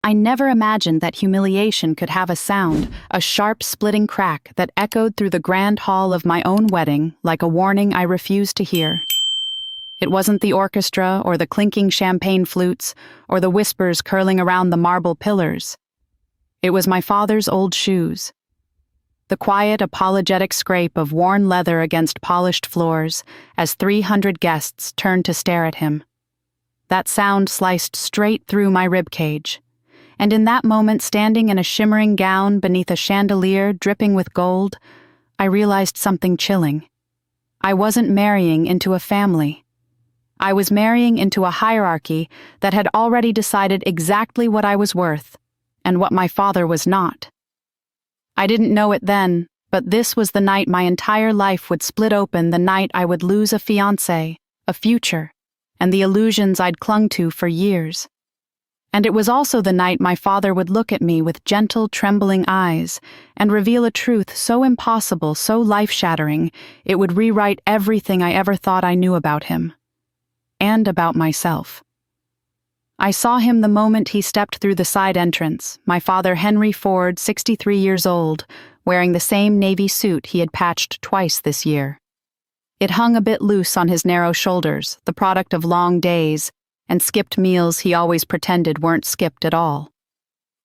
I never imagined that humiliation could have a sound, a sharp splitting crack that echoed through the grand hall of my own wedding like a warning I refused to hear. It wasn't the orchestra or the clinking champagne flutes or the whispers curling around the marble pillars. It was my father's old shoes. The quiet, apologetic scrape of worn leather against polished floors as 300 guests turned to stare at him. That sound sliced straight through my ribcage. And in that moment, standing in a shimmering gown beneath a chandelier dripping with gold, I realized something chilling. I wasn't marrying into a family. I was marrying into a hierarchy that had already decided exactly what I was worth and what my father was not. I didn't know it then, but this was the night my entire life would split open, the night I would lose a fiancé, a future, and the illusions I'd clung to for years. And it was also the night my father would look at me with gentle, trembling eyes and reveal a truth so impossible, so life-shattering, it would rewrite everything I ever thought I knew about him. And about myself. I saw him the moment he stepped through the side entrance, my father Henry Ford, 63 years old, wearing the same navy suit he had patched twice this year. It hung a bit loose on his narrow shoulders, the product of long days, and skipped meals he always pretended weren't skipped at all.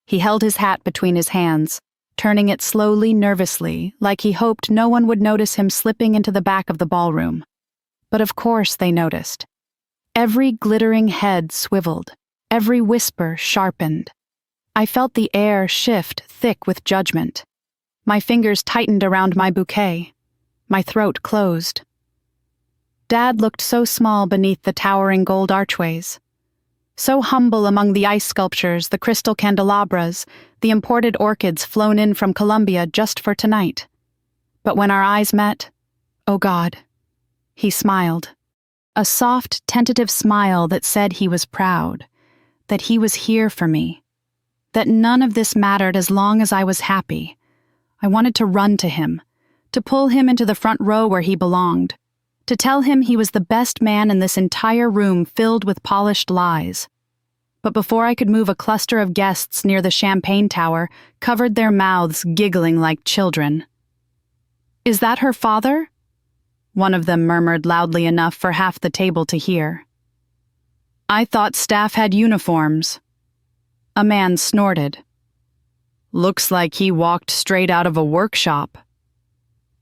He held his hat between his hands, turning it slowly, nervously, like he hoped no one would notice him slipping into the back of the ballroom. But of course they noticed. Every glittering head swiveled, every whisper sharpened. I felt the air shift thick with judgment. My fingers tightened around my bouquet. My throat closed. Dad looked so small beneath the towering gold archways. So humble among the ice sculptures, the crystal candelabras, the imported orchids flown in from Colombia just for tonight. But when our eyes met, oh God, he smiled. A soft, tentative smile that said he was proud, that he was here for me, that none of this mattered as long as I was happy. I wanted to run to him, to pull him into the front row where he belonged, to tell him he was the best man in this entire room filled with polished lies. But before I could move, a cluster of guests near the champagne tower covered their mouths, giggling like children. "Is that her father?" One of them murmured loudly enough for half the table to hear. "I thought staff had uniforms." A man snorted. "Looks like he walked straight out of a workshop."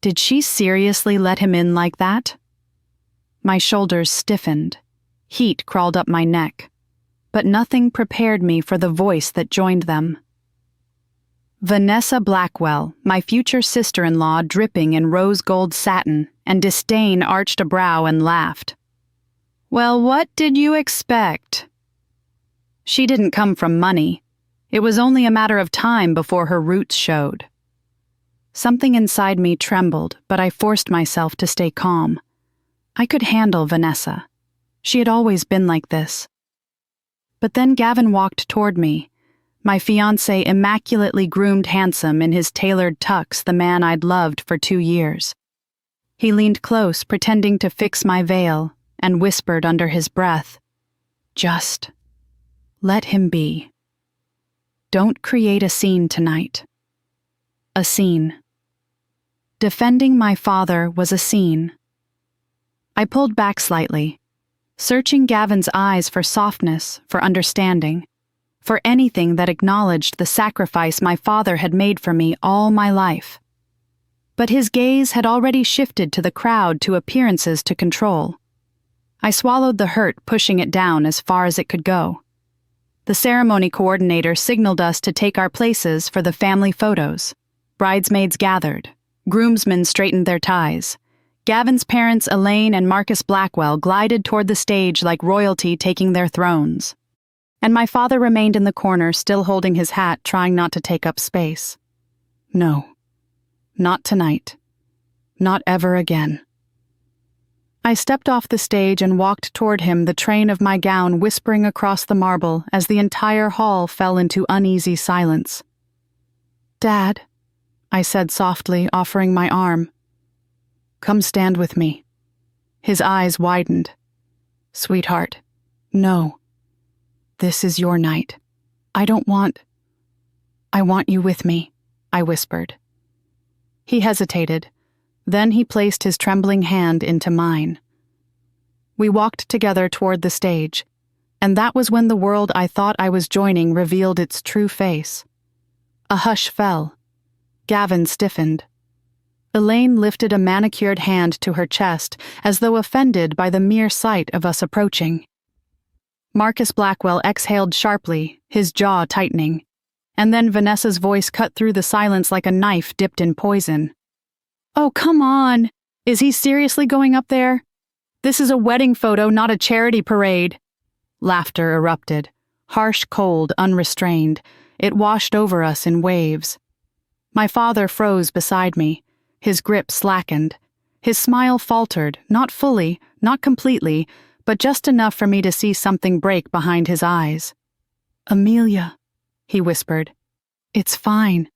Did she seriously let him in like that? My shoulders stiffened. Heat crawled up my neck. But nothing prepared me for the voice that joined them. Vanessa Blackwell, my future sister-in-law, dripping in rose gold satin, and disdain arched a brow and laughed. "Well, what did you expect?" She didn't come from money. It was only a matter of time before her roots showed. Something inside me trembled, but I forced myself to stay calm. I could handle Vanessa. She had always been like this. But then Gavin walked toward me, my fiancé immaculately groomed, handsome in his tailored tux, the man I'd loved for 2 years. He leaned close, pretending to fix my veil, and whispered under his breath, "Just let him be. Don't create a scene tonight." A scene. Defending my father was a scene. I pulled back slightly, searching Gavin's eyes for softness, for understanding, for anything that acknowledged the sacrifice my father had made for me all my life. But his gaze had already shifted to the crowd, to appearances, to control. I swallowed the hurt, pushing it down as far as it could go. The ceremony coordinator signaled us to take our places for the family photos. Bridesmaids gathered. Groomsmen straightened their ties. Gavin's parents, Elaine and Marcus Blackwell, glided toward the stage like royalty taking their thrones. And my father remained in the corner, still holding his hat, trying not to take up space. No. Not tonight. Not ever again. I stepped off the stage and walked toward him, the train of my gown whispering across the marble as the entire hall fell into uneasy silence. "Dad," I said softly, offering my arm. "Come stand with me." His eyes widened. "Sweetheart, no. This is your night. I want you with me, I whispered. He hesitated. Then he placed his trembling hand into mine. We walked together toward the stage, and that was when the world I thought I was joining revealed its true face. A hush fell. Gavin stiffened. Elaine lifted a manicured hand to her chest, as though offended by the mere sight of us approaching. Marcus Blackwell exhaled sharply, his jaw tightening. And then Vanessa's voice cut through the silence like a knife dipped in poison. "Oh, come on! Is he seriously going up there? This is a wedding photo, not a charity parade." Laughter erupted. Harsh, cold, unrestrained. It washed over us in waves. My father froze beside me. His grip slackened. His smile faltered, not fully, not completely, but just enough for me to see something break behind his eyes. "Amelia," he whispered. "It's fine.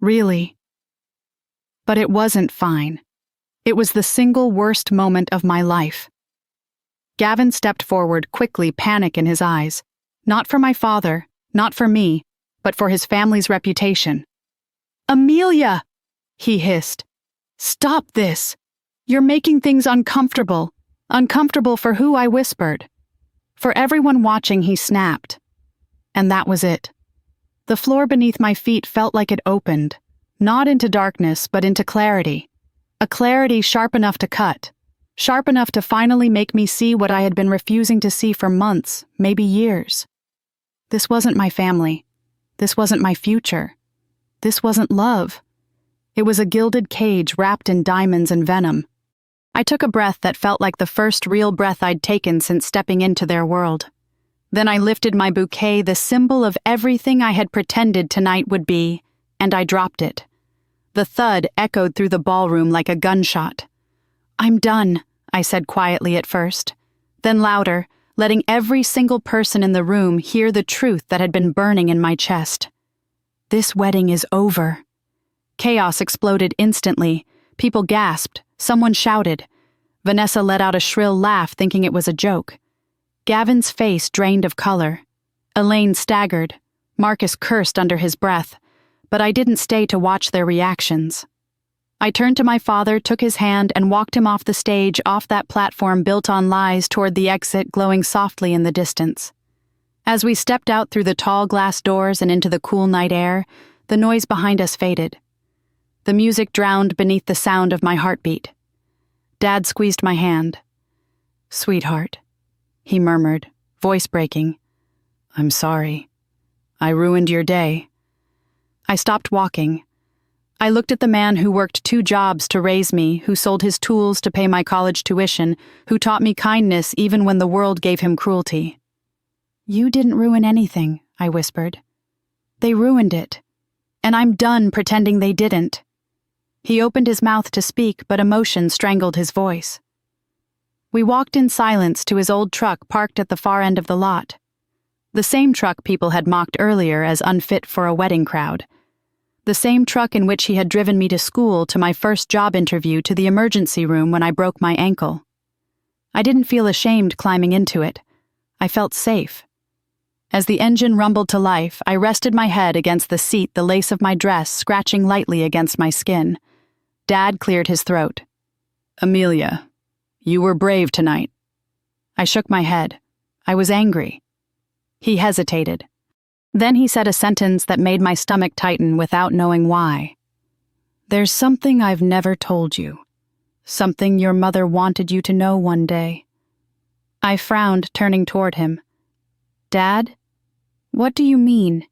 Really." But it wasn't fine. It was the single worst moment of my life. Gavin stepped forward quickly, panic in his eyes. Not for my father, not for me, but for his family's reputation. "Amelia!" he hissed. "Stop this! You're making things uncomfortable. Uncomfortable for who?" I whispered. For everyone watching, he snapped. And that was it. The floor beneath my feet felt like it opened, not into darkness, but into clarity. A clarity sharp enough to cut, sharp enough to finally make me see what I had been refusing to see for months, maybe years. This wasn't my family. This wasn't my future. This wasn't love. It was a gilded cage wrapped in diamonds and venom. I took a breath that felt like the first real breath I'd taken since stepping into their world. Then I lifted my bouquet, the symbol of everything I had pretended tonight would be, and I dropped it. The thud echoed through the ballroom like a gunshot. "I'm done," I said quietly at first, then louder, letting every single person in the room hear the truth that had been burning in my chest. "This wedding is over." Chaos exploded instantly. People gasped. Someone shouted. Vanessa let out a shrill laugh, thinking it was a joke. Gavin's face drained of color. Elaine staggered. Marcus cursed under his breath. But I didn't stay to watch their reactions. I turned to my father, took his hand, and walked him off the stage, off that platform built on lies, toward the exit glowing softly in the distance. As we stepped out through the tall glass doors and into the cool night air, the noise behind us faded. The music drowned beneath the sound of my heartbeat. Dad squeezed my hand. "Sweetheart," he murmured, voice breaking. "I'm sorry. I ruined your day." I stopped walking. I looked at the man who worked 2 jobs to raise me, who sold his tools to pay my college tuition, who taught me kindness even when the world gave him cruelty. "You didn't ruin anything," I whispered. "They ruined it. And I'm done pretending they didn't." He opened his mouth to speak, but emotion strangled his voice. We walked in silence to his old truck parked at the far end of the lot. The same truck people had mocked earlier as unfit for a wedding crowd. The same truck in which he had driven me to school, to my first job interview, to the emergency room when I broke my ankle. I didn't feel ashamed climbing into it. I felt safe. As the engine rumbled to life, I rested my head against the seat, the lace of my dress scratching lightly against my skin. Dad cleared his throat. "Amelia, you were brave tonight." I shook my head. I was angry. He hesitated. Then he said a sentence that made my stomach tighten without knowing why. "There's something I've never told you. Something your mother wanted you to know one day." I frowned, turning toward him. "Dad? What do you mean?"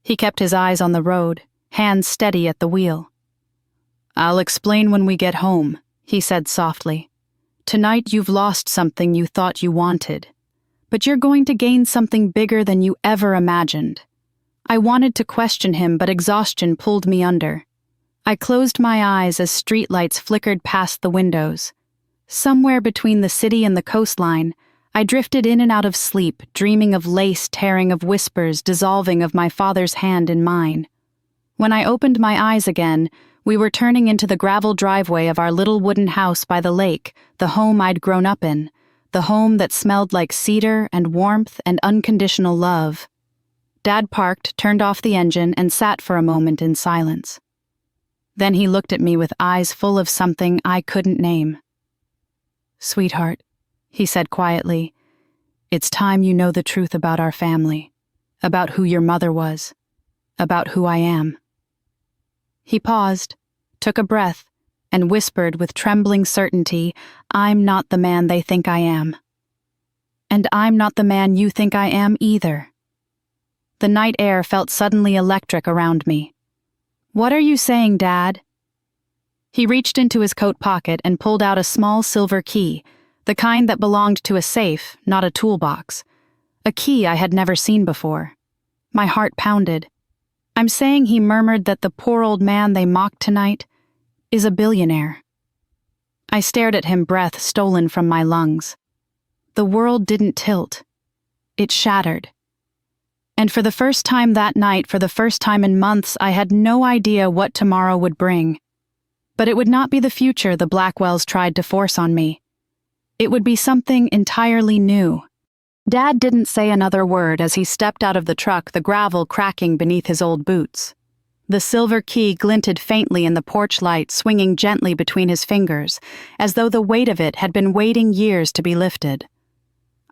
He kept his eyes on the road, hands steady at the wheel. "I'll explain when we get home," he said softly. "Tonight you've lost something you thought you wanted. But you're going to gain something bigger than you ever imagined." I wanted to question him, but exhaustion pulled me under. I closed my eyes as streetlights flickered past the windows. Somewhere between the city and the coastline, I drifted in and out of sleep, dreaming of lace tearing, of whispers dissolving, of my father's hand in mine. When I opened my eyes again, we were turning into the gravel driveway of our little wooden house by the lake, the home I'd grown up in, the home that smelled like cedar and warmth and unconditional love. Dad parked, turned off the engine, and sat for a moment in silence. Then he looked at me with eyes full of something I couldn't name. "Sweetheart," he said quietly, "it's time you know the truth about our family, about who your mother was, about who I am." He paused, took a breath, and whispered with trembling certainty, "I'm not the man they think I am. And I'm not the man you think I am either." The night air felt suddenly electric around me. "What are you saying, Dad?" He reached into his coat pocket and pulled out a small silver key, the kind that belonged to a safe, not a toolbox. A key I had never seen before. My heart pounded. "I'm saying," he murmured, "that the poor old man they mocked tonight is a billionaire." I stared at him, breath stolen from my lungs. The world didn't tilt. It shattered. And for the first time that night, for the first time in months, I had no idea what tomorrow would bring. But it would not be the future the Blackwells tried to force on me. It would be something entirely new. Dad didn't say another word as he stepped out of the truck, the gravel cracking beneath his old boots. The silver key glinted faintly in the porch light, swinging gently between his fingers, as though the weight of it had been waiting years to be lifted.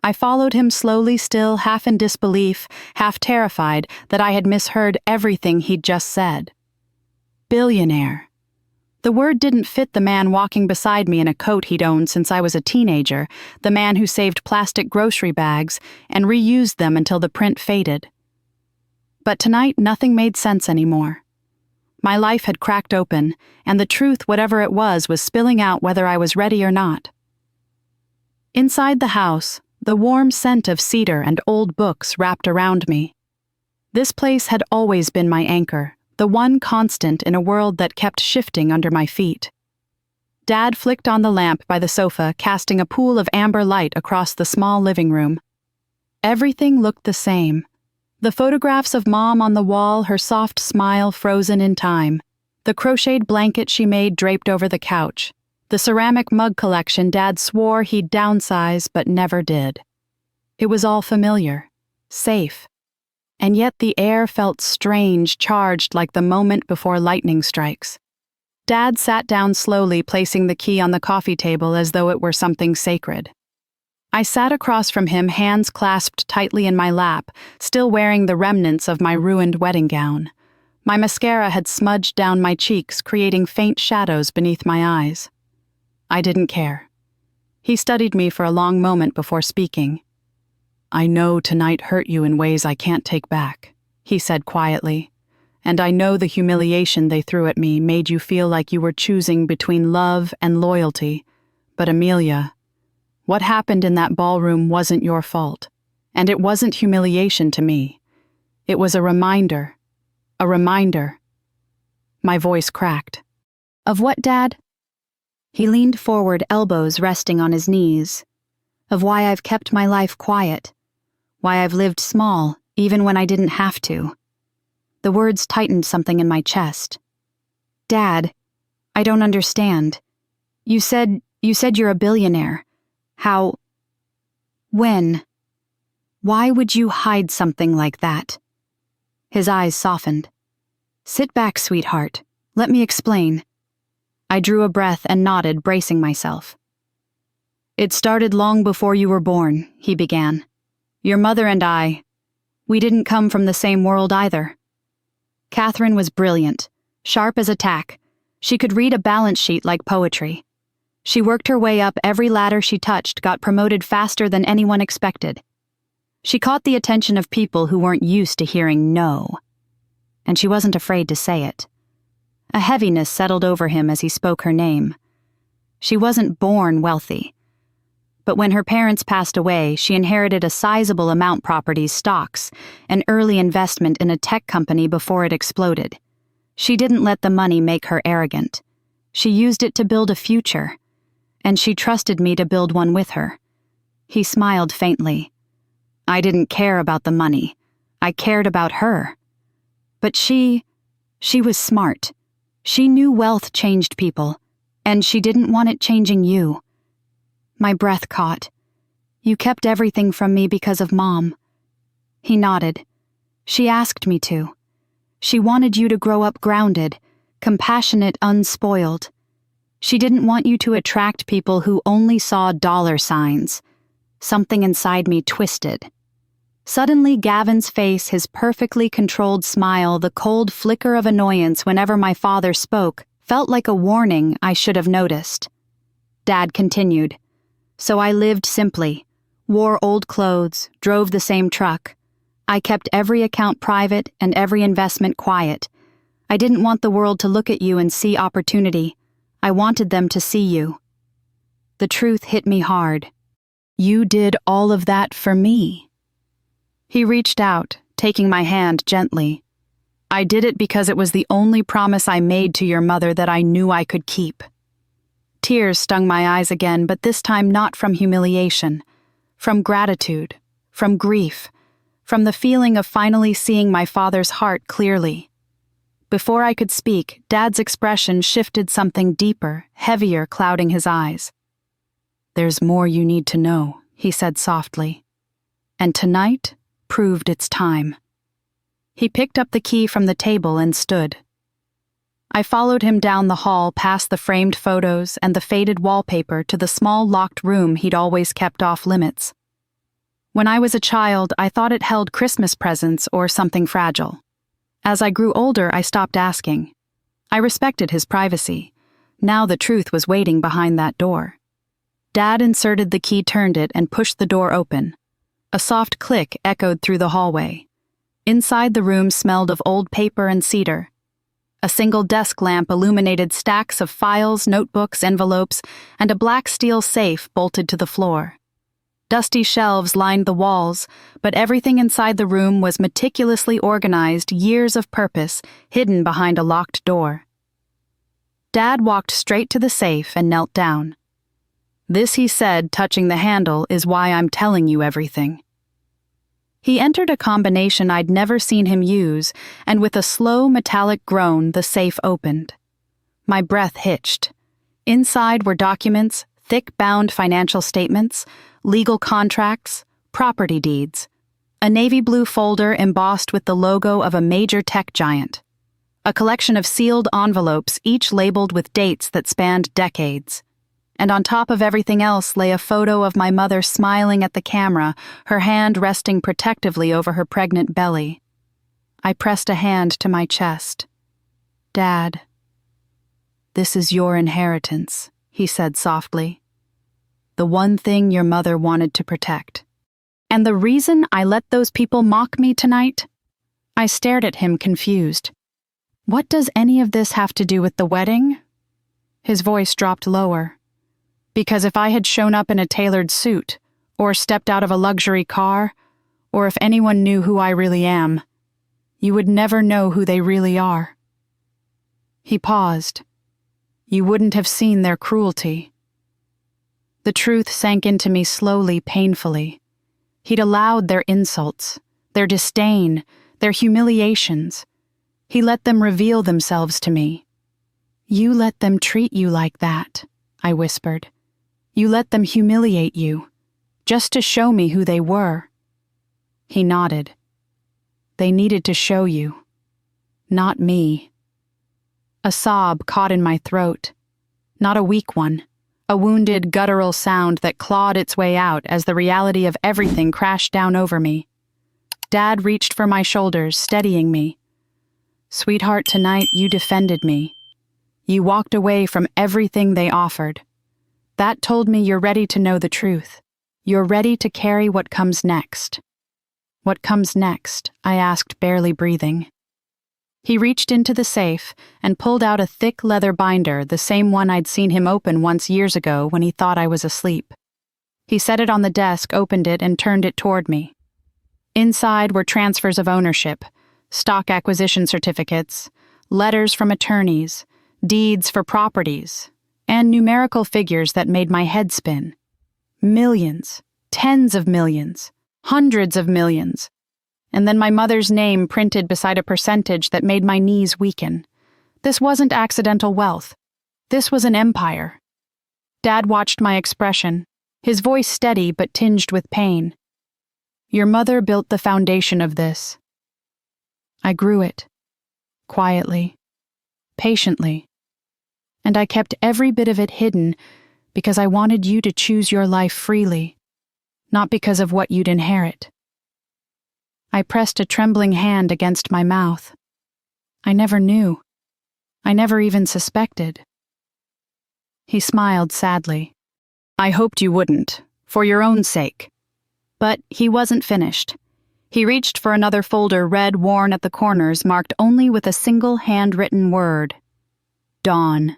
I followed him slowly, still half in disbelief, half terrified that I had misheard everything he'd just said. Billionaire. The word didn't fit the man walking beside me in a coat he'd owned since I was a teenager, the man who saved plastic grocery bags and reused them until the print faded. But tonight nothing made sense anymore. My life had cracked open, and the truth, whatever it was spilling out whether I was ready or not. Inside the house, the warm scent of cedar and old books wrapped around me. This place had always been my anchor, the one constant in a world that kept shifting under my feet. Dad flicked on the lamp by the sofa, casting a pool of amber light across the small living room. Everything looked the same. The photographs of Mom on the wall, her soft smile frozen in time, the crocheted blanket she made draped over the couch, the ceramic mug collection Dad swore he'd downsize but never did. It was all familiar, safe. And yet the air felt strange, charged like the moment before lightning strikes. Dad sat down slowly, placing the key on the coffee table as though it were something sacred. I sat across from him, hands clasped tightly in my lap, still wearing the remnants of my ruined wedding gown. My mascara had smudged down my cheeks, creating faint shadows beneath my eyes. I didn't care. He studied me for a long moment before speaking. "I know tonight hurt you in ways I can't take back," he said quietly. "And I know the humiliation they threw at me made you feel like you were choosing between love and loyalty. But Amelia, what happened in that ballroom wasn't your fault. And it wasn't humiliation to me. It was a reminder. A reminder." My voice cracked. "Of what, Dad?" He leaned forward, elbows resting on his knees. "Of why I've kept my life quiet. Why I've lived small, even when I didn't have to." The words tightened something in my chest. "Dad, I don't understand. You said you're a billionaire. How? When? Why would you hide something like that?" His eyes softened. "Sit back, sweetheart. Let me explain." I drew a breath and nodded, bracing myself. "It started long before you were born," he began. "Your mother and we didn't come from the same world either. Catherine was brilliant, sharp as a tack. She could read a balance sheet like poetry. She worked her way up every ladder she touched, got promoted faster than anyone expected. She caught the attention of people who weren't used to hearing no. And she wasn't afraid to say it. A heaviness settled over him as he spoke her name. She wasn't born wealthy. But when her parents passed away, she inherited a sizable amount properties, stocks, an early investment in a tech company before it exploded. She didn't let the money make her arrogant. She used it to build a future. And she trusted me to build one with her." He smiled faintly. "I didn't care about the money. I cared about her. But she was smart. She knew wealth changed people, and she didn't want it changing you." My breath caught. "You kept everything from me because of Mom." He nodded. She asked me to. She wanted you to grow up grounded, compassionate, unspoiled. She didn't want you to attract people who only saw dollar signs. Something inside me twisted. Suddenly, Gavin's face, his perfectly controlled smile, the cold flicker of annoyance whenever my father spoke, felt like a warning I should have noticed. Dad continued. So I lived simply, wore old clothes, drove the same truck. I kept every account private and every investment quiet. I didn't want the world to look at you and see opportunity. I wanted them to see you. The truth hit me hard. You did all of that for me. He reached out, taking my hand gently. I did it because it was the only promise I made to your mother that I knew I could keep. Tears stung my eyes again, but this time not from humiliation, from gratitude, from grief, from the feeling of finally seeing my father's heart clearly. Before I could speak, Dad's expression shifted, something deeper, heavier clouding his eyes. There's more you need to know, he said softly. And tonight proved its time. He picked up the key from the table and stood. I followed him down the hall past the framed photos and the faded wallpaper to the small locked room he'd always kept off limits. When I was a child, I thought it held Christmas presents or something fragile. As I grew older, I stopped asking. I respected his privacy. Now the truth was waiting behind that door. Dad inserted the key, turned it, and pushed the door open. A soft click echoed through the hallway. Inside, the room smelled of old paper and cedar. A single desk lamp illuminated stacks of files, notebooks, envelopes, and a black steel safe bolted to the floor. Dusty shelves lined the walls, but everything inside the room was meticulously organized, years of purpose, hidden behind a locked door. Dad walked straight to the safe and knelt down. This, he said, touching the handle, is why I'm telling you everything. He entered a combination I'd never seen him use, and with a slow metallic groan, the safe opened. My breath hitched. Inside were documents, thick-bound financial statements, legal contracts, property deeds, a navy blue folder embossed with the logo of a major tech giant, a collection of sealed envelopes, each labeled with dates that spanned decades. And on top of everything else lay a photo of my mother smiling at the camera, her hand resting protectively over her pregnant belly. I pressed a hand to my chest. Dad, this is your inheritance, he said softly. The one thing your mother wanted to protect. And the reason I let those people mock me tonight? I stared at him, confused. What does any of this have to do with the wedding? His voice dropped lower. Because if I had shown up in a tailored suit, or stepped out of a luxury car, or if anyone knew who I really am, you would never know who they really are. He paused. You wouldn't have seen their cruelty. The truth sank into me slowly, painfully. He'd allowed their insults, their disdain, their humiliations. He let them reveal themselves to me. You let them treat you like that, I whispered. You let them humiliate you, just to show me who they were. He nodded. They needed to show you, not me. A sob caught in my throat, not a weak one, a wounded, guttural sound that clawed its way out as the reality of everything crashed down over me. Dad reached for my shoulders, steadying me. Sweetheart, tonight you defended me. You walked away from everything they offered. That told me you're ready to know the truth. You're ready to carry what comes next. What comes next? I asked, barely breathing. He reached into the safe and pulled out a thick leather binder, the same one I'd seen him open once years ago when he thought I was asleep. He set it on the desk, opened it, and turned it toward me. Inside were transfers of ownership, stock acquisition certificates, letters from attorneys, deeds for properties, and numerical figures that made my head spin. Millions, tens of millions, hundreds of millions. And then my mother's name printed beside a percentage that made my knees weaken. This wasn't accidental wealth. This was an empire. Dad watched my expression, his voice steady but tinged with pain. Your mother built the foundation of this. I grew it, quietly, patiently, and I kept every bit of it hidden because I wanted you to choose your life freely, not because of what you'd inherit. I pressed a trembling hand against my mouth. I never knew. I never even suspected. He smiled sadly. I hoped you wouldn't, for your own sake. But he wasn't finished. He reached for another folder, red, worn at the corners, marked only with a single handwritten word. Dawn.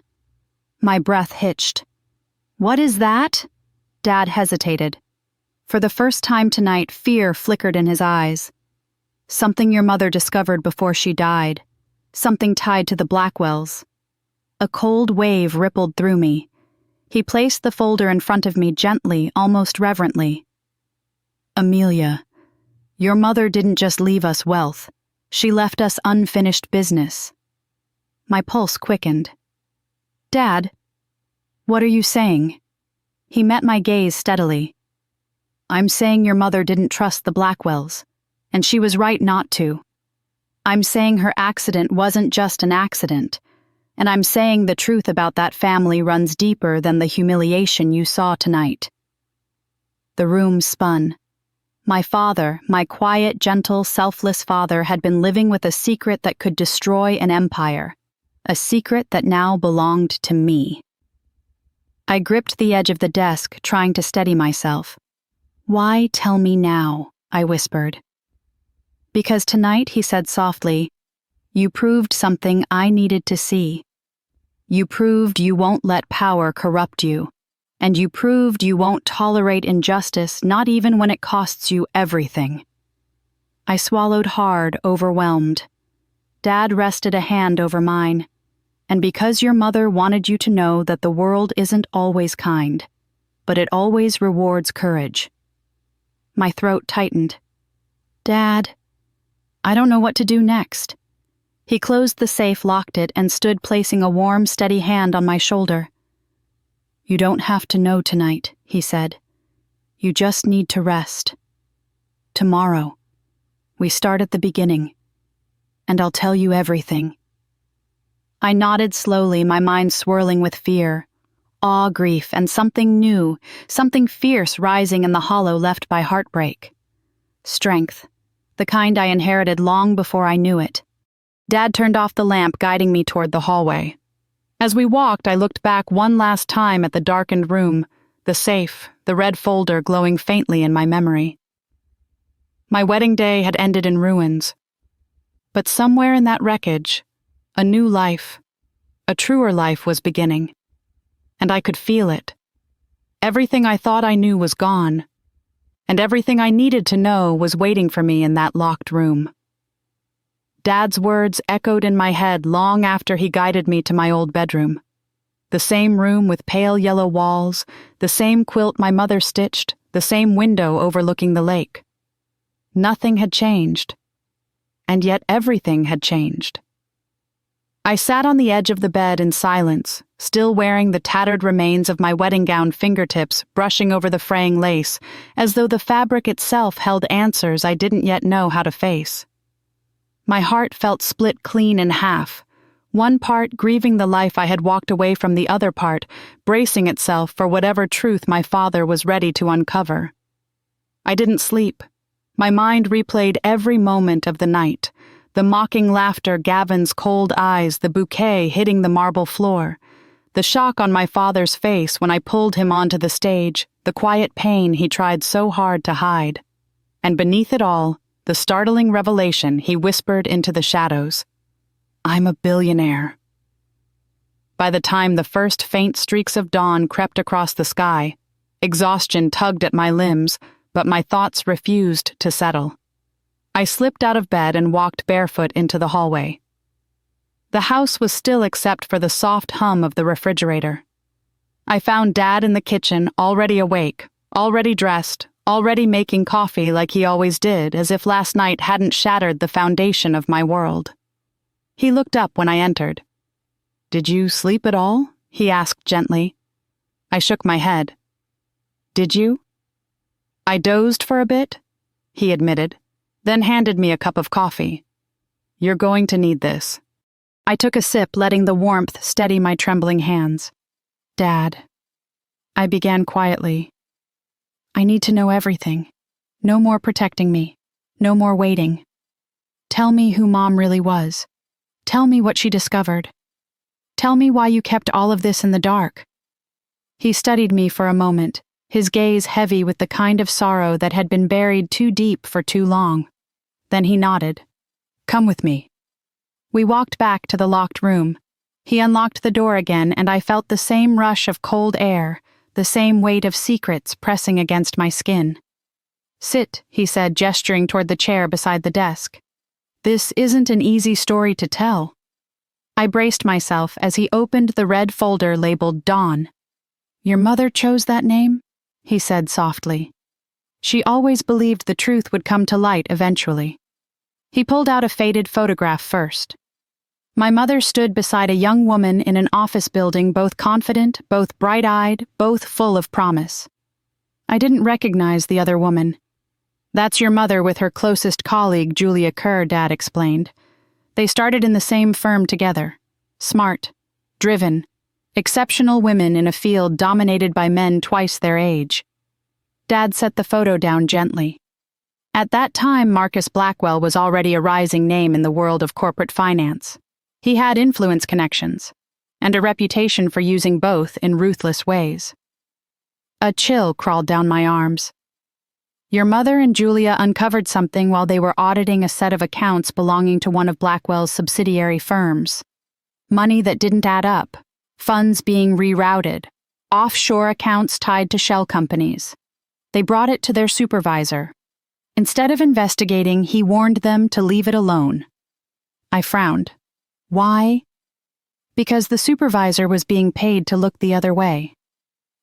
My breath hitched. What is that? Dad hesitated. For the first time tonight, fear flickered in his eyes. Something your mother discovered before she died. Something tied to the Blackwells. A cold wave rippled through me. He placed the folder in front of me gently, almost reverently. Amelia, your mother didn't just leave us wealth. She left us unfinished business. My pulse quickened. Dad, what are you saying? He met my gaze steadily. I'm saying your mother didn't trust the Blackwells, and she was right not to. I'm saying her accident wasn't just an accident, and I'm saying the truth about that family runs deeper than the humiliation you saw tonight. The room spun. My father, my quiet, gentle, selfless father, had been living with a secret that could destroy an empire, a secret that now belonged to me. I gripped the edge of the desk, trying to steady myself. Why tell me now? I whispered. Because tonight, he said softly, you proved something I needed to see. You proved you won't let power corrupt you. And you proved you won't tolerate injustice, not even when it costs you everything. I swallowed hard, overwhelmed. Dad rested a hand over mine. And because your mother wanted you to know that the world isn't always kind, but it always rewards courage. My throat tightened. Dad, I don't know what to do next. He closed the safe, locked it, and stood placing a warm, steady hand on my shoulder. You don't have to know tonight, he said. You just need to rest. Tomorrow, we start at the beginning, and I'll tell you everything. I nodded slowly, my mind swirling with fear, awe, grief, and something new, something fierce rising in the hollow left by heartbreak. Strength, the kind I inherited long before I knew it. Dad turned off the lamp, guiding me toward the hallway. As we walked, I looked back one last time at the darkened room, the safe, the red folder glowing faintly in my memory. My wedding day had ended in ruins. But somewhere in that wreckage, a new life, a truer life was beginning. And I could feel it. Everything I thought I knew was gone. And everything I needed to know was waiting for me in that locked room. Dad's words echoed in my head long after he guided me to my old bedroom. The same room with pale yellow walls, the same quilt my mother stitched, the same window overlooking the lake. Nothing had changed. And yet everything had changed. I sat on the edge of the bed in silence, still wearing the tattered remains of my wedding gown fingertips brushing over the fraying lace, as though the fabric itself held answers I didn't yet know how to face. My heart felt split clean in half, one part grieving the life I had walked away from, the other part bracing itself for whatever truth my father was ready to uncover. I didn't sleep. My mind replayed every moment of the night, the mocking laughter, Gavin's cold eyes, the bouquet hitting the marble floor, the shock on my father's face when I pulled him onto the stage, the quiet pain he tried so hard to hide. And beneath it all, the startling revelation he whispered into the shadows. I'm a billionaire. By the time the first faint streaks of dawn crept across the sky, exhaustion tugged at my limbs, but my thoughts refused to settle. I slipped out of bed and walked barefoot into the hallway. The house was still except for the soft hum of the refrigerator. I found Dad in the kitchen, already awake, already dressed, already making coffee like he always did, as if last night hadn't shattered the foundation of my world. He looked up when I entered. Did you sleep at all? He asked gently. I shook my head. Did you? I dozed for a bit, he admitted, then handed me a cup of coffee. You're going to need this. I took a sip, letting the warmth steady my trembling hands. Dad. I began quietly. I need to know everything. No more protecting me. No more waiting. Tell me who Mom really was. Tell me what she discovered. Tell me why you kept all of this in the dark. He studied me for a moment, his gaze heavy with the kind of sorrow that had been buried too deep for too long. Then he nodded. Come with me. We walked back to the locked room. He unlocked the door again, and I felt the same rush of cold air, the same weight of secrets pressing against my skin. Sit, he said, gesturing toward the chair beside the desk. This isn't an easy story to tell. I braced myself as he opened the red folder labeled Dawn. Your mother chose that name? He said softly. She always believed the truth would come to light eventually. He pulled out a faded photograph first. My mother stood beside a young woman in an office building, both confident, both bright-eyed, both full of promise. I didn't recognize the other woman. That's your mother with her closest colleague, Julia Kerr, Dad explained. They started in the same firm together. Smart, driven, exceptional women in a field dominated by men twice their age. Dad set the photo down gently. At that time, Marcus Blackwell was already a rising name in the world of corporate finance. He had influence connections, and a reputation for using both in ruthless ways. A chill crawled down my arms. Your mother and Julia uncovered something while they were auditing a set of accounts belonging to one of Blackwell's subsidiary firms. Money that didn't add up, funds being rerouted, offshore accounts tied to shell companies. They brought it to their supervisor. Instead of investigating, he warned them to leave it alone. I frowned. Why? Because the supervisor was being paid to look the other way.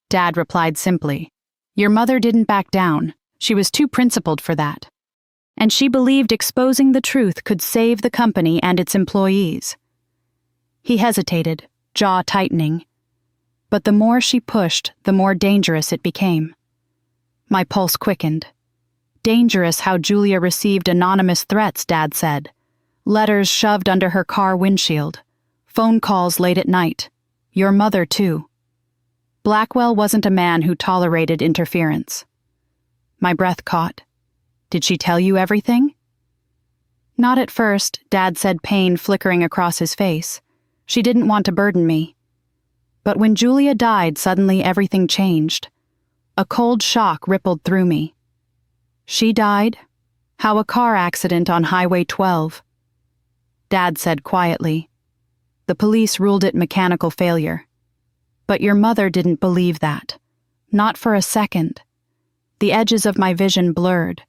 Dad replied simply, Your mother didn't back down. She was too principled for that. And she believed exposing the truth could save the company and its employees. He hesitated, jaw tightening. But the more she pushed, the more dangerous it became. My pulse quickened. Dangerous how Julia received anonymous threats, Dad said. Letters shoved under her car windshield. Phone calls late at night. Your mother, too. Blackwell wasn't a man who tolerated interference. My breath caught. Did she tell you everything? Not at first, Dad said, pain flickering across his face. She didn't want to burden me. But when Julia died, suddenly everything changed. A cold shock rippled through me. She died? How a car accident on Highway 12. Dad said quietly. The police ruled it mechanical failure. But your mother didn't believe that. Not for a second. The edges of my vision blurred.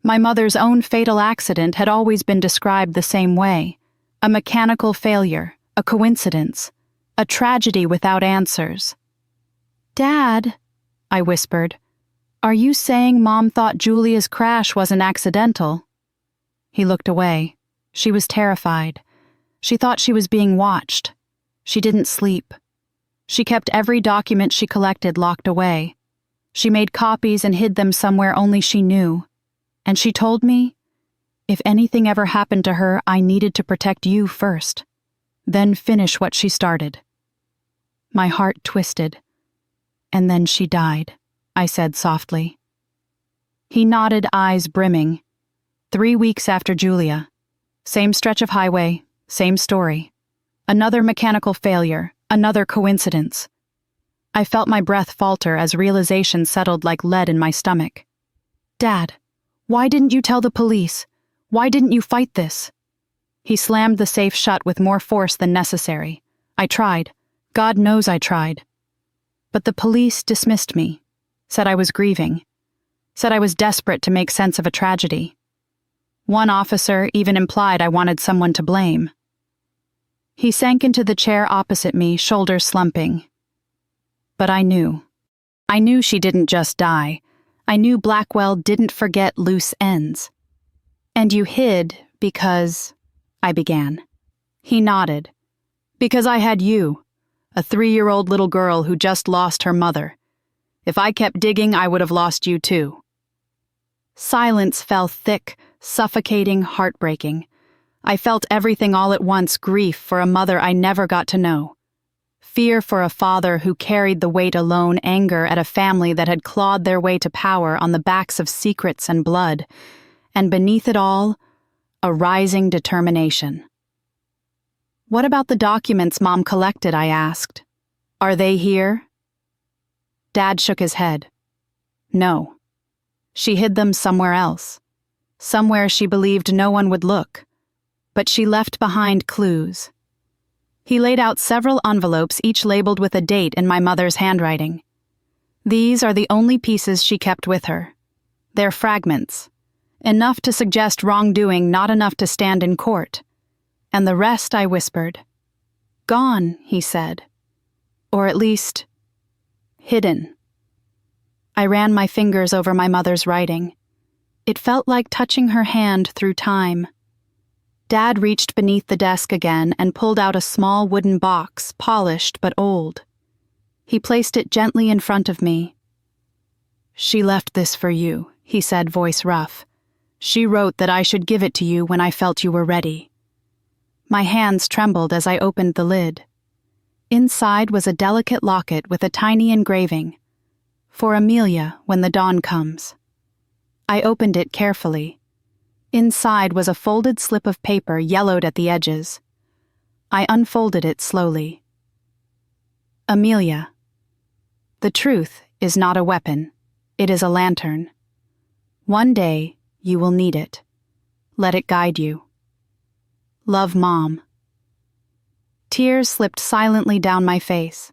My mother's own fatal accident had always been described the same way. A mechanical failure, a coincidence, a tragedy without answers. Dad, I whispered, are you saying Mom thought Julia's crash wasn't accidental? He looked away. She was terrified. She thought she was being watched. She didn't sleep. She kept every document she collected locked away. She made copies and hid them somewhere only she knew. And she told me, if anything ever happened to her, I needed to protect you first. Then finish what she started. My heart twisted. And then she died, I said softly. He nodded, eyes brimming. 3 weeks after Julia. Same stretch of highway, same story. Another mechanical failure, another coincidence. I felt my breath falter as realization settled like lead in my stomach. Dad, why didn't you tell the police? Why didn't you fight this? He slammed the safe shut with more force than necessary. I tried. God knows I tried. But the police dismissed me, said I was grieving, said I was desperate to make sense of a tragedy. One officer even implied I wanted someone to blame. He sank into the chair opposite me, shoulders slumping. But I knew. I knew she didn't just die. I knew Blackwell didn't forget loose ends. And you hid because... I began. He nodded. Because I had you, a 3-year-old little girl who just lost her mother. If I kept digging, I would have lost you too. Silence fell thick, suffocating, heartbreaking. I felt everything all at once: grief for a mother I never got to know, fear for a father who carried the weight alone, anger at a family that had clawed their way to power on the backs of secrets and blood, and beneath it all, a rising determination. "What about the documents Mom collected?" I asked. "Are they here?" Dad shook his head. "No. She hid them somewhere else. Somewhere she believed no one would look. But she left behind clues." He laid out several envelopes, each labeled with a date in my mother's handwriting. "These are the only pieces she kept with her. They're fragments. Enough to suggest wrongdoing, not enough to stand in court. And the rest," I whispered. "Gone," he said. "Or at least, hidden." I ran my fingers over my mother's writing. It felt like touching her hand through time. Dad reached beneath the desk again and pulled out a small wooden box, polished but old. He placed it gently in front of me. "She left this for you," he said, voice rough. "She wrote that I should give it to you when I felt you were ready." My hands trembled as I opened the lid. Inside was a delicate locket with a tiny engraving, "For Amelia when the dawn comes." I opened it carefully. Inside was a folded slip of paper, yellowed at the edges. I unfolded it slowly. "Amelia, the truth is not a weapon. It is a lantern. One day, you will need it. Let it guide you. Love, Mom." Tears slipped silently down my face.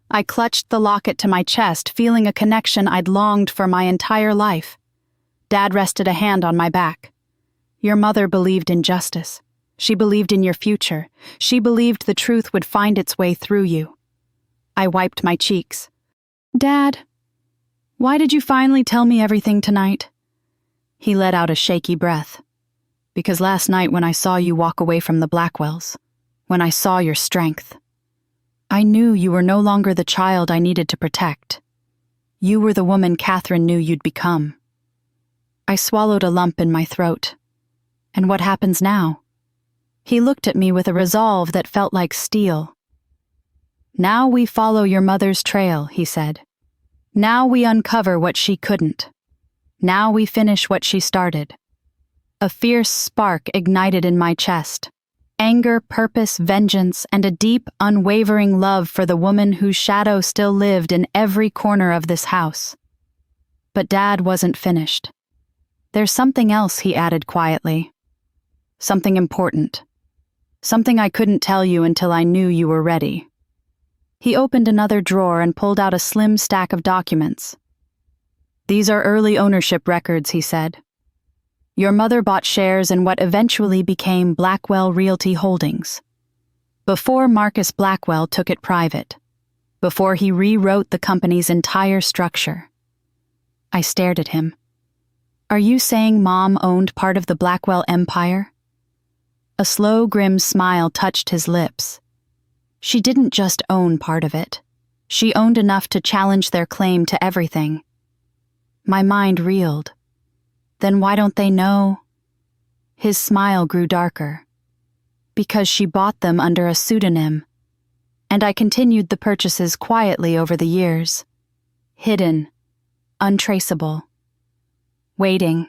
I clutched the locket to my chest, feeling a connection I'd longed for my entire life. Dad rested a hand on my back. "Your mother believed in justice. She believed in your future. She believed the truth would find its way through you." I wiped my cheeks. "Dad, why did you finally tell me everything tonight?" He let out a shaky breath. "Because last night when I saw you walk away from the Blackwells, when I saw your strength, I knew you were no longer the child I needed to protect. You were the woman Catherine knew you'd become." I swallowed a lump in my throat. "And what happens now?" He looked at me with a resolve that felt like steel. "Now we follow your mother's trail," he said. "Now we uncover what she couldn't. Now we finish what she started." A fierce spark ignited in my chest. Anger, purpose, vengeance, and a deep, unwavering love for the woman whose shadow still lived in every corner of this house. But Dad wasn't finished. "There's something else," he added quietly. "Something important. Something I couldn't tell you until I knew you were ready." He opened another drawer and pulled out a slim stack of documents. "These are early ownership records," he said. "Your mother bought shares in what eventually became Blackwell Realty Holdings. Before Marcus Blackwell took it private. Before he rewrote the company's entire structure." I stared at him. "Are you saying Mom owned part of the Blackwell empire?" A slow, grim smile touched his lips. "She didn't just own part of it. She owned enough to challenge their claim to everything." My mind reeled. "Then why don't they know?" His smile grew darker. "Because she bought them under a pseudonym. And I continued the purchases quietly over the years. Hidden. Untraceable. Waiting."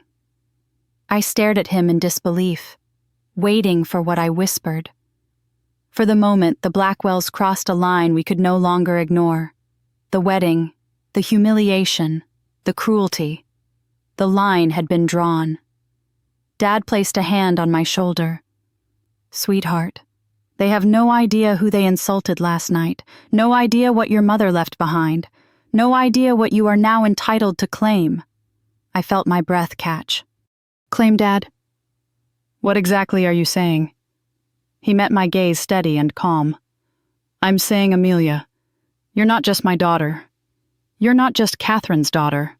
I stared at him in disbelief, waiting for what I whispered. For the moment, the Blackwells crossed a line we could no longer ignore. The wedding, the humiliation, the cruelty. The line had been drawn. Dad placed a hand on my shoulder. "Sweetheart, they have no idea who they insulted last night, no idea what your mother left behind, no idea what you are now entitled to claim." I felt my breath catch. "Claim, Dad? What exactly are you saying?" He met my gaze steady and calm. "I'm saying, Amelia, you're not just my daughter. You're not just Catherine's daughter.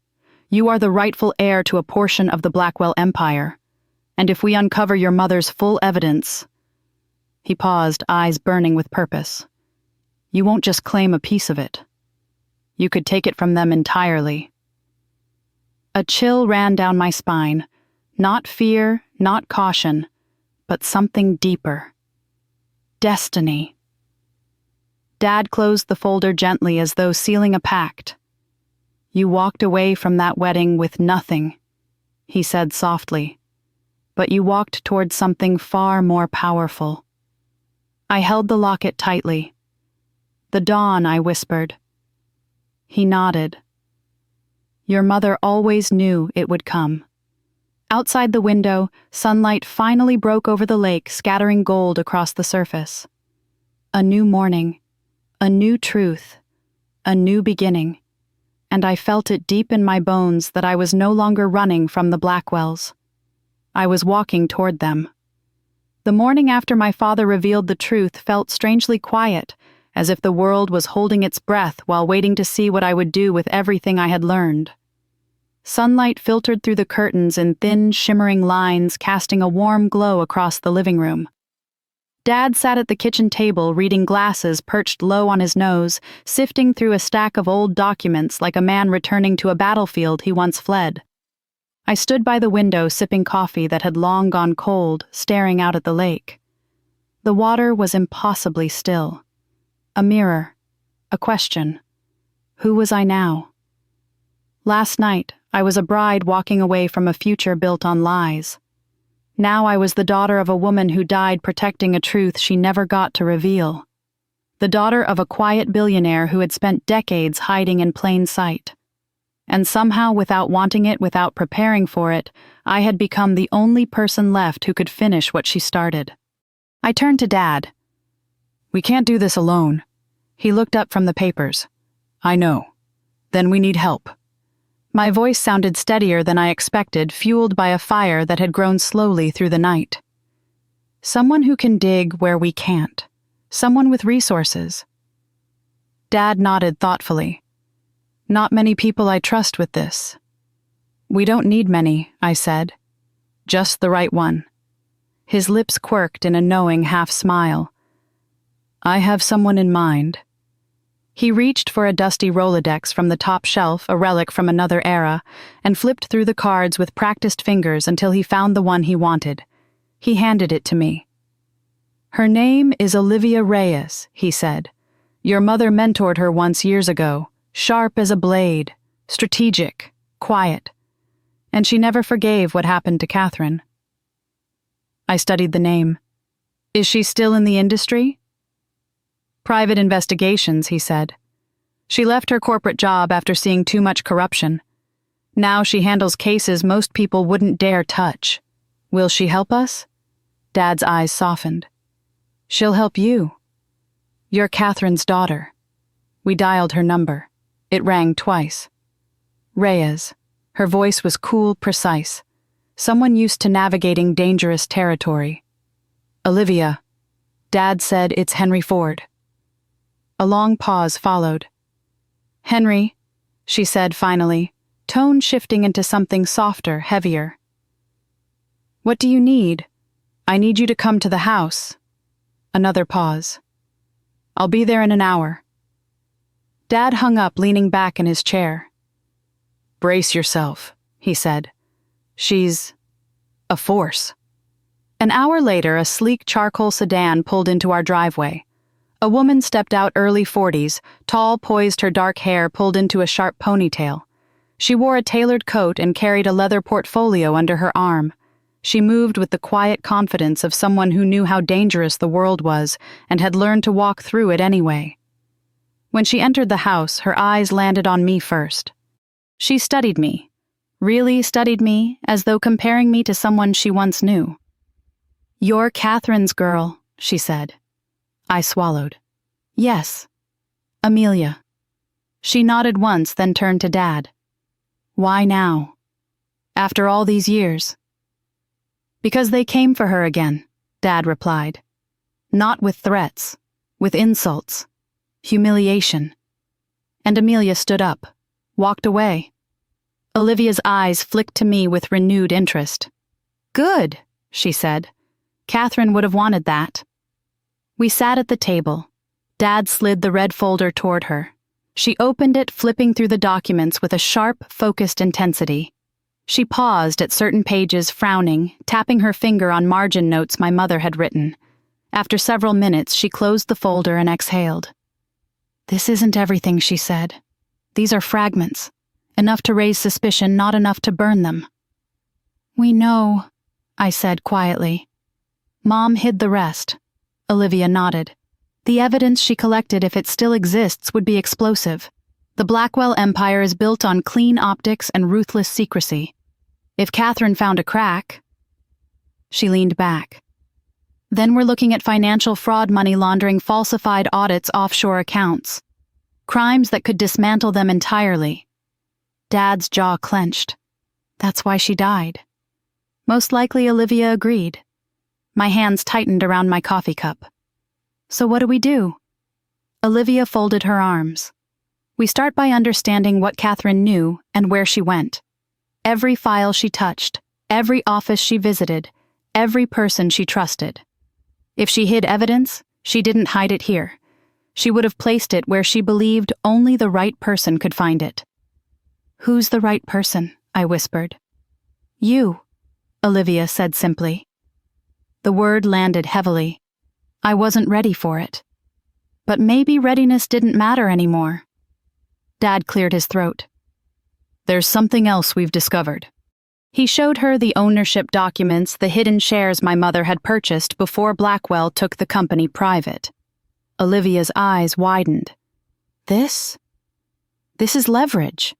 You are the rightful heir to a portion of the Blackwell empire. And if we uncover your mother's full evidence..." He paused, eyes burning with purpose. "You won't just claim a piece of it. You could take it from them entirely." A chill ran down my spine. Not fear, not caution, but something deeper. Destiny. Dad closed the folder gently as though sealing a pact. "You walked away from that wedding with nothing," he said softly, "but you walked towards something far more powerful." I held the locket tightly. "The dawn," I whispered. He nodded. "Your mother always knew it would come." Outside the window, sunlight finally broke over the lake, scattering gold across the surface. A new morning, a new truth, a new beginning, and I felt it deep in my bones that I was no longer running from the Blackwells. I was walking toward them. The morning after my father revealed the truth felt strangely quiet, as if the world was holding its breath while waiting to see what I would do with everything I had learned. Sunlight filtered through the curtains in thin, shimmering lines, casting a warm glow across the living room. Dad sat at the kitchen table, reading glasses perched low on his nose, sifting through a stack of old documents like a man returning to a battlefield he once fled. I stood by the window sipping coffee that had long gone cold, staring out at the lake. The water was impossibly still. A mirror. A question. Who was I now? Last night, I was a bride walking away from a future built on lies. Now I was the daughter of a woman who died protecting a truth she never got to reveal. The daughter of a quiet billionaire who had spent decades hiding in plain sight. And somehow, without wanting it, without preparing for it, I had become the only person left who could finish what she started. I turned to Dad. "We can't do this alone." He looked up from the papers. "I know. Then we need help." My voice sounded steadier than I expected, fueled by a fire that had grown slowly through the night. "Someone who can dig where we can't. Someone with resources." Dad nodded thoughtfully. "Not many people I trust with this." "We don't need many," I said. "Just the right one." His lips quirked in a knowing half-smile. "I have someone in mind." He reached for a dusty Rolodex from the top shelf, a relic from another era, and flipped through the cards with practiced fingers until he found the one he wanted. He handed it to me. "Her name is Olivia Reyes," he said. "Your mother mentored her once years ago, sharp as a blade, strategic, quiet. And she never forgave what happened to Catherine." I studied the name. "Is she still in the industry?" "Private investigations," he said. "She left her corporate job after seeing too much corruption. Now she handles cases most people wouldn't dare touch. Will she help us?" Dad's eyes softened. "She'll help you. You're Catherine's daughter." We dialed her number. It rang twice. Reyes. Her voice was cool, precise. Someone used to navigating dangerous territory. "Olivia." Dad said, "It's Henry Ford." A long pause followed. "Henry," she said finally, tone shifting into something softer, heavier. "What do you need?" "I need you to come to the house." Another pause. "I'll be there in an hour." Dad hung up, leaning back in his chair. "Brace yourself," he said. "She's a force." An hour later, a sleek charcoal sedan pulled into our driveway. A woman stepped out, early 40s, tall, poised, her dark hair pulled into a sharp ponytail. She wore a tailored coat and carried a leather portfolio under her arm. She moved with the quiet confidence of someone who knew how dangerous the world was and had learned to walk through it anyway. When she entered the house, her eyes landed on me first. She studied me, really studied me, as though comparing me to someone she once knew. "You're Catherine's girl," she said. I swallowed. "Yes. Amelia." She nodded once, then turned to Dad. "Why now? After all these years?" "Because they came for her again," Dad replied. "Not with threats, with insults, humiliation." And Amelia stood up, walked away. Olivia's eyes flicked to me with renewed interest. "Good," she said. "Catherine would have wanted that." We sat at the table. Dad slid the red folder toward her. She opened it, flipping through the documents with a sharp, focused intensity. She paused at certain pages, frowning, tapping her finger on margin notes my mother had written. After several minutes, she closed the folder and exhaled. "This isn't everything," she said. "These are fragments. Enough to raise suspicion, not enough to burn them." "We know," I said quietly. "Mom hid the rest." Olivia nodded. "The evidence she collected, if it still exists, would be explosive. The Blackwell empire is built on clean optics and ruthless secrecy. If Catherine found a crack..." She leaned back. "Then we're looking at financial fraud, money laundering, falsified audits, offshore accounts. Crimes that could dismantle them entirely." Dad's jaw clenched. "That's why she died." Most likely, Olivia agreed. My hands tightened around my coffee cup. "So what do we do?" Olivia folded her arms. "We start by understanding what Catherine knew and where she went. Every file she touched, every office she visited, every person she trusted. If she hid evidence, she didn't hide it here. She would have placed it where she believed only the right person could find it." "Who's the right person?" I whispered. "You," Olivia said simply. The word landed heavily. I wasn't ready for it. But maybe readiness didn't matter anymore. Dad cleared his throat. "There's something else we've discovered." He showed her the ownership documents, the hidden shares my mother had purchased before Blackwell took the company private. Olivia's eyes widened. This is leverage."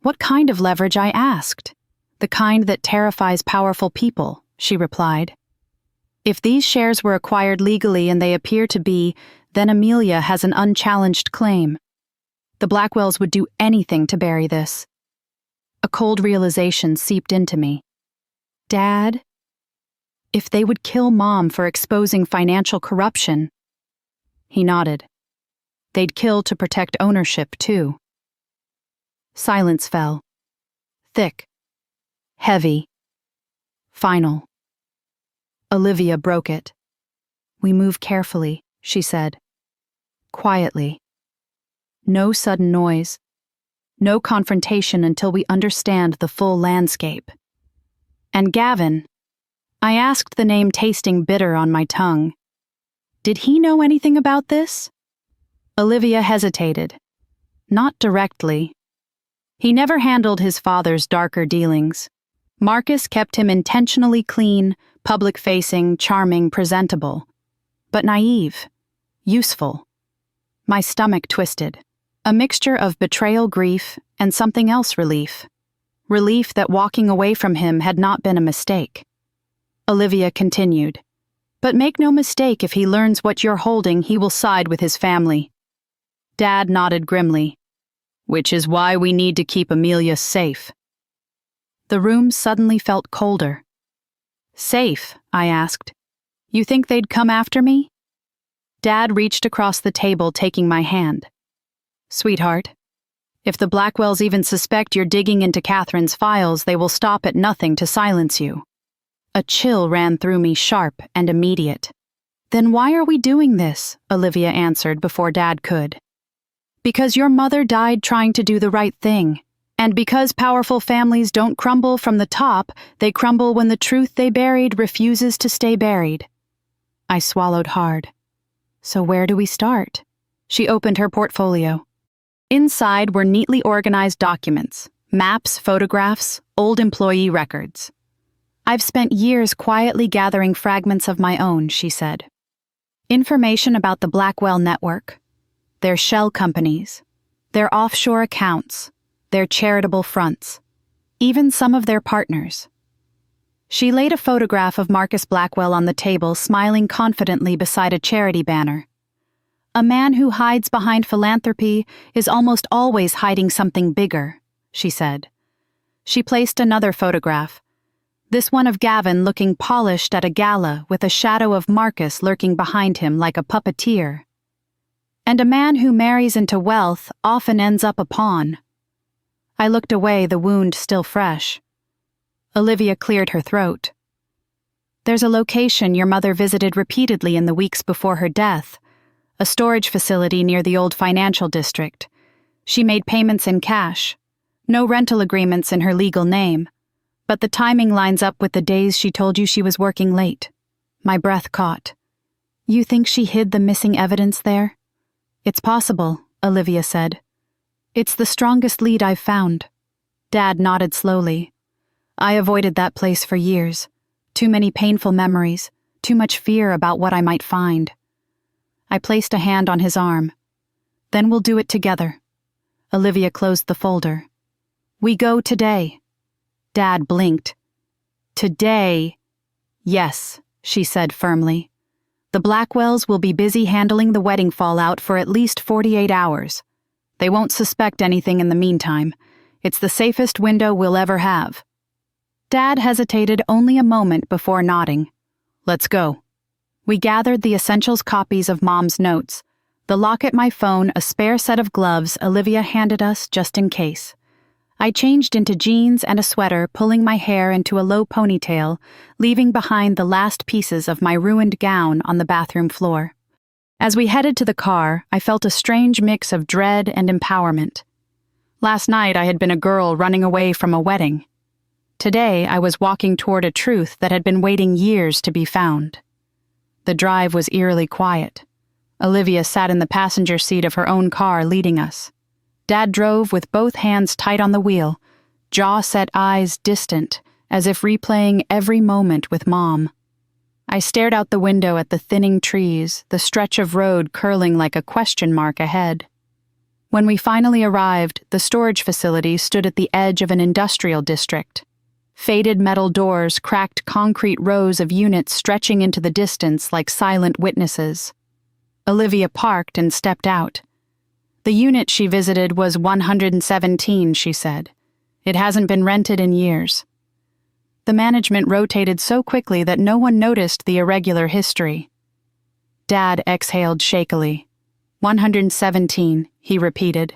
"What kind of leverage?" I asked. "The kind that terrifies powerful people," she replied. "If these shares were acquired legally and they appear to be, then Amelia has an unchallenged claim. The Blackwells would do anything to bury this." A cold realization seeped into me. "Dad, if they would kill Mom for exposing financial corruption..." He nodded. "They'd kill to protect ownership, too." Silence fell. Thick. Heavy. Final. Olivia broke it. "We move carefully," she said. Quietly. No sudden noise. No confrontation until we understand the full landscape. "And Gavin," I asked, the name tasting bitter on my tongue. "Did he know anything about this?" Olivia hesitated. "Not directly. He never handled his father's darker dealings. Marcus kept him intentionally clean, public-facing, charming, presentable. But naive. Useful." My stomach twisted. A mixture of betrayal grief and something else relief. Relief that walking away from him had not been a mistake. Olivia continued. "But make no mistake, if he learns what you're holding, he will side with his family." Dad nodded grimly. "Which is why we need to keep Amelia safe." The room suddenly felt colder. "Safe?" I asked. "You think they'd come after me?" Dad reached across the table, taking my hand. "Sweetheart, if the Blackwells even suspect you're digging into Catherine's files, they will stop at nothing to silence you." A chill ran through me, sharp and immediate. "Then why are we doing this?" Olivia answered before Dad could. "Because your mother died trying to do the right thing. And because powerful families don't crumble from the top, they crumble when the truth they buried refuses to stay buried." I swallowed hard. "So where do we start?" She opened her portfolio. Inside were neatly organized documents, maps, photographs, old employee records. "I've spent years quietly gathering fragments of my own," she said. Information about the Blackwell network, their shell companies, their offshore accounts, their charitable fronts, even some of their partners. She laid a photograph of Marcus Blackwell on the table, smiling confidently beside a charity banner. "A man who hides behind philanthropy is almost always hiding something bigger," she said. She placed another photograph, this one of Gavin looking polished at a gala with a shadow of Marcus lurking behind him like a puppeteer. "And a man who marries into wealth often ends up a pawn." I looked away, the wound still fresh. Olivia cleared her throat. "There's a location your mother visited repeatedly in the weeks before her death, a storage facility near the old financial district. She made payments in cash. No rental agreements in her legal name. But the timing lines up with the days she told you she was working late. My breath caught. You think she hid the missing evidence there? It's possible, Olivia said. It's the strongest lead I've found. Dad nodded slowly. I avoided that place for years. Too many painful memories, too much fear about what I might find. I placed a hand on his arm. Then we'll do it together. Olivia closed the folder. We go today. Dad blinked. Today? Yes, she said firmly. The Blackwells will be busy handling the wedding fallout for at least 48 hours. They won't suspect anything in the meantime. It's the safest window we'll ever have. Dad hesitated only a moment before nodding. Let's go. We gathered the essentials copies of Mom's notes, the locket, my phone, a spare set of gloves Olivia handed us just in case. I changed into jeans and a sweater, pulling my hair into a low ponytail, leaving behind the last pieces of my ruined gown on the bathroom floor. As we headed to the car, I felt a strange mix of dread and empowerment. Last night I had been a girl running away from a wedding. Today I was walking toward a truth that had been waiting years to be found. The drive was eerily quiet. Olivia sat in the passenger seat of her own car, leading us. Dad drove with both hands tight on the wheel, jaw-set eyes distant, as if replaying every moment with Mom. I stared out the window at the thinning trees, the stretch of road curling like a question mark ahead. When we finally arrived, the storage facility stood at the edge of an industrial district. Faded metal doors cracked concrete rows of units stretching into the distance like silent witnesses. Olivia parked and stepped out. The unit she visited was 117, she said. It hasn't been rented in years. The management rotated so quickly that no one noticed the irregular history. Dad exhaled shakily. 117, he repeated.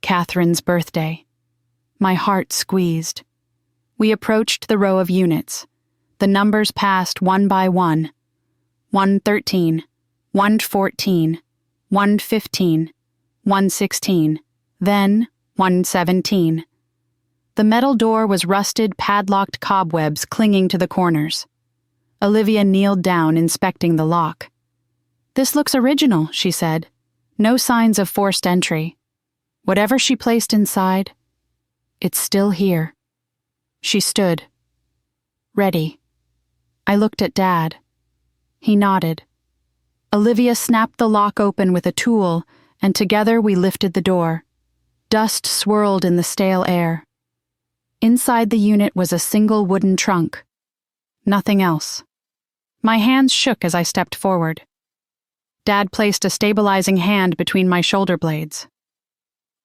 Catherine's birthday. My heart squeezed. We approached the row of units. The numbers passed one by one. 113, 114, 115, 116, then 117. The metal door was rusted, padlocked cobwebs clinging to the corners. Olivia kneeled down, inspecting the lock. This looks original, she said. No signs of forced entry. Whatever she placed inside, it's still here. She stood. Ready. I looked at Dad. He nodded. Olivia snapped the lock open with a tool, and together we lifted the door. Dust swirled in the stale air. Inside the unit was a single wooden trunk. Nothing else. My hands shook as I stepped forward. Dad placed a stabilizing hand between my shoulder blades.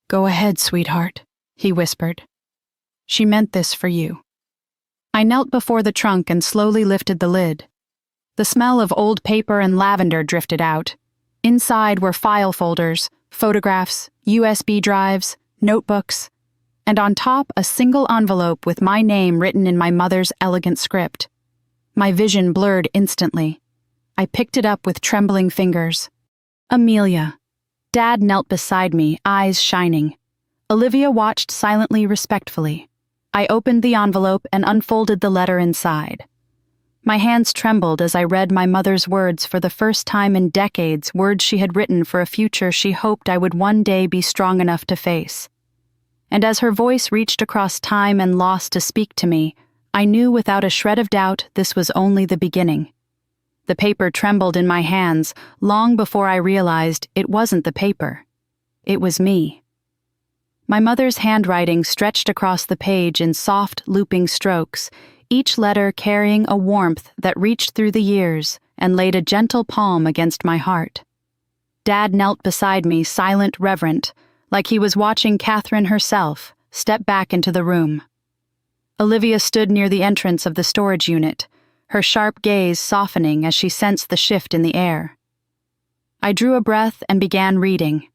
Go ahead, sweetheart, he whispered. She meant this for you. I knelt before the trunk and slowly lifted the lid. The smell of old paper and lavender drifted out. Inside were file folders, photographs, USB drives, notebooks, and on top a single envelope with my name written in my mother's elegant script. My vision blurred instantly. I picked it up with trembling fingers. Amelia. Dad knelt beside me, eyes shining. Olivia watched silently, respectfully. I opened the envelope and unfolded the letter inside. My hands trembled as I read my mother's words for the first time in decades, words she had written for a future she hoped I would one day be strong enough to face. And as her voice reached across time and loss to speak to me, I knew without a shred of doubt this was only the beginning. The paper trembled in my hands long before I realized it wasn't the paper. It was me. My mother's handwriting stretched across the page in soft, looping strokes, each letter carrying a warmth that reached through the years and laid a gentle palm against my heart. Dad knelt beside me, silent, reverent, like he was watching Catherine herself step back into the room. Olivia stood near the entrance of the storage unit, her sharp gaze softening as she sensed the shift in the air. I drew a breath and began reading.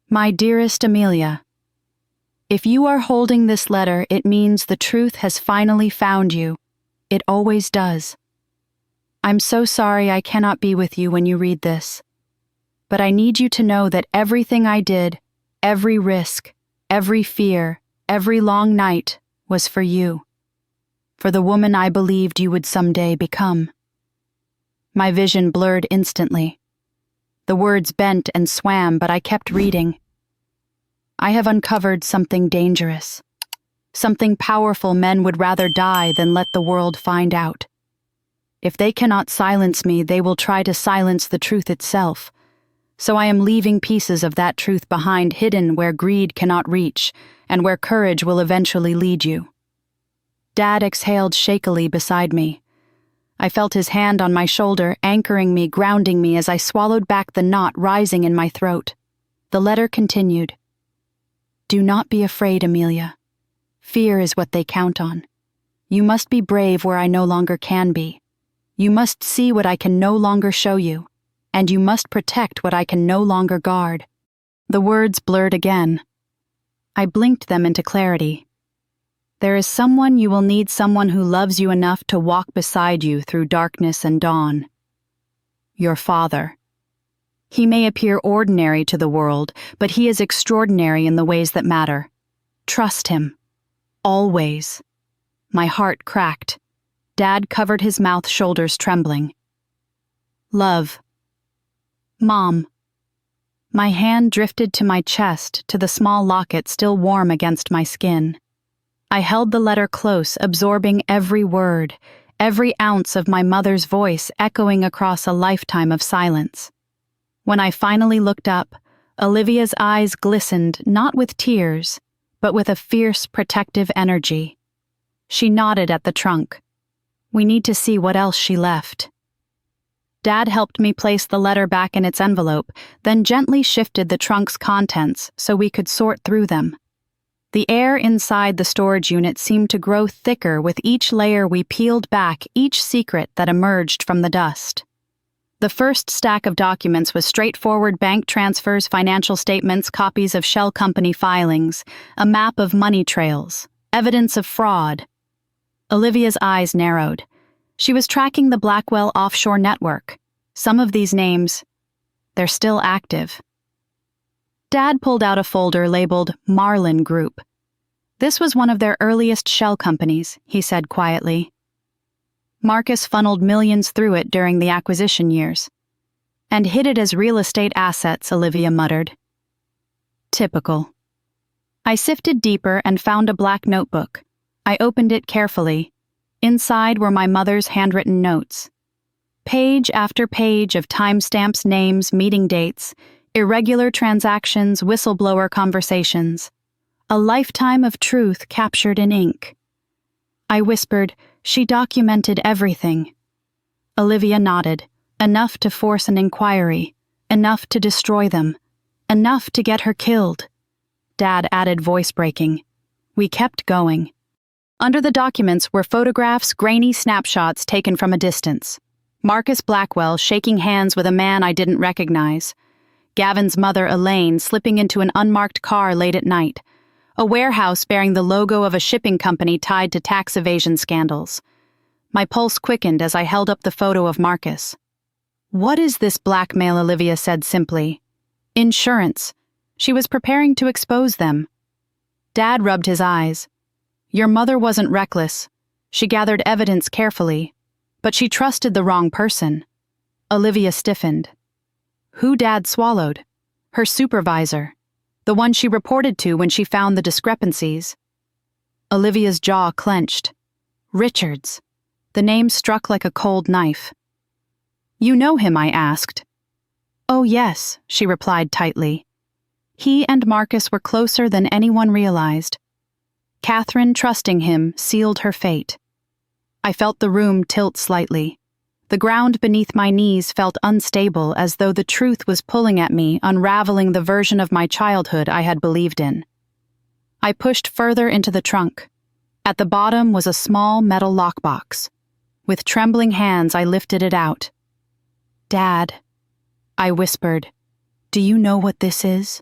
My dearest Amelia, if you are holding this letter, it means the truth has finally found you. It always does. I'm so sorry I cannot be with you when you read this. But I need you to know that everything I did, every risk, every fear, every long night, was for you, for the woman I believed you would someday become. My vision blurred instantly. The words bent and swam, but I kept reading. I have uncovered something dangerous, something powerful men would rather die than let the world find out. If they cannot silence me, they will try to silence the truth itself. So I am leaving pieces of that truth behind, hidden where greed cannot reach, and where courage will eventually lead you. Dad exhaled shakily beside me. I felt his hand on my shoulder, anchoring me, grounding me as I swallowed back the knot rising in my throat. The letter continued. Do not be afraid, Amelia. Fear is what they count on. You must be brave where I no longer can be. You must see what I can no longer show you, and you must protect what I can no longer guard. The words blurred again. I blinked them into clarity. There is someone you will need, someone who loves you enough to walk beside you through darkness and dawn. Your father. He may appear ordinary to the world, but he is extraordinary in the ways that matter. Trust him. Always. My heart cracked. Dad covered his mouth, shoulders trembling. Love. Mom. My hand drifted to my chest, to the small locket still warm against my skin. I held the letter close, absorbing every word, every ounce of my mother's voice echoing across a lifetime of silence. When I finally looked up, Olivia's eyes glistened not with tears, but with a fierce, protective energy. She nodded at the trunk. We need to see what else she left. Dad helped me place the letter back in its envelope, then gently shifted the trunk's contents so we could sort through them. The air inside the storage unit seemed to grow thicker with each layer we peeled back, each secret that emerged from the dust. The first stack of documents was straightforward bank transfers, financial statements, copies of shell company filings, a map of money trails, evidence of fraud. Olivia's eyes narrowed. She was tracking the Blackwell offshore network. Some of these names, they're still active. Dad pulled out a folder labeled Marlin Group. This was one of their earliest shell companies, he said quietly. Marcus funneled millions through it during the acquisition years. And hid it as real estate assets, Olivia muttered. Typical. I sifted deeper and found a black notebook. I opened it carefully. Inside were my mother's handwritten notes. Page after page of timestamps, names, meeting dates, irregular transactions, whistleblower conversations. A lifetime of truth captured in ink. I whispered, she documented everything. Olivia nodded, enough to force an inquiry, enough to destroy them, enough to get her killed. Dad added, voice breaking. We kept going. Under the documents were photographs, grainy snapshots taken from a distance. Marcus Blackwell shaking hands with a man I didn't recognize. Gavin's mother, Elaine, slipping into an unmarked car late at night. A warehouse bearing the logo of a shipping company tied to tax evasion scandals. My pulse quickened as I held up the photo of Marcus. What is this blackmail? Olivia said simply. Insurance. She was preparing to expose them. Dad rubbed his eyes. Your mother wasn't reckless. She gathered evidence carefully, but she trusted the wrong person. Olivia stiffened. Who Dad swallowed? Her supervisor. The one she reported to when she found the discrepancies. Olivia's jaw clenched. Richards. The name struck like a cold knife. You know him, I asked. Oh yes, she replied tightly. He and Marcus were closer than anyone realized. Catherine, trusting him, sealed her fate. I felt the room tilt slightly. The ground beneath my knees felt unstable, as though the truth was pulling at me, unraveling the version of my childhood I had believed in. I pushed further into the trunk. At the bottom was a small metal lockbox. With trembling hands, I lifted it out. Dad, I whispered, do you know what this is?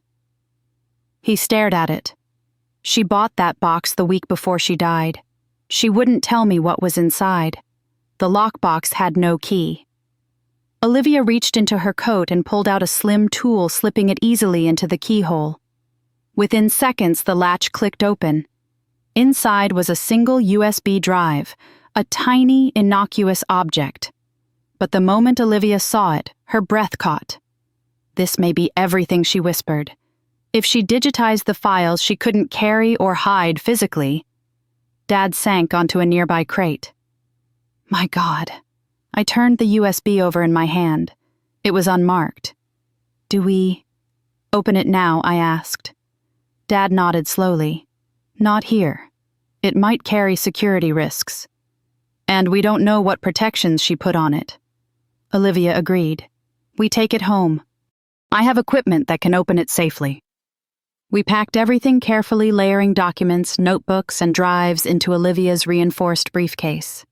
He stared at it. She bought that box the week before she died. She wouldn't tell me what was inside. The lockbox had no key. Olivia reached into her coat and pulled out a slim tool, slipping it easily into the keyhole. Within seconds, the latch clicked open. Inside was a single USB drive, a tiny, innocuous object. But the moment Olivia saw it, her breath caught. This may be everything, she whispered. If she digitized the files she couldn't carry or hide physically. Dad sank onto a nearby crate. My God. I turned the USB over in my hand. It was unmarked. Do we open it now? I asked. Dad nodded slowly. Not here. It might carry security risks. And we don't know what protections she put on it. Olivia agreed. We take it home. I have equipment that can open it safely. We packed everything carefully, layering documents, notebooks, and drives into Olivia's reinforced briefcase.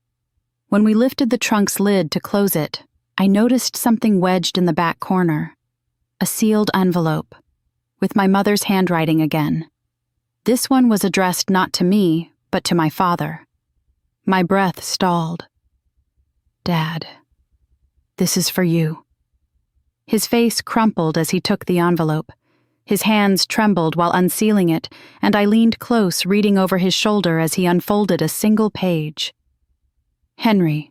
When we lifted the trunk's lid to close it, I noticed something wedged in the back corner. A sealed envelope, with my mother's handwriting again. This one was addressed not to me, but to my father. My breath stalled. Dad, this is for you. His face crumpled as he took the envelope. His hands trembled while unsealing it, and I leaned close, reading over his shoulder as he unfolded a single page. Henry,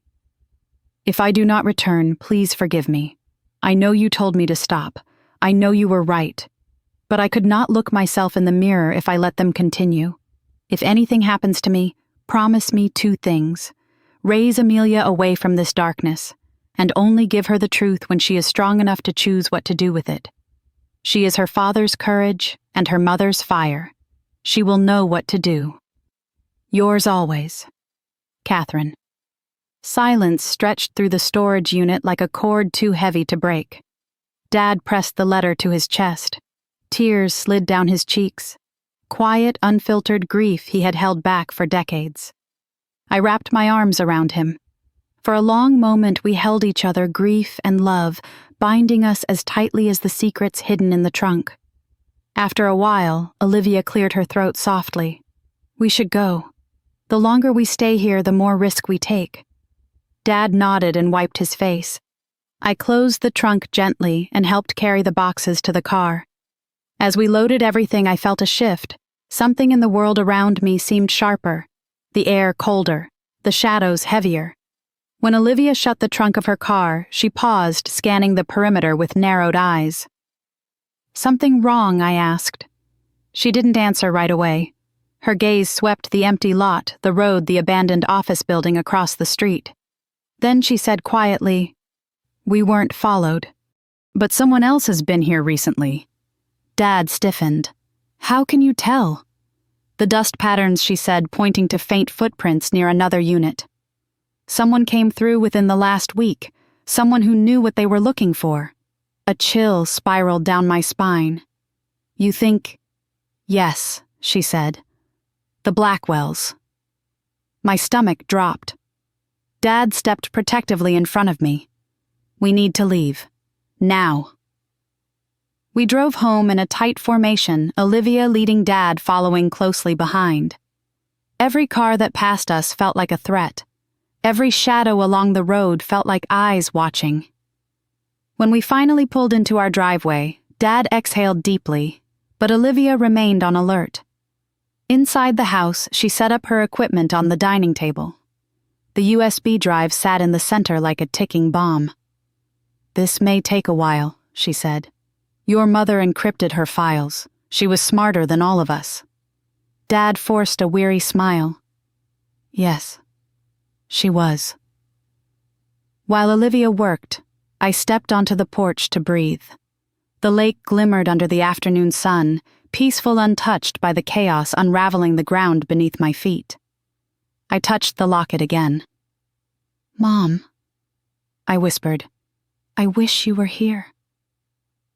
if I do not return, please forgive me. I know you told me to stop. I know you were right. But I could not look myself in the mirror if I let them continue. If anything happens to me, promise me 2 things. Raise Amelia away from this darkness, and only give her the truth when she is strong enough to choose what to do with it. She is her father's courage and her mother's fire. She will know what to do. Yours always, Catherine. Silence stretched through the storage unit like a cord too heavy to break. Dad pressed the letter to his chest. Tears slid down his cheeks. Quiet, unfiltered grief he had held back for decades. I wrapped my arms around him. For a long moment we held each other, grief and love, binding us as tightly as the secrets hidden in the trunk. After a while, Olivia cleared her throat softly. We should go. The longer we stay here, the more risk we take. Dad nodded and wiped his face. I closed the trunk gently and helped carry the boxes to the car. As we loaded everything, I felt a shift. Something in the world around me seemed sharper, the air colder, the shadows heavier. When Olivia shut the trunk of her car, she paused, scanning the perimeter with narrowed eyes. Something wrong? I asked. She didn't answer right away. Her gaze swept the empty lot, the road, the abandoned office building across the street. Then she said quietly, We weren't followed. But someone else has been here recently. Dad stiffened. How can you tell? The dust patterns, she said, pointing to faint footprints near another unit. Someone came through within the last week, someone who knew what they were looking for. A chill spiraled down my spine. You think? Yes, she said. The Blackwells. My stomach dropped. Dad stepped protectively in front of me. We need to leave. Now. We drove home in a tight formation, Olivia leading Dad following closely behind. Every car that passed us felt like a threat. Every shadow along the road felt like eyes watching. When we finally pulled into our driveway, Dad exhaled deeply, but Olivia remained on alert. Inside the house, she set up her equipment on the dining table. The USB drive sat in the center like a ticking bomb. This may take a while, she said. Your mother encrypted her files. She was smarter than all of us. Dad forced a weary smile. Yes, she was. While Olivia worked, I stepped onto the porch to breathe. The lake glimmered under the afternoon sun, peaceful, untouched by the chaos unraveling the ground beneath my feet. I touched the locket again. Mom, I whispered, I wish you were here.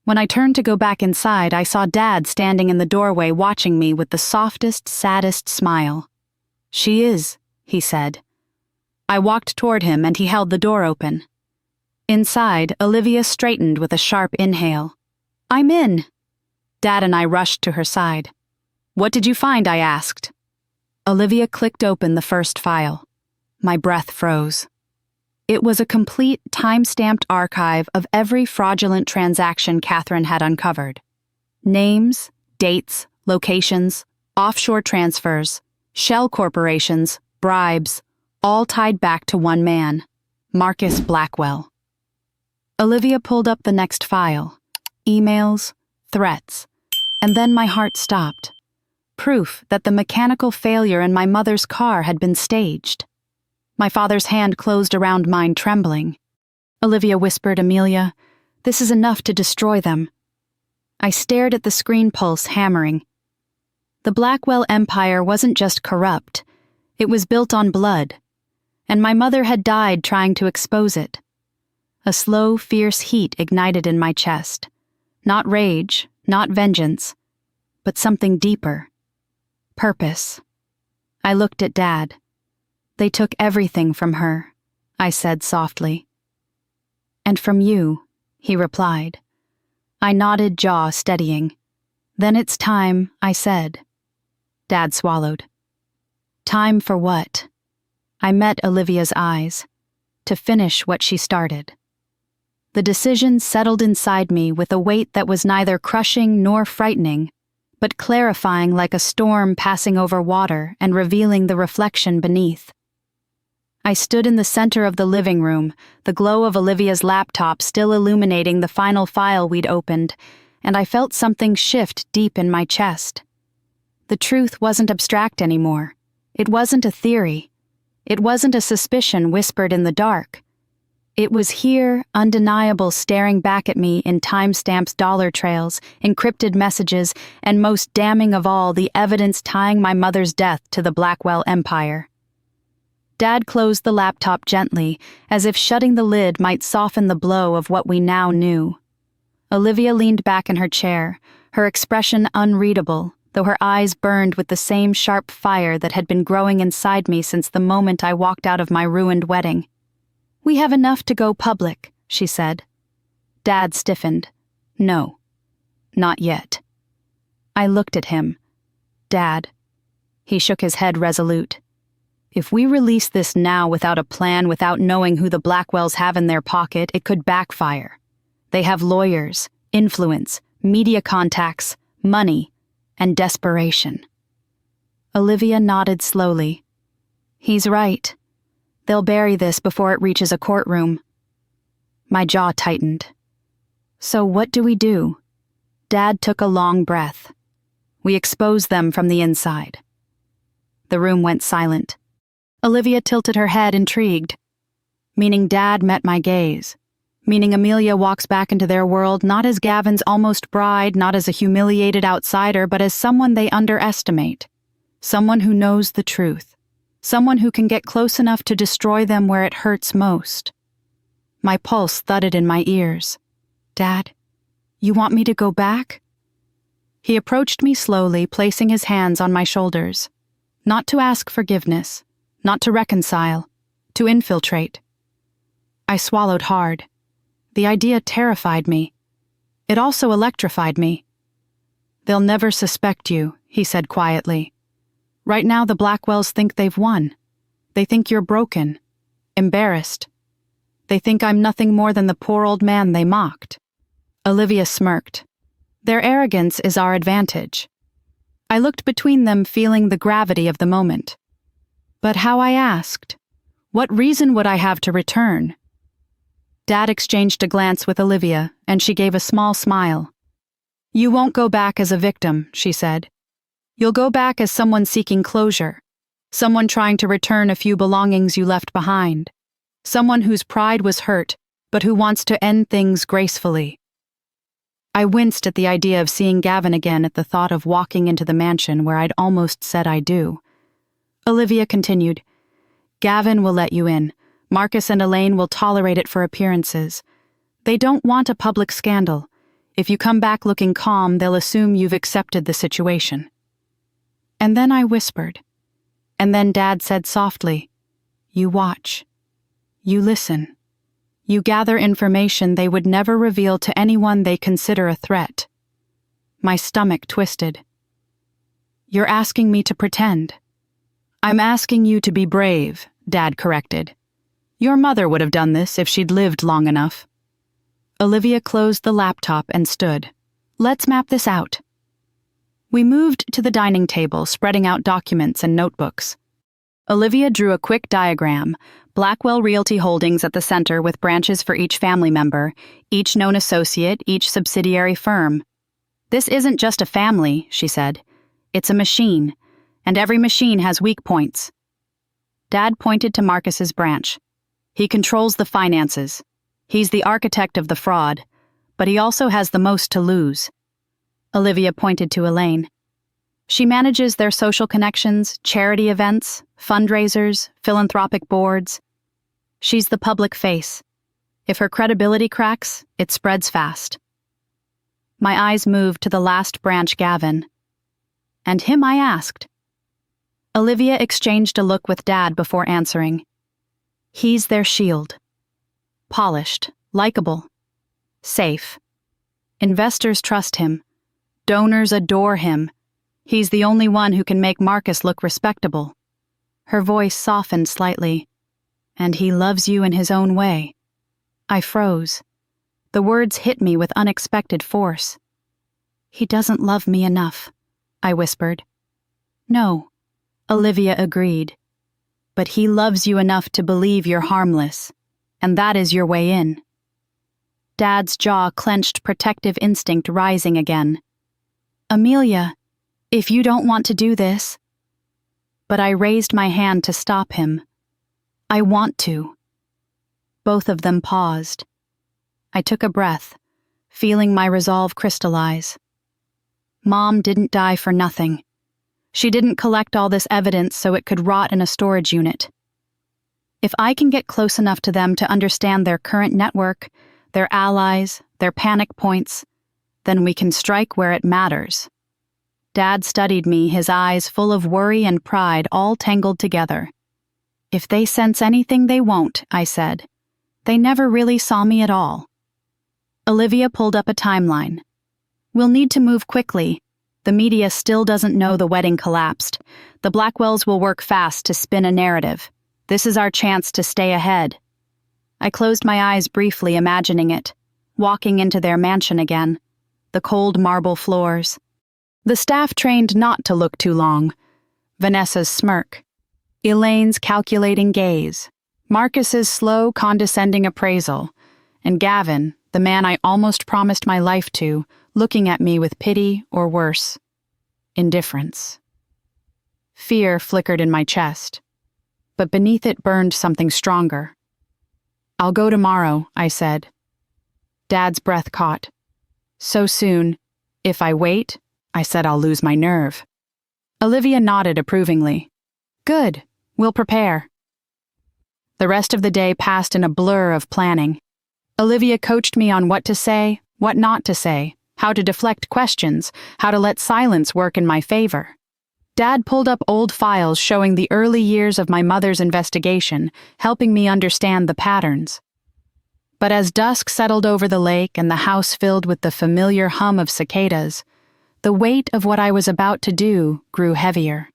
When I turned to go back inside, I saw Dad standing in the doorway watching me with the softest, saddest smile. She is, he said. I walked toward him and he held the door open. Inside, Olivia straightened with a sharp inhale. I'm in. Dad and I rushed to her side. What did you find? I asked. Olivia clicked open the first file. My breath froze. It was a complete, time-stamped archive of every fraudulent transaction Catherine had uncovered. Names, dates, locations, offshore transfers, Shell corporations, bribes, all tied back to one man, Marcus Blackwell. Olivia pulled up the next file. Emails, threats, and then my heart stopped. Proof that the mechanical failure in my mother's car had been staged. My father's hand closed around mine, trembling. Olivia whispered, "Amelia, this is enough to destroy them." I stared at the screen pulse hammering. The Blackwell empire wasn't just corrupt, it was built on blood, and my mother had died trying to expose it. A slow, fierce heat ignited in my chest. Not rage, not vengeance, but something deeper. Purpose. I looked at Dad. "They took everything from her," I said softly. "And from you," he replied. I nodded, jaw steadying. "Then it's time," I said. Dad swallowed. "Time for what?" I met Olivia's eyes. To finish what she started. The decision settled inside me with a weight that was neither crushing nor frightening, but clarifying like a storm passing over water and revealing the reflection beneath. I stood in the center of the living room, the glow of Olivia's laptop still illuminating the final file we'd opened, and I felt something shift deep in my chest. The truth wasn't abstract anymore. It wasn't a theory. It wasn't a suspicion whispered in the dark. It was here, undeniable, staring back at me in timestamps, dollar trails, encrypted messages, and most damning of all, the evidence tying my mother's death to the Blackwell empire. Dad closed the laptop gently, as if shutting the lid might soften the blow of what we now knew. Olivia leaned back in her chair, her expression unreadable, though her eyes burned with the same sharp fire that had been growing inside me since the moment I walked out of my ruined wedding. "We have enough to go public," she said. Dad stiffened. "No, not yet." I looked at him. "Dad." He shook his head resolute. "If we release this now without a plan, without knowing who the Blackwells have in their pocket, it could backfire. They have lawyers, influence, media contacts, money, and desperation." Olivia nodded slowly. "He's right. They'll bury this before it reaches a courtroom." My jaw tightened. "So what do we do?" Dad took a long breath. "We expose them from the inside." The room went silent. Olivia tilted her head, intrigued. "Meaning Dad met my gaze. Meaning Amelia walks back into their world not as Gavin's almost bride, not as a humiliated outsider, but as someone they underestimate. Someone who knows the truth. Someone who can get close enough to destroy them where it hurts most." My pulse thudded in my ears. "Dad, you want me to go back?" He approached me slowly, placing his hands on my shoulders. Not to ask forgiveness, not to reconcile, to infiltrate. I swallowed hard. The idea terrified me. It also electrified me. "They'll never suspect you," he said quietly. "Right now the Blackwells think they've won. They think you're broken, embarrassed. They think I'm nothing more than the poor old man they mocked." Olivia smirked. "Their arrogance is our advantage." I looked between them, feeling the gravity of the moment. But how, I asked? What reason would I have to return? Dad exchanged a glance with Olivia, and she gave a small smile. "You won't go back as a victim," she said. "You'll go back as someone seeking closure, someone trying to return a few belongings you left behind, someone whose pride was hurt, but who wants to end things gracefully." I winced at the idea of seeing Gavin again, at the thought of walking into the mansion where I'd almost said I do. Olivia continued, "Gavin will let you in. Marcus and Elaine will tolerate it for appearances. They don't want a public scandal. If you come back looking calm, they'll assume you've accepted the situation." And then I whispered. And then Dad said softly, "You watch. You listen. You gather information they would never reveal to anyone they consider a threat." My stomach twisted. "You're asking me to pretend." "I'm asking you to be brave," Dad corrected. "Your mother would have done this if she'd lived long enough." Olivia closed the laptop and stood. "Let's map this out." We moved to the dining table, spreading out documents and notebooks. Olivia drew a quick diagram, Blackwell Realty Holdings at the center with branches for each family member, each known associate, each subsidiary firm. "This isn't just a family," she said. "It's a machine, and every machine has weak points." Dad pointed to Marcus's branch. "He controls the finances. He's the architect of the fraud, but he also has the most to lose." Olivia pointed to Elaine. "She manages their social connections, charity events, fundraisers, philanthropic boards. She's the public face. If her credibility cracks, it spreads fast." My eyes moved to the last branch, Gavin. "And him I asked." Olivia exchanged a look with Dad before answering. "He's their shield. Polished, likable, safe. Investors trust him. Donors adore him. He's the only one who can make Marcus look respectable." Her voice softened slightly. "And he loves you in his own way." I froze. The words hit me with unexpected force. "He doesn't love me enough," I whispered. "No," Olivia agreed. "But he loves you enough to believe you're harmless, and that is your way in." Dad's jaw clenched, protective instinct rising again. "Amelia, if you don't want to do this..." But I raised my hand to stop him. "I want to." Both of them paused. I took a breath, feeling my resolve crystallize. Mom didn't die for nothing. She didn't collect all this evidence so it could rot in a storage unit. If I can get close enough to them to understand their current network, their allies, their panic points, then we can strike where it matters. Dad studied me, his eyes full of worry and pride all tangled together. "If they sense anything, they won't," I said. "They never really saw me at all." Olivia pulled up a timeline. "We'll need to move quickly. The media still doesn't know the wedding collapsed. The Blackwells will work fast to spin a narrative. This is our chance to stay ahead." I closed my eyes briefly, imagining it, walking into their mansion again, the cold marble floors. The staff trained not to look too long. Vanessa's smirk. Elaine's calculating gaze. Marcus's slow, condescending appraisal. And Gavin, the man I almost promised my life to, looking at me with pity or worse, indifference. Fear flickered in my chest, but beneath it burned something stronger. "I'll go tomorrow," I said. Dad's breath caught. "So soon? If I wait," I said, "I'll lose my nerve." Olivia nodded approvingly. "Good. We'll prepare." The rest of the day passed in a blur of planning. Olivia coached me on what to say, what not to say, how to deflect questions, how to let silence work in my favor. Dad pulled up old files showing the early years of my mother's investigation, helping me understand the patterns. But as dusk settled over the lake and the house filled with the familiar hum of cicadas, the weight of what I was about to do grew heavier.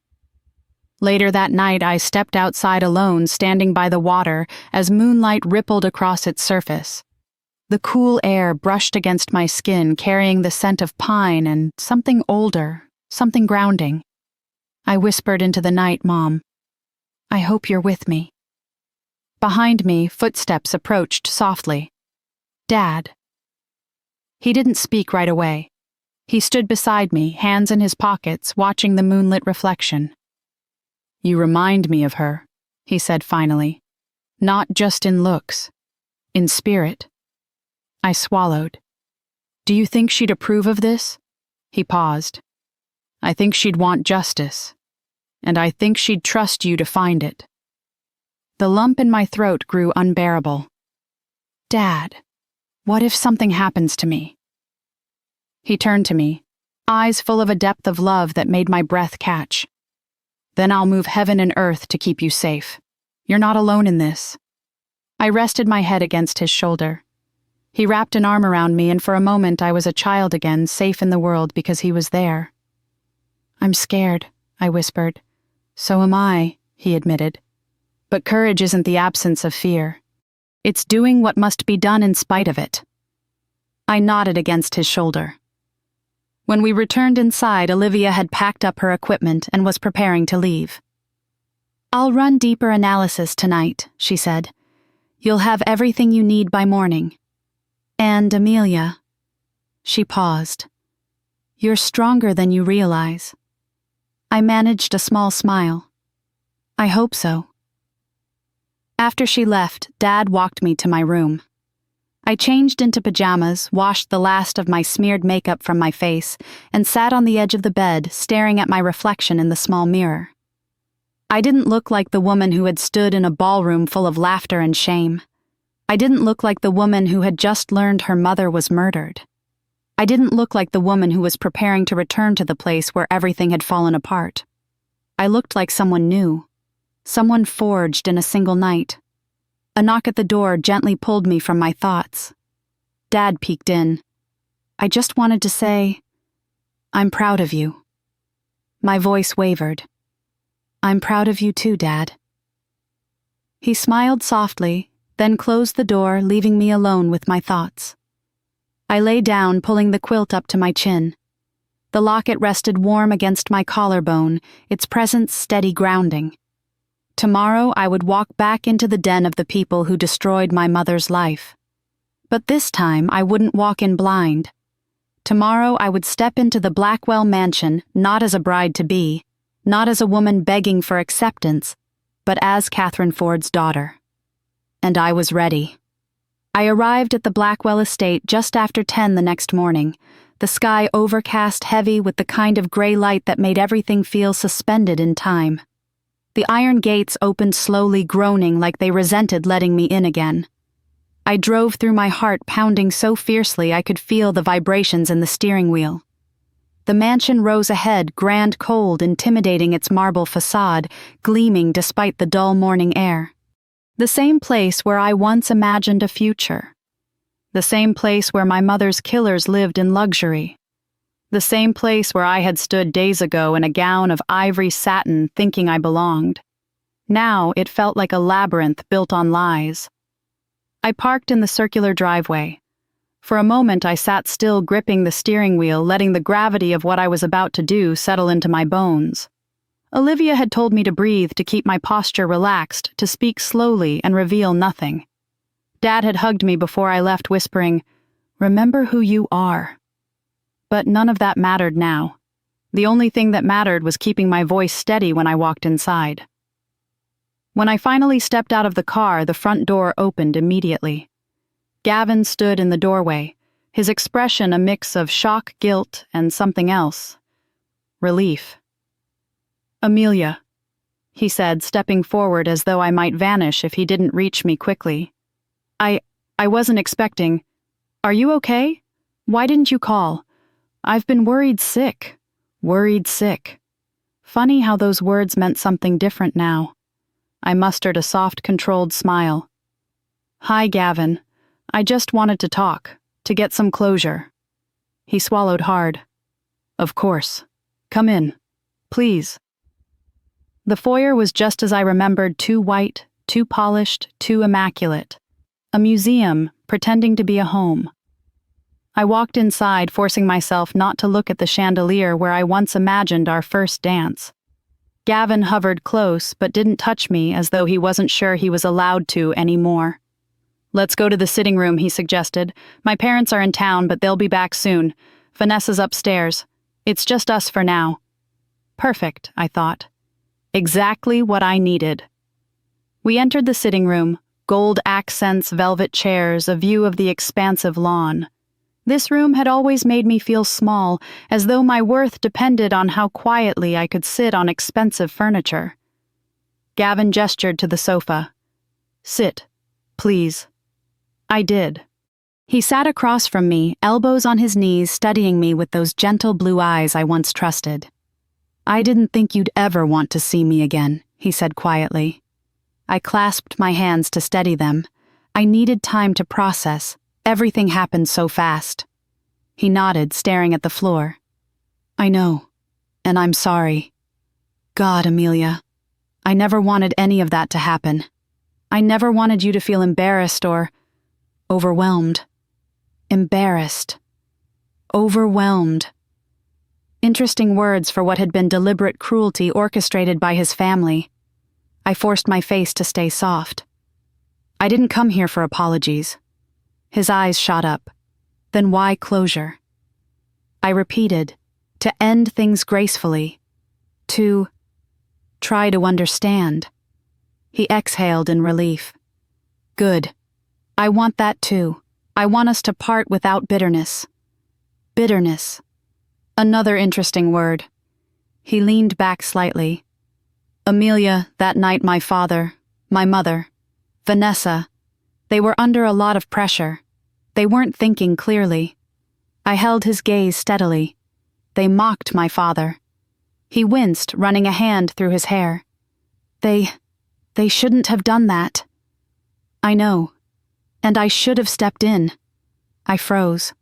Later that night, I stepped outside alone, standing by the water as moonlight rippled across its surface. The cool air brushed against my skin, carrying the scent of pine and something older, something grounding. I whispered into the night, "Mom, I hope you're with me." Behind me, footsteps approached softly. "Dad." He didn't speak right away. He stood beside me, hands in his pockets, watching the moonlit reflection. "You remind me of her," he said finally. "Not just in looks, in spirit." I swallowed. "Do you think she'd approve of this?" He paused. "I think she'd want justice, and I think she'd trust you to find it." The lump in my throat grew unbearable. "Dad, what if something happens to me?" He turned to me, eyes full of a depth of love that made my breath catch. "Then I'll move heaven and earth to keep you safe. You're not alone in this." I rested my head against his shoulder. He wrapped an arm around me, and for a moment I was a child again, safe in the world because he was there. "I'm scared," I whispered. "So am I," he admitted. "But courage isn't the absence of fear. It's doing what must be done in spite of it." I nodded against his shoulder. When we returned inside, Olivia had packed up her equipment and was preparing to leave. "I'll run deeper analysis tonight," she said. "You'll have everything you need by morning. And, Amelia," she paused, "you're stronger than you realize." I managed a small smile. "I hope so." After she left, Dad walked me to my room. I changed into pajamas, washed the last of my smeared makeup from my face, and sat on the edge of the bed, staring at my reflection in the small mirror. I didn't look like the woman who had stood in a ballroom full of laughter and shame. I didn't look like the woman who had just learned her mother was murdered. I didn't look like the woman who was preparing to return to the place where everything had fallen apart. I looked like someone new, someone forged in a single night. A knock at the door gently pulled me from my thoughts. Dad peeked in. "I just wanted to say, I'm proud of you." My voice wavered. "I'm proud of you too, Dad." He smiled softly, then closed the door, leaving me alone with my thoughts. I lay down, pulling the quilt up to my chin. The locket rested warm against my collarbone, its presence steady grounding. Tomorrow I would walk back into the den of the people who destroyed my mother's life. But this time I wouldn't walk in blind. Tomorrow I would step into the Blackwell mansion not as a bride-to-be, not as a woman begging for acceptance, but as Catherine Ford's daughter. And I was ready. I arrived at the Blackwell estate just after 10 the next morning, the sky overcast heavy with the kind of gray light that made everything feel suspended in time. The iron gates opened slowly, groaning like they resented letting me in again. I drove through my heart pounding so fiercely I could feel the vibrations in the steering wheel. The mansion rose ahead, grand cold, intimidating its marble facade, gleaming despite the dull morning air. The same place where I once imagined a future. The same place where my mother's killers lived in luxury. The same place where I had stood days ago in a gown of ivory satin thinking I belonged. Now it felt like a labyrinth built on lies. I parked in the circular driveway. For a moment I sat still, gripping the steering wheel, letting the gravity of what I was about to do settle into my bones. Olivia had told me to breathe, to keep my posture relaxed, to speak slowly and reveal nothing. Dad had hugged me before I left, whispering, "Remember who you are." But none of that mattered now. The only thing that mattered was keeping my voice steady when I walked inside. When I finally stepped out of the car, the front door opened immediately. Gavin stood in the doorway, his expression a mix of shock, guilt, and something else. Relief. "Amelia," he said, stepping forward as though I might vanish if he didn't reach me quickly. I wasn't expecting. Are you okay? Why didn't you call? I've been worried sick. Worried sick." Funny how those words meant something different now. I mustered a soft, controlled smile. "Hi, Gavin. I just wanted to talk, to get some closure." He swallowed hard. "Of course. Come in. Please." The foyer was just as I remembered, too white, too polished, too immaculate. A museum, pretending to be a home. I walked inside, forcing myself not to look at the chandelier where I once imagined our first dance. Gavin hovered close, but didn't touch me, as though he wasn't sure he was allowed to anymore. "Let's go to the sitting room," he suggested. "My parents are in town, but they'll be back soon. Vanessa's upstairs. It's just us for now." Perfect, I thought. Exactly what I needed. We entered the sitting room, gold accents, velvet chairs, a view of the expansive lawn. This room had always made me feel small, as though my worth depended on how quietly I could sit on expensive furniture. Gavin gestured to the sofa. "Sit, please." I did. He sat across from me, elbows on his knees, studying me with those gentle blue eyes I once trusted. "I didn't think you'd ever want to see me again," he said quietly. I clasped my hands to steady them. I needed time to process. Everything happened so fast. He nodded, staring at the floor. "I know, and I'm sorry. God, Amelia, I never wanted any of that to happen. I never wanted you to feel embarrassed or overwhelmed. Embarrassed. Overwhelmed. Interesting words for what had been deliberate cruelty orchestrated by his family. I forced my face to stay soft. I didn't come here for apologies. His eyes shot up. Then why closure? I repeated, to end things gracefully. To try to understand. He exhaled in relief. Good. I want that too. I want us to part without bitterness. Bitterness. Another interesting word. He leaned back slightly. Amelia, that night my father, my mother, Vanessa, they were under a lot of pressure. They weren't thinking clearly. I held his gaze steadily. They mocked my father. He winced, running a hand through his hair. They shouldn't have done that. I know. And I should have stepped in. I froze.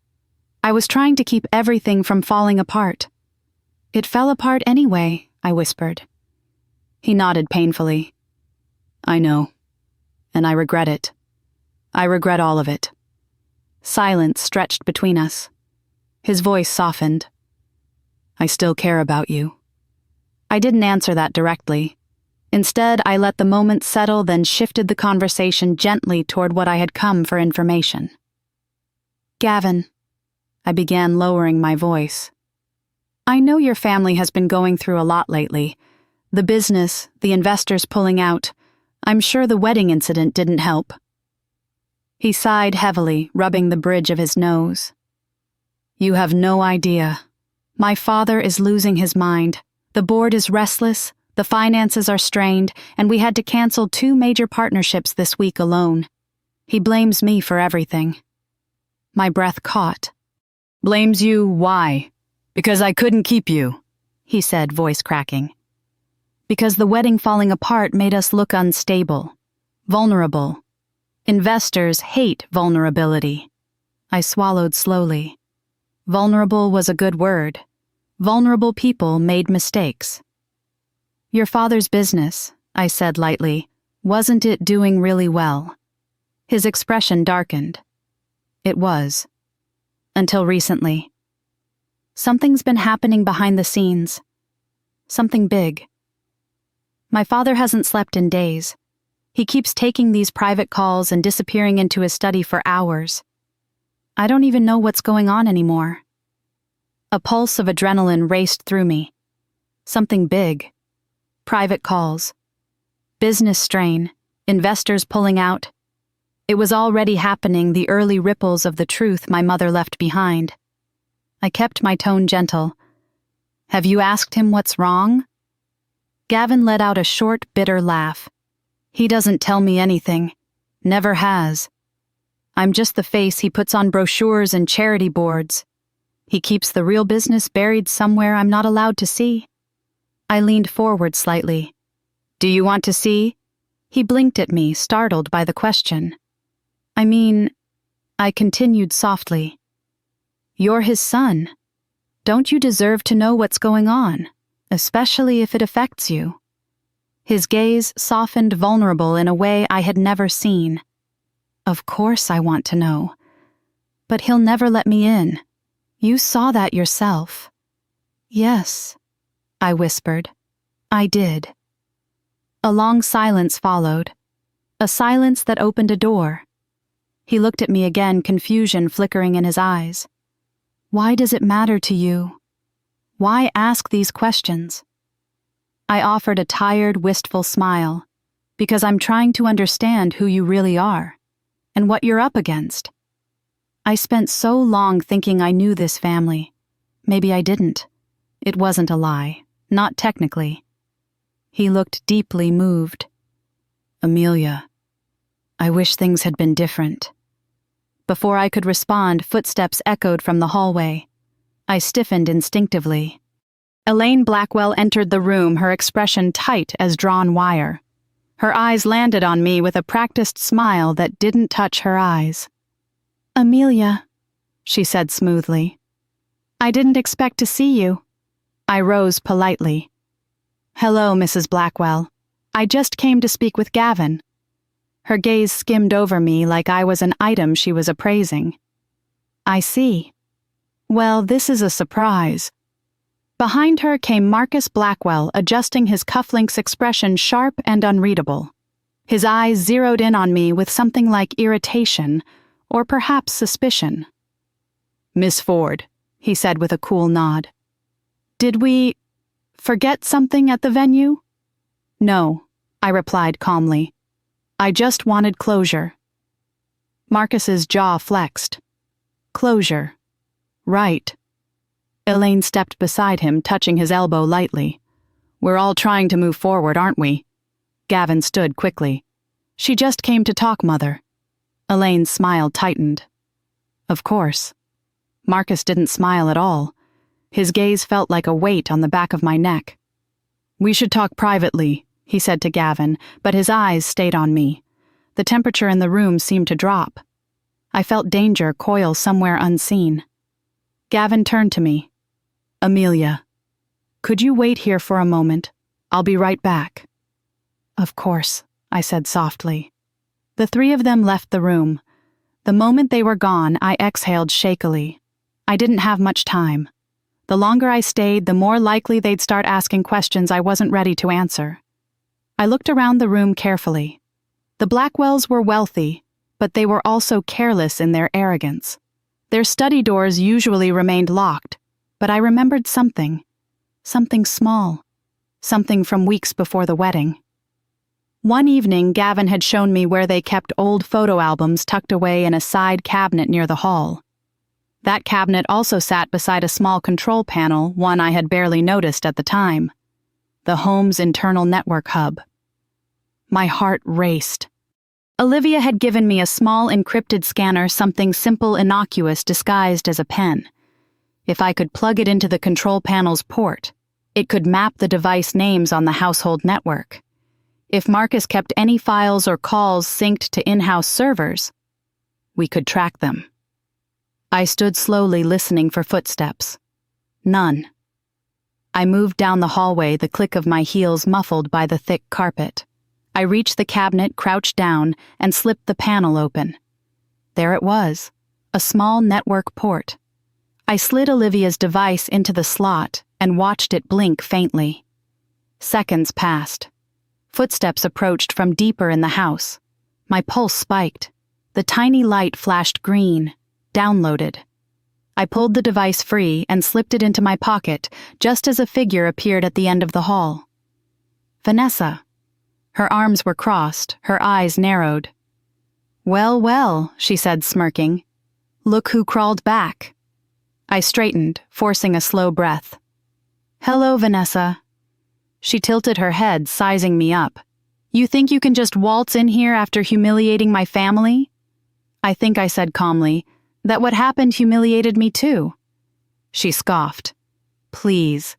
I was trying to keep everything from falling apart. It fell apart anyway, I whispered. He nodded painfully. I know. And I regret it. I regret all of it. Silence stretched between us. His voice softened. I still care about you. I didn't answer that directly. Instead, I let the moment settle, then shifted the conversation gently toward what I had come for information. Gavin, I began lowering my voice. I know your family has been going through a lot lately. The business, the investors pulling out. I'm sure the wedding incident didn't help. He sighed heavily, rubbing the bridge of his nose. You have no idea. My father is losing his mind. The board is restless, the finances are strained, and we had to cancel 2 major partnerships this week alone. He blames me for everything. My breath caught. Blames you, why? Because I couldn't keep you, he said, voice cracking. Because the wedding falling apart made us look unstable, vulnerable. Investors hate vulnerability. I swallowed slowly. Vulnerable was a good word. Vulnerable people made mistakes. Your father's business, I said lightly, wasn't it doing really well? His expression darkened. It was. Until recently. Something's been happening behind the scenes. Something big. My father hasn't slept in days. He keeps taking these private calls and disappearing into his study for hours. I don't even know what's going on anymore. A pulse of adrenaline raced through me. Something big. Private calls. Business strain. Investors pulling out. It was already happening, the early ripples of the truth my mother left behind. I kept my tone gentle. Have you asked him what's wrong? Gavin let out a short, bitter laugh. He doesn't tell me anything. Never has. I'm just the face he puts on brochures and charity boards. He keeps the real business buried somewhere I'm not allowed to see. I leaned forward slightly. Do you want to see? He blinked at me, startled by the question. I continued softly. You're his son. Don't you deserve to know what's going on, especially if it affects you? His gaze softened, vulnerable in a way I had never seen. Of course I want to know. But he'll never let me in. You saw that yourself. Yes, I whispered. I did. A long silence followed. A silence that opened a door. He looked at me again, confusion flickering in his eyes. Why does it matter to you? Why ask these questions? I offered a tired, wistful smile. Because I'm trying to understand who you really are, and what you're up against. I spent so long thinking I knew this family. Maybe I didn't. It wasn't a lie, not technically. He looked deeply moved. Amelia, I wish things had been different. Before I could respond, footsteps echoed from the hallway. I stiffened instinctively. Elaine Blackwell entered the room, her expression tight as drawn wire. Her eyes landed on me with a practiced smile that didn't touch her eyes. Amelia, she said smoothly. I didn't expect to see you. I rose politely. Hello, Mrs. Blackwell. I just came to speak with Gavin. Her gaze skimmed over me like I was an item she was appraising. I see. Well, this is a surprise. Behind her came Marcus Blackwell, adjusting his cufflinks expression sharp and unreadable. His eyes zeroed in on me with something like irritation, or perhaps suspicion. "Miss Ford," he said with a cool nod. "Did we forget something at the venue?" "No," I replied calmly. "I just wanted closure." Marcus's jaw flexed. "Closure. Right." Elaine stepped beside him, touching his elbow lightly. "We're all trying to move forward, aren't we?" Gavin stood quickly. "She just came to talk, Mother." Elaine's smile tightened. "Of course." Marcus didn't smile at all. His gaze felt like a weight on the back of my neck. "We should talk privately," he said to Gavin, but his eyes stayed on me. The temperature in the room seemed to drop. I felt danger coil somewhere unseen. Gavin turned to me. "Amelia, could you wait here for a moment? I'll be right back." "Of course," I said softly. The three of them left the room. The moment they were gone, I exhaled shakily. I didn't have much time. The longer I stayed, the more likely they'd start asking questions I wasn't ready to answer. I looked around the room carefully. The Blackwells were wealthy, but they were also careless in their arrogance. Their study doors usually remained locked, but I remembered something. Something small. Something from weeks before the wedding. One evening, Gavin had shown me where they kept old photo albums tucked away in a side cabinet near the hall. That cabinet also sat beside a small control panel, one I had barely noticed at the time. The home's internal network hub. My heart raced. Olivia had given me a small encrypted scanner, something simple, innocuous, disguised as a pen. If I could plug it into the control panel's port, it could map the device names on the household network. If Marcus kept any files or calls synced to in-house servers, we could track them. I stood slowly listening for footsteps. None. I moved down the hallway, the click of my heels muffled by the thick carpet. I reached the cabinet, crouched down, and slipped the panel open. There it was, a small network port. I slid Olivia's device into the slot and watched it blink faintly. Seconds passed. Footsteps approached from deeper in the house. My pulse spiked. The tiny light flashed green. Downloaded. I pulled the device free and slipped it into my pocket just as a figure appeared at the end of the hall. Vanessa. Her arms were crossed, her eyes narrowed. "Well, well," she said, smirking. "Look who crawled back." I straightened, forcing a slow breath. "Hello, Vanessa." She tilted her head, sizing me up. "You think you can just waltz in here after humiliating my family?" I think I said calmly, "That what happened humiliated me too." She scoffed. "Please.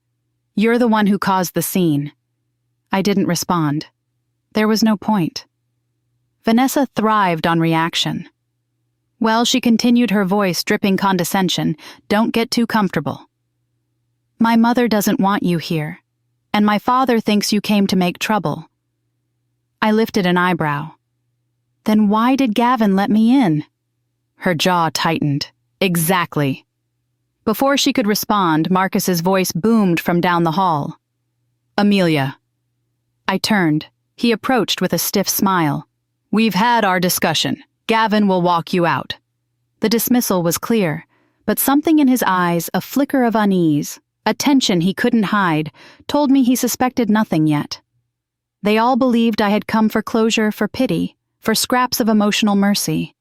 You're the one who caused the scene." I didn't respond. There was no point. Vanessa thrived on reaction. "Well," she continued, her voice dripping condescension, "don't get too comfortable. My mother doesn't want you here, and my father thinks you came to make trouble." I lifted an eyebrow. "Then why did Gavin let me in?" Her jaw tightened. "Exactly." Before she could respond, Marcus's voice boomed from down the hall. "Amelia." I turned. He approached with a stiff smile. "We've had our discussion. Gavin will walk you out." The dismissal was clear, but something in his eyes, a flicker of unease, a tension he couldn't hide, told me he suspected nothing yet. They all believed I had come for closure, for pity, for scraps of emotional mercy.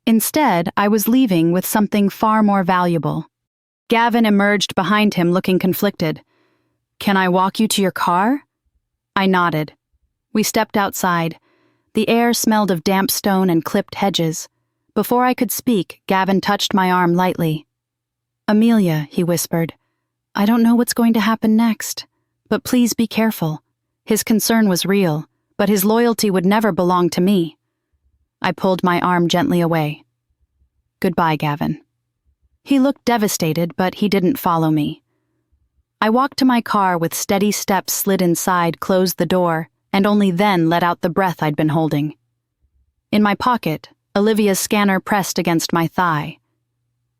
Instead, I was leaving with something far more valuable. Gavin emerged behind him, looking conflicted. "Can I walk you to your car?" I nodded. We stepped outside. The air smelled of damp stone and clipped hedges. Before I could speak, Gavin touched my arm lightly. "Amelia," he whispered, "I don't know what's going to happen next, but please be careful." His concern was real, but his loyalty would never belong to me. I pulled my arm gently away. "Goodbye, Gavin." He looked devastated, but he didn't follow me. I walked to my car with steady steps, slid inside, closed the door, and only then let out the breath I'd been holding. In my pocket, Olivia's scanner pressed against my thigh.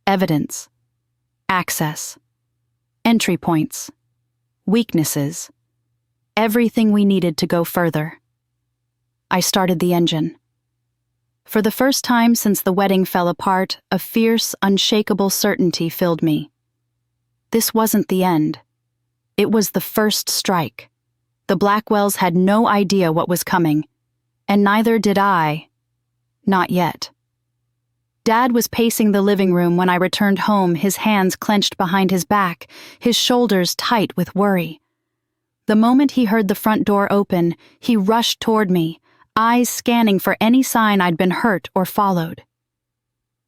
Evidence. Access. Entry points. Weaknesses. Everything we needed to go further. I started the engine. For the first time since the wedding fell apart, a fierce, unshakable certainty filled me. This wasn't the end. It was the first strike. The Blackwells had no idea what was coming, and neither did I. Not yet. Dad was pacing the living room when I returned home, his hands clenched behind his back, his shoulders tight with worry. The moment he heard the front door open, he rushed toward me, eyes scanning for any sign I'd been hurt or followed.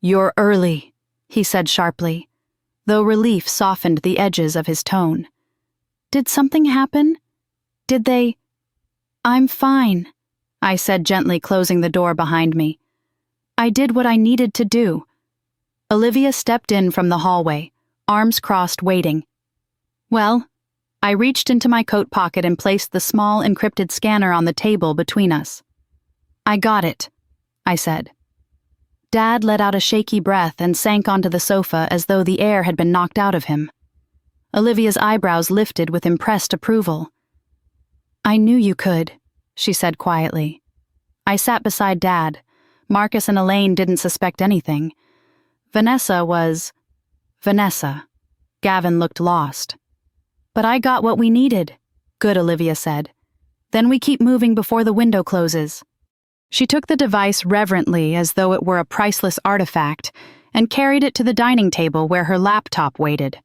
"You're early," he said sharply, though relief softened the edges of his tone. "Did something happen? Did they—" "I'm fine," I said gently, closing the door behind me. "I did what I needed to do." Olivia stepped in from the hallway, arms crossed, waiting. "Well," I reached into my coat pocket and placed the small encrypted scanner on the table between us. "I got it," I said. Dad let out a shaky breath and sank onto the sofa as though the air had been knocked out of him. Olivia's eyebrows lifted with impressed approval. "I knew you could," she said quietly. I sat beside Dad. Marcus and Elaine didn't suspect anything. Vanessa was... Vanessa. Gavin looked lost. "But I got what we needed," "Good," Olivia said. "Then we keep moving before the window closes." She took the device reverently as though it were a priceless artifact and carried it to the dining table where her laptop waited.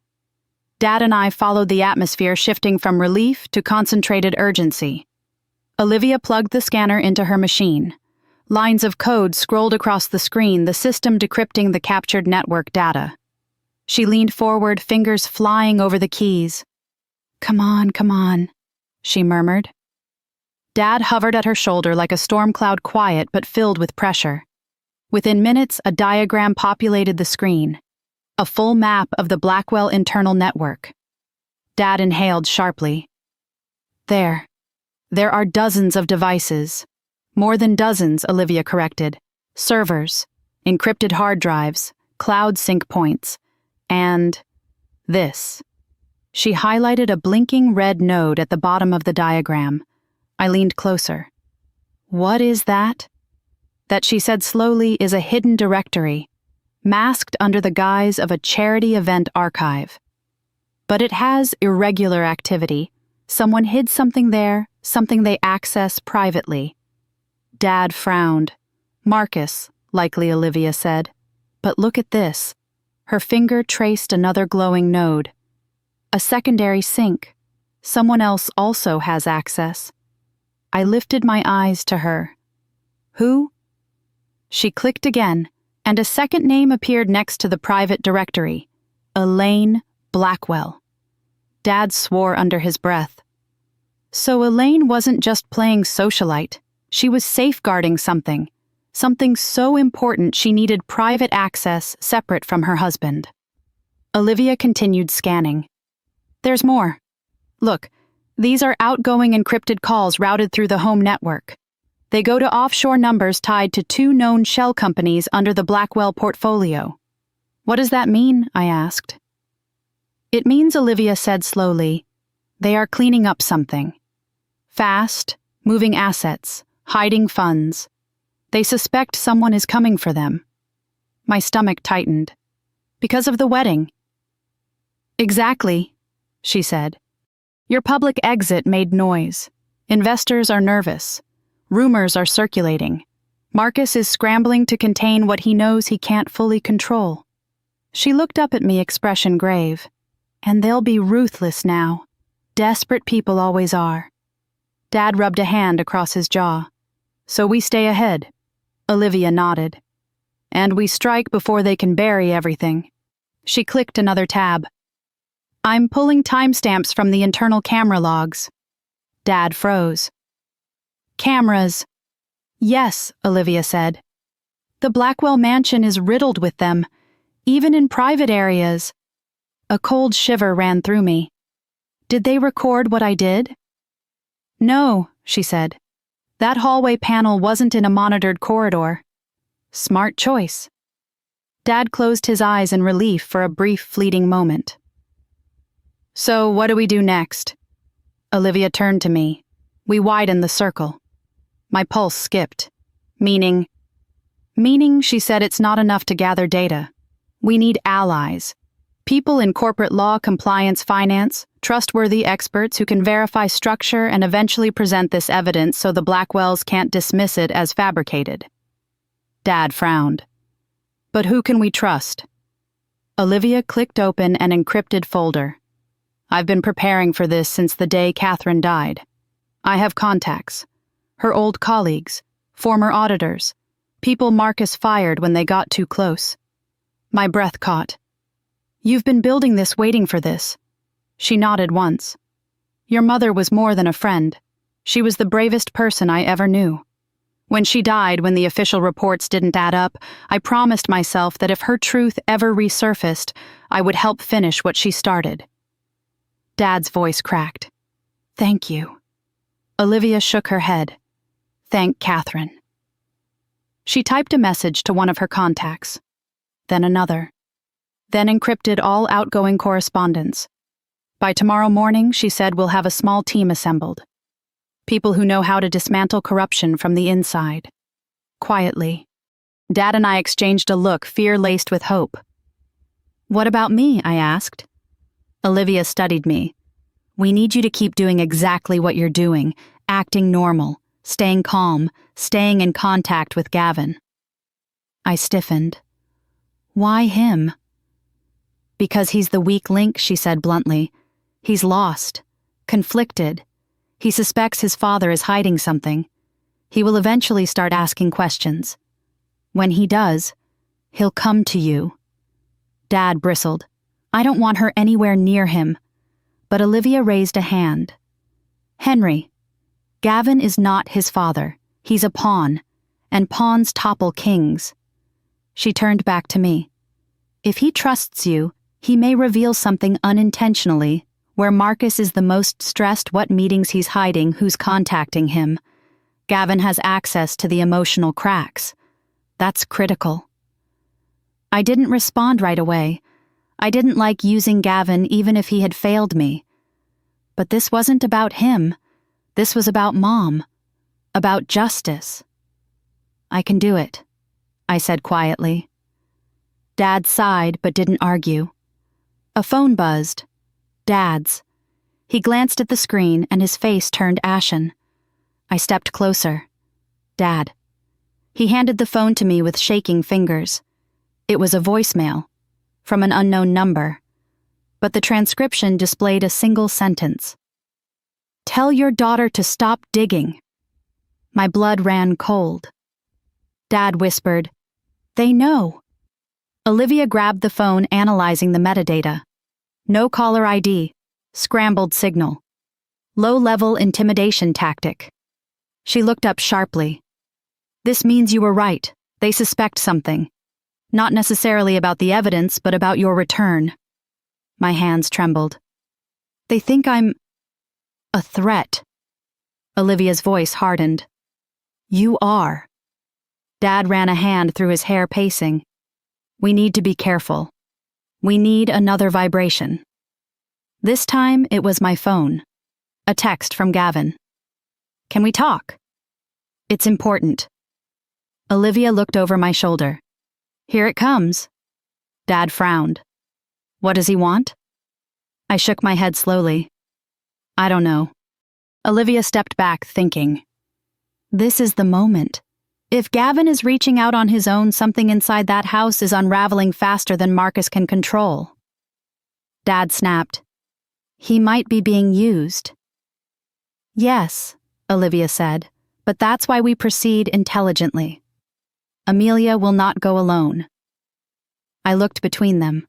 Dad and I followed the atmosphere, shifting from relief to concentrated urgency. Olivia plugged the scanner into her machine. Lines of code scrolled across the screen, the system decrypting the captured network data. She leaned forward, fingers flying over the keys. Come on," she murmured. Dad hovered at her shoulder like a storm cloud, quiet but filled with pressure. Within minutes, a diagram populated the screen. A full map of the Blackwell internal network. Dad inhaled sharply. There are dozens of devices. More than dozens, Olivia corrected. Servers, encrypted hard drives, cloud sync points, and this. She highlighted a blinking red node at the bottom of the diagram. I leaned closer. "What is that?" That, she said slowly, is a hidden directory, masked under the guise of a charity event archive. But it has irregular activity. Someone hid something there, something they access privately. Dad frowned. "Marcus," likely Olivia said. "But look at this." Her finger traced another glowing node. "A secondary sync. Someone else also has access." I lifted my eyes to her. "Who?" She clicked again, and a second name appeared next to the private directory. Elaine Blackwell. Dad swore under his breath. So Elaine wasn't just playing socialite. She was safeguarding something so important she needed private access separate from her husband. Olivia continued scanning. "There's more. Look, these are outgoing encrypted calls routed through the home network. They go to offshore numbers tied to 2 known shell companies under the Blackwell portfolio." "What does that mean?" I asked. "It means," Olivia said slowly, "they are cleaning up something. Fast, moving assets, hiding funds. They suspect someone is coming for them." My stomach tightened. "Because of the wedding?" "Exactly," she said. "Your public exit made noise. Investors are nervous. Rumors are circulating. Marcus is scrambling to contain what he knows he can't fully control." She looked up at me, expression grave. "And they'll be ruthless now. Desperate people always are." Dad rubbed a hand across his jaw. "So we stay ahead." Olivia nodded. "And we strike before they can bury everything." She clicked another tab. "I'm pulling timestamps from the internal camera logs." Dad froze. "Cameras." "Yes," Olivia said. "The Blackwell mansion is riddled with them, even in private areas." A cold shiver ran through me. "Did they record what I did?" "No," she said. "That hallway panel wasn't in a monitored corridor." "Smart choice." Dad closed his eyes in relief for a brief, fleeting moment. So, what do we do next? Olivia turned to me. We widened the circle. My pulse skipped. Meaning, she said, it's not enough to gather data. We need allies. People in corporate law, compliance, finance, trustworthy experts who can verify structure and eventually present this evidence so the Blackwells can't dismiss it as fabricated. Dad frowned. But who can we trust? Olivia clicked open an encrypted folder. I've been preparing for this since the day Catherine died. I have contacts. Her old colleagues, former auditors, people Marcus fired when they got too close. My breath caught. You've been building this, waiting for this. She nodded once. Your mother was more than a friend. She was the bravest person I ever knew. When she died, when the official reports didn't add up, I promised myself that if her truth ever resurfaced, I would help finish what she started. Dad's voice cracked. Thank you. Olivia shook her head. Thank Catherine. She typed a message to one of her contacts, then another, then encrypted all outgoing correspondence. By tomorrow morning, she said, we'll have a small team assembled. People who know how to dismantle corruption from the inside. Quietly. Dad and I exchanged a look, fear-laced with hope. What about me? I asked. Olivia studied me. We need you to keep doing exactly what you're doing, acting normal, staying calm, staying in contact with Gavin. I stiffened. Why him? Because he's the weak link, she said bluntly. He's lost, conflicted. He suspects his father is hiding something. He will eventually start asking questions. When he does, he'll come to you. Dad bristled. I don't want her anywhere near him. But Olivia raised a hand. Henry, Gavin is not his father. He's a pawn, and pawns topple kings. She turned back to me. If he trusts you, he may reveal something unintentionally, where Marcus is the most stressed, what meetings he's hiding, who's contacting him. Gavin has access to the emotional cracks. That's critical. I didn't respond right away. I didn't like using Gavin even if he had failed me. But this wasn't about him. This was about Mom. About justice. I can do it, I said quietly. Dad sighed but didn't argue. A phone buzzed. Dad's. He glanced at the screen and his face turned ashen. I stepped closer. Dad. He handed the phone to me with shaking fingers. It was a voicemail. From an unknown number, but the transcription displayed a single sentence. Tell your daughter to stop digging. My blood ran cold. Dad whispered, They know. Olivia grabbed the phone, analyzing the metadata. No caller ID, scrambled signal. Low-level intimidation tactic. She looked up sharply. This means you were right. They suspect something. Not necessarily about the evidence, but about your return. My hands trembled. They think I'm a threat. Olivia's voice hardened. You are. Dad ran a hand through his hair, pacing. We need to be careful. We need another vibration. This time, it was my phone. A text from Gavin. Can we talk? It's important. Olivia looked over my shoulder. Here it comes. Dad frowned. What does he want? I shook my head slowly. I don't know. Olivia stepped back, thinking. This is the moment. If Gavin is reaching out on his own, something inside that house is unraveling faster than Marcus can control. Dad snapped. He might be being used. Yes, Olivia said, but that's why we proceed intelligently. Amelia will not go alone. I looked between them.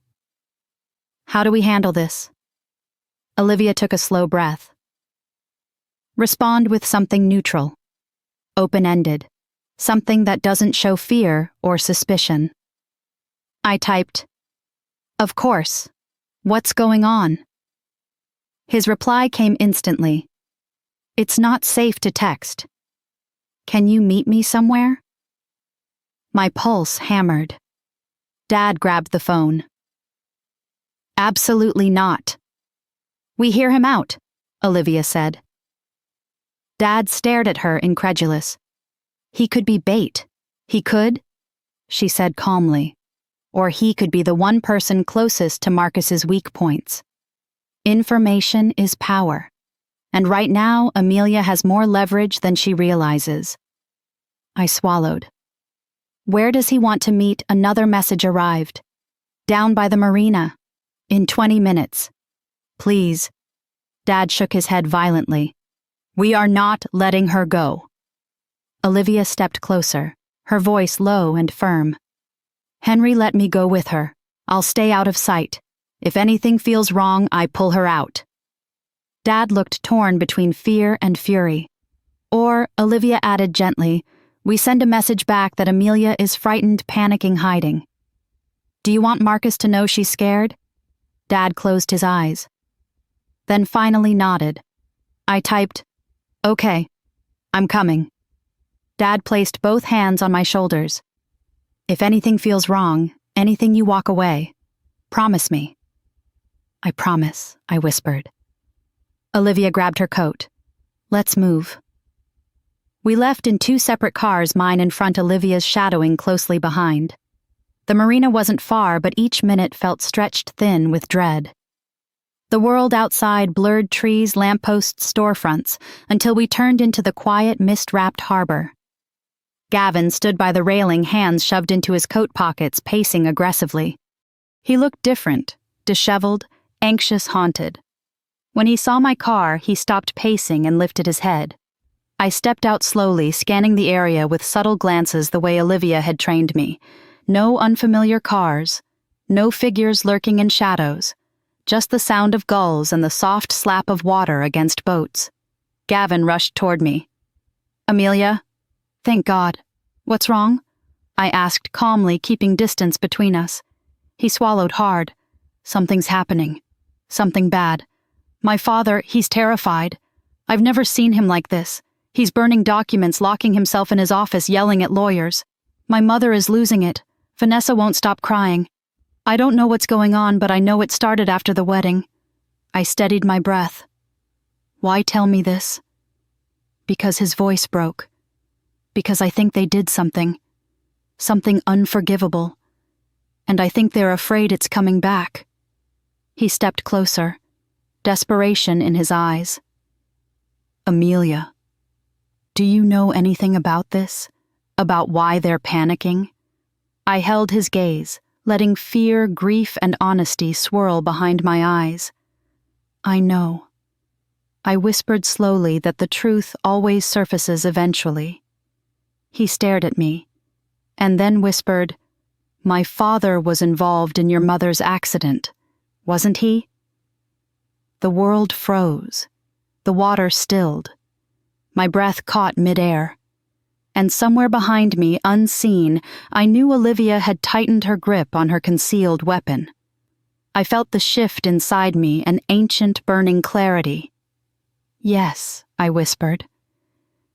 How do we handle this? Olivia took a slow breath. Respond with something neutral. Open-ended. Something that doesn't show fear or suspicion. I typed, Of course. What's going on? His reply came instantly. It's not safe to text. Can you meet me somewhere? My pulse hammered. Dad grabbed the phone. Absolutely not. We hear him out, Olivia said. Dad stared at her, incredulous. He could be bait. He could, she said calmly, or he could be the one person closest to Marcus's weak points. Information is power, and right now Amelia has more leverage than she realizes. I swallowed. Where does he want to meet? Another message arrived. Down by the marina. In 20 minutes. Please. Dad shook his head violently. We are not letting her go. Olivia stepped closer, her voice low and firm. Henry let me go with her. I'll stay out of sight. If anything feels wrong, I pull her out. Dad looked torn between fear and fury. Or, Olivia added gently, we send a message back that Amelia is frightened, panicking, hiding. Do you want Marcus to know she's scared? Dad closed his eyes. Then finally nodded. I typed, okay, I'm coming. Dad placed both hands on my shoulders. If anything feels wrong, anything you walk away, promise me. I promise, I whispered. Olivia grabbed her coat. Let's move. We left in 2 separate cars, mine in front, Olivia's shadowing closely behind. The marina wasn't far, but each minute felt stretched thin with dread. The world outside blurred trees, lampposts, storefronts, until we turned into the quiet, mist-wrapped harbor. Gavin stood by the railing, hands shoved into his coat pockets, pacing aggressively. He looked different, disheveled, anxious, haunted. When he saw my car, he stopped pacing and lifted his head. I stepped out slowly, scanning the area with subtle glances the way Olivia had trained me. No unfamiliar cars, no figures lurking in shadows, just the sound of gulls and the soft slap of water against boats. Gavin rushed toward me. Amelia? Thank God. What's wrong? I asked calmly, keeping distance between us. He swallowed hard. Something's happening. Something bad. My father, he's terrified. I've never seen him like this. He's burning documents, locking himself in his office, yelling at lawyers. My mother is losing it. Vanessa won't stop crying. I don't know what's going on, but I know it started after the wedding. I steadied my breath. Why tell me this? Because his voice broke. Because I think they did something. Something unforgivable. And I think they're afraid it's coming back. He stepped closer, desperation in his eyes. Amelia, do you know anything about this? About why they're panicking? I held his gaze, letting fear, grief, and honesty swirl behind my eyes. I know. I whispered slowly that the truth always surfaces eventually. He stared at me, and then whispered, My father was involved in your mother's accident, wasn't he? The world froze. The water stilled. My breath caught midair. And somewhere behind me, unseen, I knew Olivia had tightened her grip on her concealed weapon. I felt the shift inside me, an ancient burning clarity. Yes, I whispered.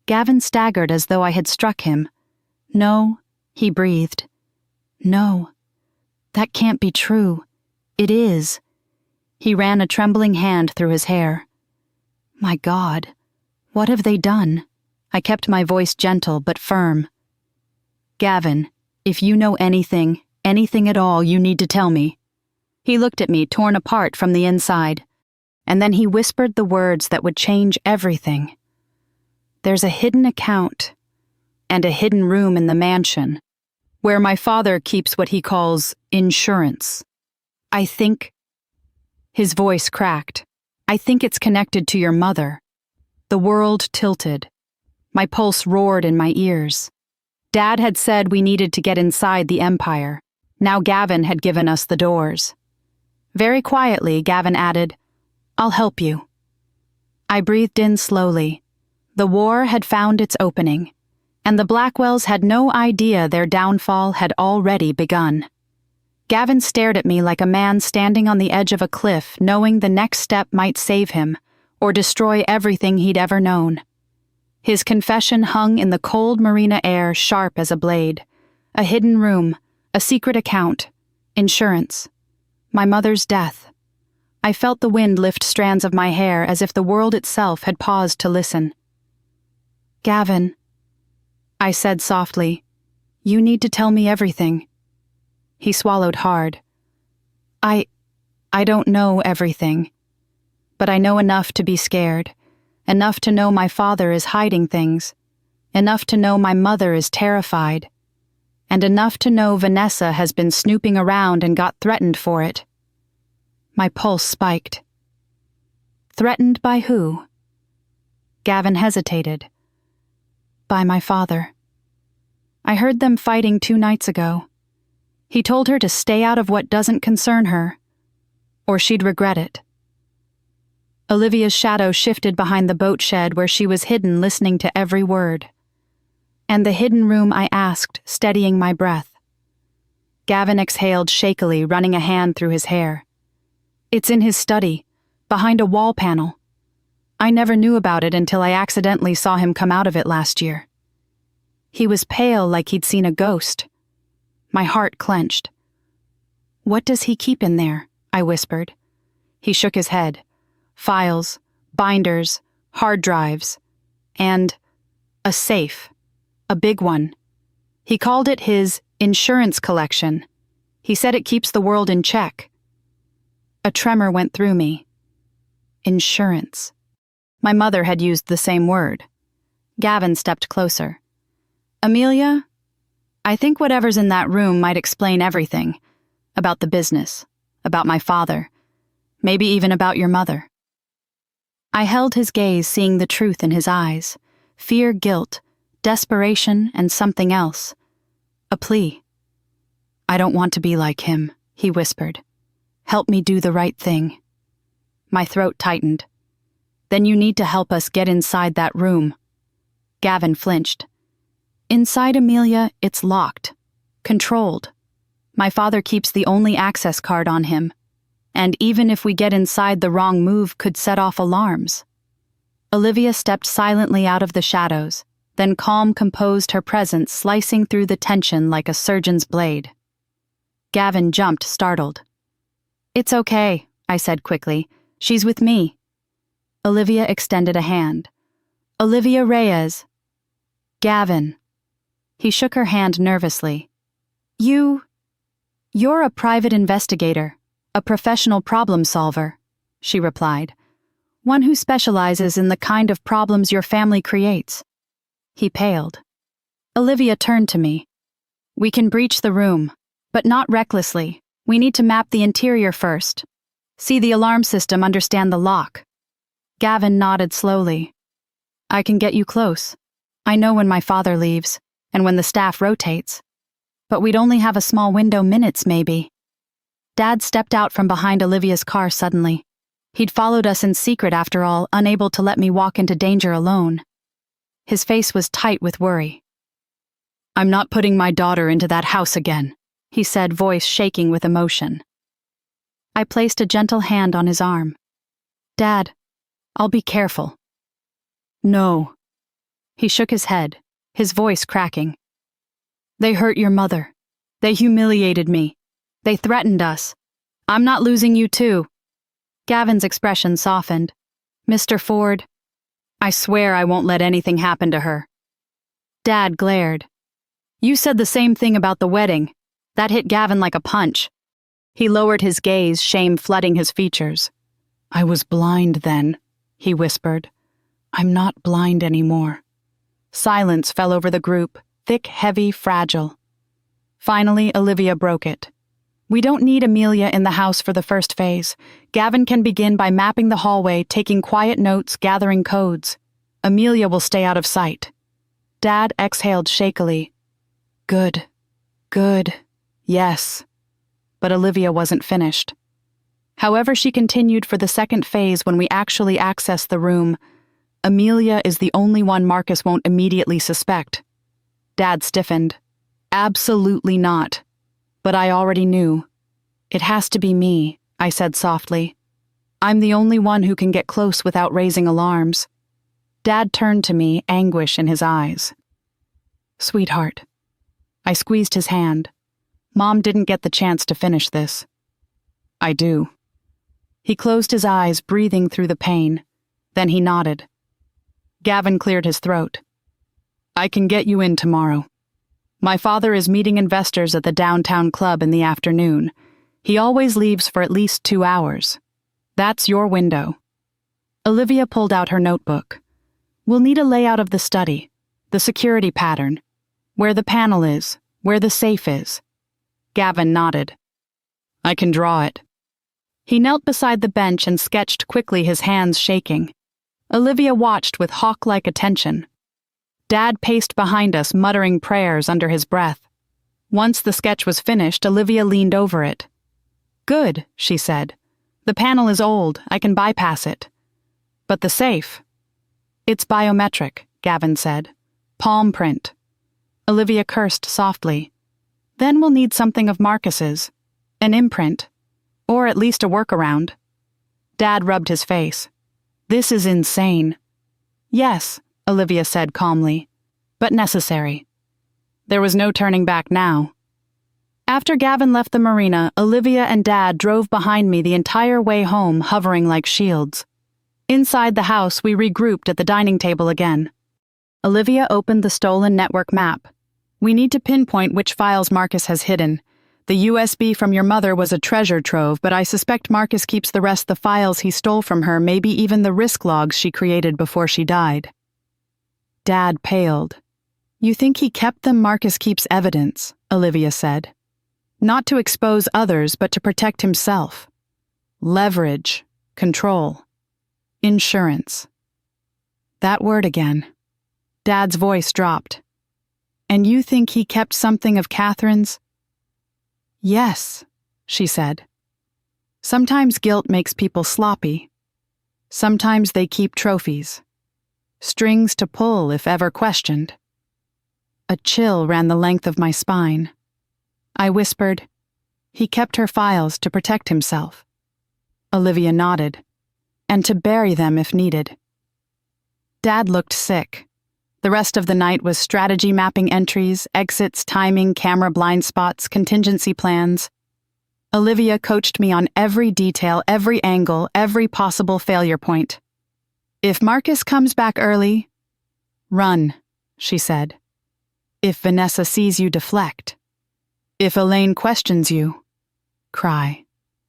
Gavin staggered as though I had struck him. No, he breathed. No, that can't be true. It is. He ran a trembling hand through his hair. My God, what have they done? I kept my voice gentle but firm. Gavin, if you know anything at all, you need to tell me. He looked at me, torn apart from the inside, and then he whispered the words that would change everything. There's a hidden account and a hidden room in the mansion where my father keeps what he calls insurance. I think... His voice cracked. I think it's connected to your mother. The world tilted. My pulse roared in my ears. Dad had said we needed to get inside the empire. Now Gavin had given us the doors. Very quietly, Gavin added, I'll help you. I breathed in slowly. The war had found its opening, and the Blackwells had no idea their downfall had already begun. Gavin stared at me like a man standing on the edge of a cliff, knowing the next step might save him, or destroy everything he'd ever known. His confession hung in the cold marina air, sharp as a blade. A hidden room, a secret account, insurance. My mother's death. I felt the wind lift strands of my hair as if the world itself had paused to listen. "Gavin," I said softly, "you need to tell me everything." He swallowed hard. I don't know everything, but I know enough to be scared, enough to know my father is hiding things, enough to know my mother is terrified, and enough to know Vanessa has been snooping around and got threatened for it. My pulse spiked. Threatened by who? Gavin hesitated. By my father. I heard them fighting 2 nights ago. He told her to stay out of what doesn't concern her, or she'd regret it. Olivia's shadow shifted behind the boat shed where she was hidden, listening to every word. "And the hidden room?" I asked, steadying my breath. Gavin exhaled shakily, running a hand through his hair. "It's in his study, behind a wall panel. I never knew about it until I accidentally saw him come out of it last year." He was pale, like he'd seen a ghost. My heart clenched. "What does he keep in there?" I whispered. He shook his head. "Files, binders, hard drives, and a safe. A big one. He called it his insurance collection. He said it keeps the world in check." A tremor went through me. Insurance. My mother had used the same word. Gavin stepped closer. "Amelia, I think whatever's in that room might explain everything. About the business, about my father, maybe even about your mother." I held his gaze, seeing the truth in his eyes. Fear, guilt, desperation, and something else. A plea. "I don't want to be like him," he whispered. "Help me do the right thing." My throat tightened. "Then you need to help us get inside that room." Gavin flinched. "Inside, Amelia, it's locked. Controlled. My father keeps the only access card on him. And even if we get inside, the wrong move could set off alarms." Olivia stepped silently out of the shadows, then calm composed her presence, slicing through the tension like a surgeon's blade. Gavin jumped, startled. "It's okay," I said quickly. "She's with me." Olivia extended a hand. "Olivia Reyes." "Gavin." He shook her hand nervously. You're a private investigator, a professional problem solver," she replied. "One who specializes in the kind of problems your family creates." He paled. Olivia turned to me. "We can breach the room, but not recklessly. We need to map the interior first. See the alarm system, understand the lock." Gavin nodded slowly. "I can get you close. I know when my father leaves, and when the staff rotates. But we'd only have a small window, minutes maybe." Dad stepped out from behind Olivia's car suddenly. He'd followed us in secret after all, unable to let me walk into danger alone. His face was tight with worry. "I'm not putting my daughter into that house again," he said, voice shaking with emotion. I placed a gentle hand on his arm. "Dad, I'll be careful." "No." He shook his head, his voice cracking. "They hurt your mother. They humiliated me. They threatened us. I'm not losing you too." Gavin's expression softened. "Mr. Ford, I swear I won't let anything happen to her." Dad glared. "You said the same thing about the wedding." That hit Gavin like a punch. He lowered his gaze, shame flooding his features. "I was blind then," he whispered. "I'm not blind anymore." Silence fell over the group, thick, heavy, fragile. Finally, Olivia broke it. "We don't need Amelia in the house for the first phase. Gavin can begin by mapping the hallway, taking quiet notes, gathering codes. Amelia will stay out of sight." Dad exhaled shakily. Good. Yes." But Olivia wasn't finished. "However, she continued, for the second phase, when we actually access the room, Amelia is the only one Marcus won't immediately suspect." Dad stiffened. "Absolutely not. But I already knew. It has to be me," I said softly. "I'm the only one who can get close without raising alarms." Dad turned to me, anguish in his eyes. "Sweetheart." I squeezed his hand. "Mom didn't get the chance to finish this." "I do." He closed his eyes, breathing through the pain. Then he nodded. Gavin cleared his throat. I can get you in tomorrow. My father is meeting investors at the downtown club in the afternoon. He always leaves for at least 2 hours. That's your window. Olivia pulled out her notebook. We'll need a layout of the study, the security pattern, where the panel is, where the safe is. Gavin nodded. I can draw it. He knelt beside the bench and sketched quickly, his hands shaking. Olivia watched with hawk-like attention. Dad paced behind us, muttering prayers under his breath. Once the sketch was finished, Olivia leaned over it. Good, she said. The panel is old. I can bypass it. But the safe? It's biometric, Gavin said. Palm print. Olivia cursed softly. Then we'll need something of Marcus's. An imprint. Or at least a workaround. Dad rubbed his face. This is insane. Yes, Olivia said calmly, but necessary. There was no turning back now. After Gavin left the marina, Olivia and Dad drove behind me the entire way home, hovering like shields. Inside the house, we regrouped at the dining table again. Olivia opened the stolen network map. We need to pinpoint which files Marcus has hidden. The USB from your mother was a treasure trove, but I suspect Marcus keeps the rest the files he stole from her, maybe even the risk logs she created before she died. Dad paled. You think he kept them? Marcus keeps evidence, Olivia said. Not to expose others, but to protect himself. Leverage, control, insurance. That word again. Dad's voice dropped. And you think he kept something of Catherine's? Yes, she said. Sometimes guilt makes people sloppy. Sometimes they keep trophies. Strings to pull if ever questioned. A chill ran the length of my spine. I whispered, he kept her files to protect himself. Olivia nodded, and to bury them if needed. Dad looked sick. The rest of the night was strategy mapping entries, exits, timing, camera blind spots, contingency plans. Olivia coached me on every detail, every angle, every possible failure point. If Marcus comes back early, run, she said. If Vanessa sees you, deflect. If Elaine questions you, cry,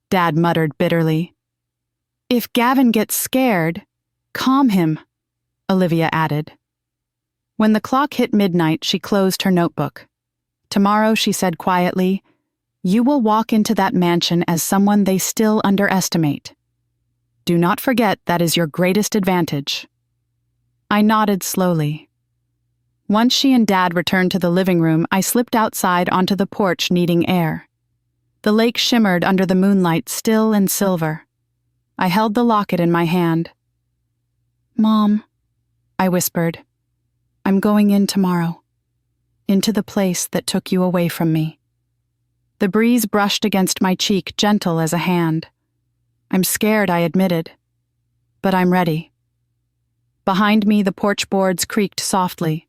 Dad muttered bitterly. If Gavin gets scared, calm him, Olivia added. When the clock hit midnight, she closed her notebook. Tomorrow, she said quietly, you will walk into that mansion as someone they still underestimate. Do not forget that is your greatest advantage. I nodded slowly. Once she and Dad returned to the living room, I slipped outside onto the porch needing air. The lake shimmered under the moonlight, still and silver. I held the locket in my hand. Mom, I whispered, I'm going in tomorrow. Into the place that took you away from me. The breeze brushed against my cheek, gentle as a hand. I'm scared, I admitted. But I'm ready. Behind me, the porch boards creaked softly.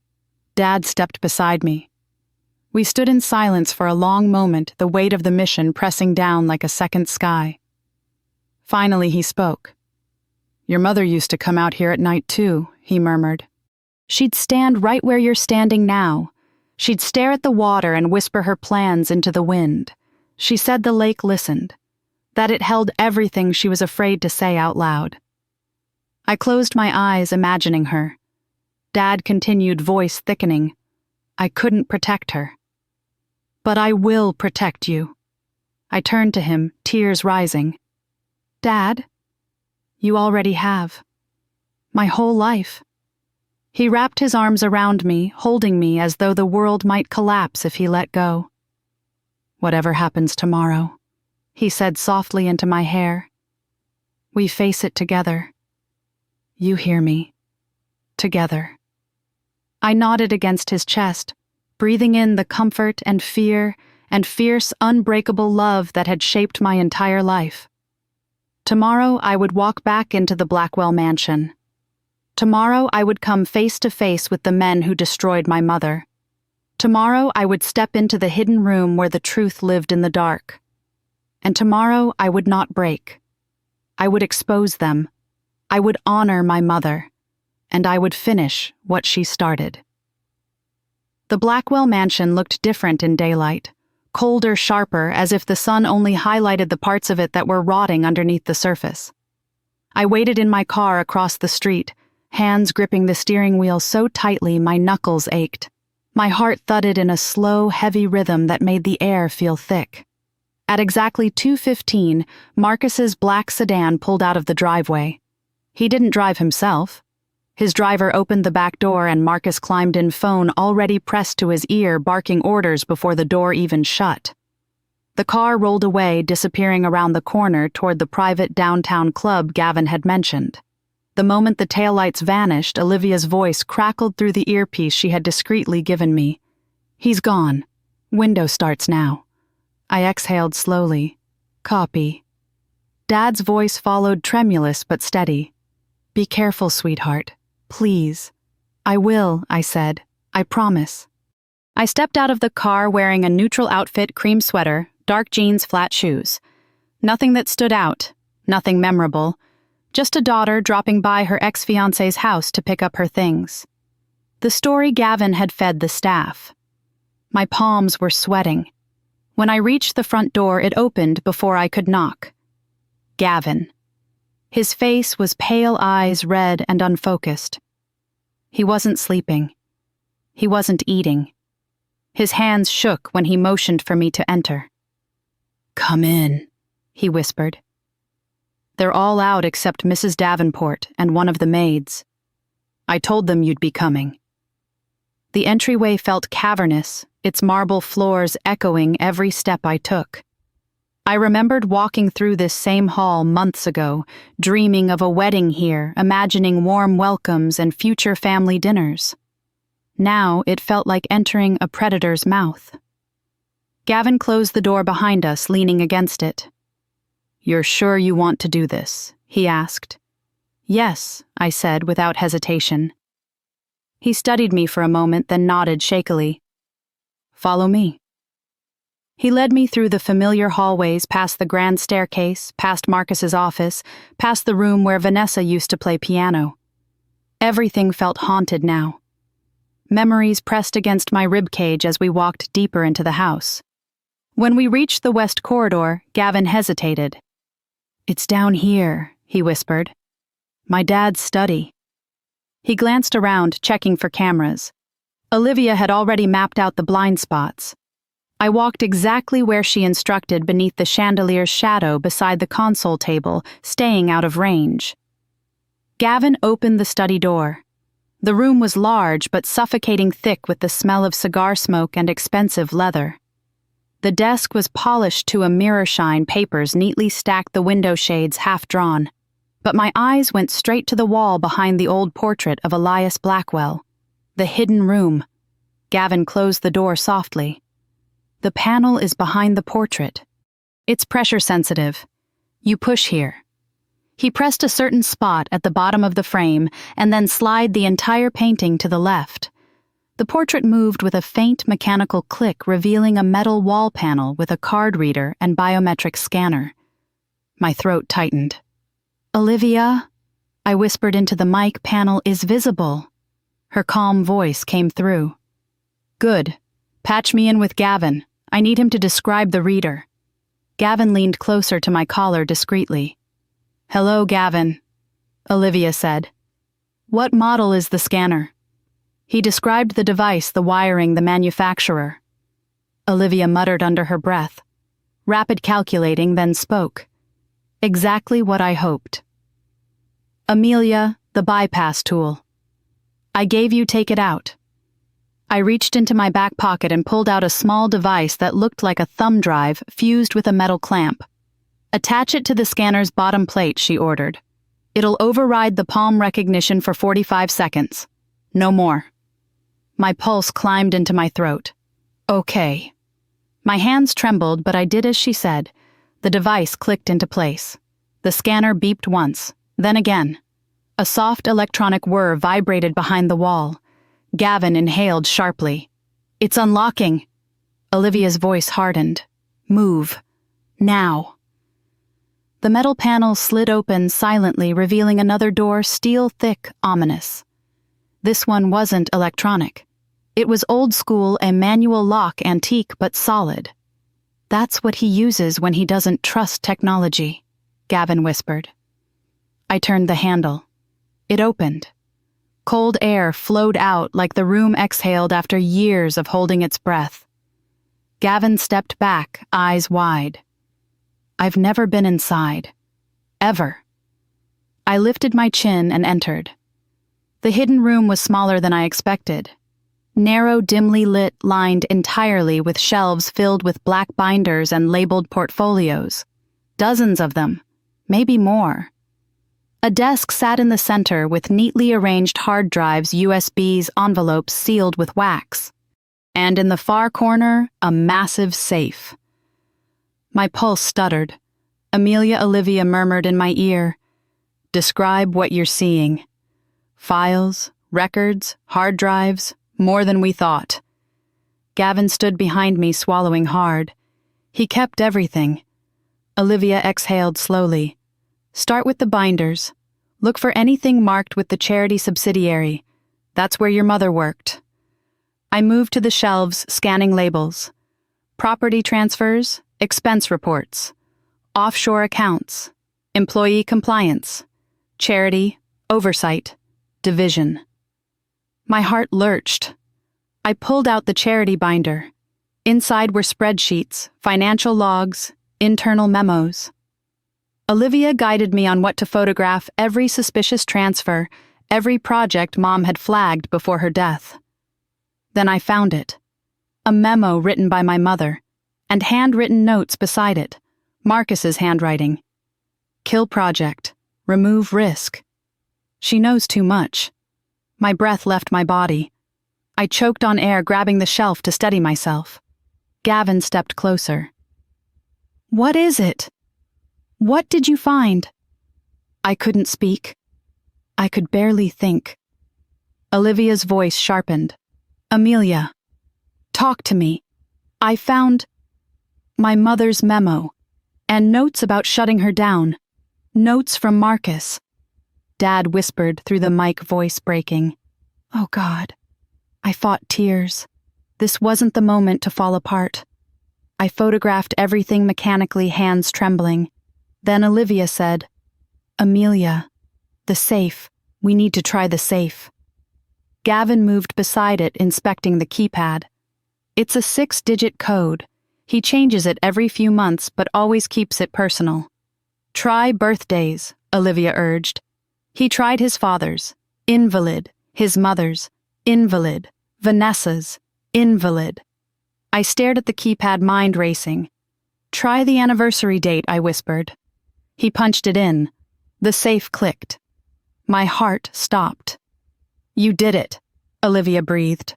Dad stepped beside me. We stood in silence for a long moment, the weight of the mission pressing down like a second sky. Finally, he spoke. Your mother used to come out here at night too, he murmured. She'd stand right where you're standing now. She'd stare at the water and whisper her plans into the wind. She said the lake listened, that it held everything she was afraid to say out loud. I closed my eyes, imagining her. Dad continued, voice thickening. I couldn't protect her. But I will protect you. I turned to him, tears rising. Dad, you already have. My whole life. He wrapped his arms around me, holding me as though the world might collapse if he let go. Whatever happens tomorrow, he said softly into my hair. We face it together. You hear me. Together. I nodded against his chest, breathing in the comfort and fear and fierce, unbreakable love that had shaped my entire life. Tomorrow I would walk back into the Blackwell mansion. Tomorrow I would come face to face with the men who destroyed my mother. Tomorrow I would step into the hidden room where the truth lived in the dark. And tomorrow I would not break. I would expose them. I would honor my mother. And I would finish what she started. The Blackwell mansion looked different in daylight, colder, sharper, as if the sun only highlighted the parts of it that were rotting underneath the surface. I waited in my car across the street, hands gripping the steering wheel so tightly my knuckles ached. My heart thudded in a slow, heavy rhythm that made the air feel thick. At exactly 2:15, Marcus's black sedan pulled out of the driveway. He didn't drive himself. His driver opened the back door and Marcus climbed in, phone already pressed to his ear, barking orders before the door even shut. The car rolled away, disappearing around the corner toward the private downtown club Gavin had mentioned. The moment the taillights vanished, Olivia's voice crackled through the earpiece she had discreetly given me. "He's gone. Window starts now." I exhaled slowly. "Copy." Dad's voice followed, tremulous but steady. "Be careful, sweetheart. Please." "I will," I said. "I promise." I stepped out of the car wearing a neutral outfit, cream sweater, dark jeans, flat shoes. Nothing that stood out, nothing memorable, just a daughter dropping by her ex-fiancé's house to pick up her things. The story Gavin had fed the staff. My palms were sweating. When I reached the front door, it opened before I could knock. Gavin. His face was pale eyes, red and unfocused. He wasn't sleeping. He wasn't eating. His hands shook when he motioned for me to enter. "Come in," he whispered. "They're all out except Mrs. Davenport and one of the maids. I told them you'd be coming." The entryway felt cavernous, its marble floors echoing every step I took. I remembered walking through this same hall months ago, dreaming of a wedding here, imagining warm welcomes and future family dinners. Now it felt like entering a predator's mouth. Gavin closed the door behind us, leaning against it. "You're sure you want to do this?" he asked. "Yes," I said without hesitation. He studied me for a moment, then nodded shakily. "Follow me." He led me through the familiar hallways, past the grand staircase, past Marcus's office, past the room where Vanessa used to play piano. Everything felt haunted now. Memories pressed against my ribcage as we walked deeper into the house. When we reached the west corridor, Gavin hesitated. "It's down here," he whispered. "My dad's study." He glanced around, checking for cameras. Olivia had already mapped out the blind spots. I walked exactly where she instructed, beneath the chandelier's shadow beside the console table, staying out of range. Gavin opened the study door. The room was large but suffocating thick with the smell of cigar smoke and expensive leather. The desk was polished to a mirror shine, papers neatly stacked, the window shades half drawn. But my eyes went straight to the wall behind the old portrait of Elias Blackwell. The hidden room. Gavin closed the door softly. "The panel is behind the portrait. It's pressure sensitive. You push here." He pressed a certain spot at the bottom of the frame and then slid the entire painting to the left. The portrait moved with a faint mechanical click, revealing a metal wall panel with a card reader and biometric scanner. My throat tightened. "Olivia," I whispered into the mic, "panel is visible." Her calm voice came through. "Good. Patch me in with Gavin. I need him to describe the reader." Gavin leaned closer to my collar discreetly. "Hello, Gavin," Olivia said. "What model is the scanner?" He described the device, the wiring, the manufacturer. Olivia muttered under her breath. Rapid calculating, then spoke. Exactly what I hoped. "Amelia, the bypass tool. I gave you, take it out." I reached into my back pocket and pulled out a small device that looked like a thumb drive fused with a metal clamp. "Attach it to the scanner's bottom plate," she ordered. "It'll override the palm recognition for 45 seconds. No more." My pulse climbed into my throat. "Okay." My hands trembled, but I did as she said. The device clicked into place. The scanner beeped once, then again. A soft electronic whir vibrated behind the wall. Gavin inhaled sharply. "It's unlocking." Olivia's voice hardened. "Move. Now." The metal panel slid open silently, revealing another door steel-thick, ominous. This one wasn't electronic. It was old-school, a manual lock, antique but solid. "That's what he uses when he doesn't trust technology," Gavin whispered. I turned the handle. It opened. Cold air flowed out like the room exhaled after years of holding its breath. Gavin stepped back, eyes wide. I've never been inside. Ever. I lifted my chin and entered. The hidden room was smaller than I expected. Narrow, dimly lit, lined entirely with shelves filled with black binders and labeled portfolios. Dozens of them. Maybe more. A desk sat in the center with neatly arranged hard drives, USBs, envelopes sealed with wax. And in the far corner, a massive safe. My pulse stuttered. Amelia Olivia murmured in my ear, "Describe what you're seeing." Files, records, hard drives, more than we thought. Gavin stood behind me, swallowing hard. He kept everything. Olivia exhaled slowly. "Start with the binders. Look for anything marked with the charity subsidiary. That's where your mother worked." I moved to the shelves, scanning labels. Property transfers, expense reports, offshore accounts, employee compliance, charity, oversight, division. My heart lurched. I pulled out the charity binder. Inside were spreadsheets, financial logs, internal memos. Olivia guided me on what to photograph: every suspicious transfer, every project Mom had flagged before her death. Then I found it. A memo written by my mother, and handwritten notes beside it, Marcus's handwriting. "Kill project. Remove risk." She knows too much. My breath left my body. I choked on air, grabbing the shelf to steady myself. Gavin stepped closer. "What is it? What did you find?" I couldn't speak. I could barely think. Olivia's voice sharpened. "Amelia, talk to me. I found my mother's memo, and notes about shutting her down. Notes from Marcus." Dad whispered through the mic, voice breaking. Oh God. I fought tears. This wasn't the moment to fall apart. I photographed everything mechanically, hands trembling. Then Olivia said, "Amelia, the safe. We need to try the safe." Gavin moved beside it, inspecting the keypad. It's a 6-digit code. He changes it every few months, but always keeps it personal. "Try birthdays," Olivia urged. He tried his father's, invalid, his mother's, invalid, Vanessa's, invalid. I stared at the keypad, mind racing. "Try the anniversary date," I whispered. He punched it in. The safe clicked. My heart stopped. "You did it," Olivia breathed.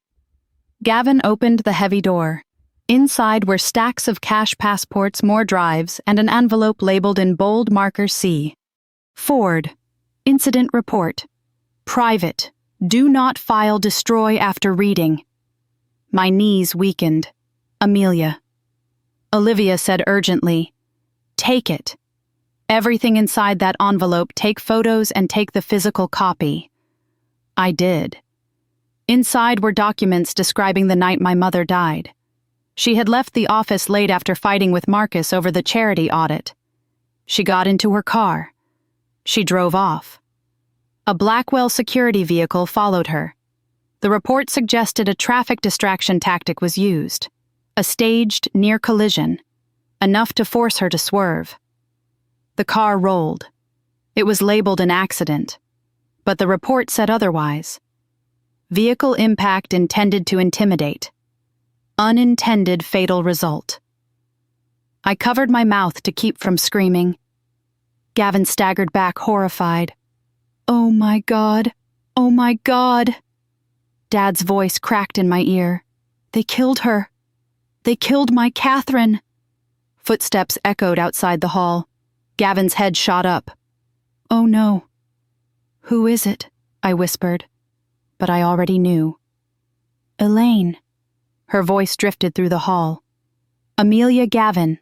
Gavin opened the heavy door. Inside were stacks of cash passports, more drives, and an envelope labeled in bold marker C. Ford. Incident report. Private. Do not file, destroy after reading. My knees weakened. Amelia. Olivia said urgently, "Take it. Everything inside that envelope, take photos and take the physical copy." I did. Inside were documents describing the night my mother died. She had left the office late after fighting with Marcus over the charity audit. She got into her car. She drove off. A Blackwell security vehicle followed her. The report suggested a traffic distraction tactic was used. A staged near collision, enough to force her to swerve. The car rolled. It was labeled an accident, but the report said otherwise. Vehicle impact intended to intimidate. Unintended fatal result. I covered my mouth to keep from screaming. Gavin staggered back, horrified. "Oh my God! Oh my God!" Dad's voice cracked in my ear. "They killed her. They killed my Catherine." Footsteps echoed outside the hall. Gavin's head shot up. "Oh no." "Who is it?" I whispered. But I already knew. "Elaine." Her voice drifted through the hall. "Amelia Gavin.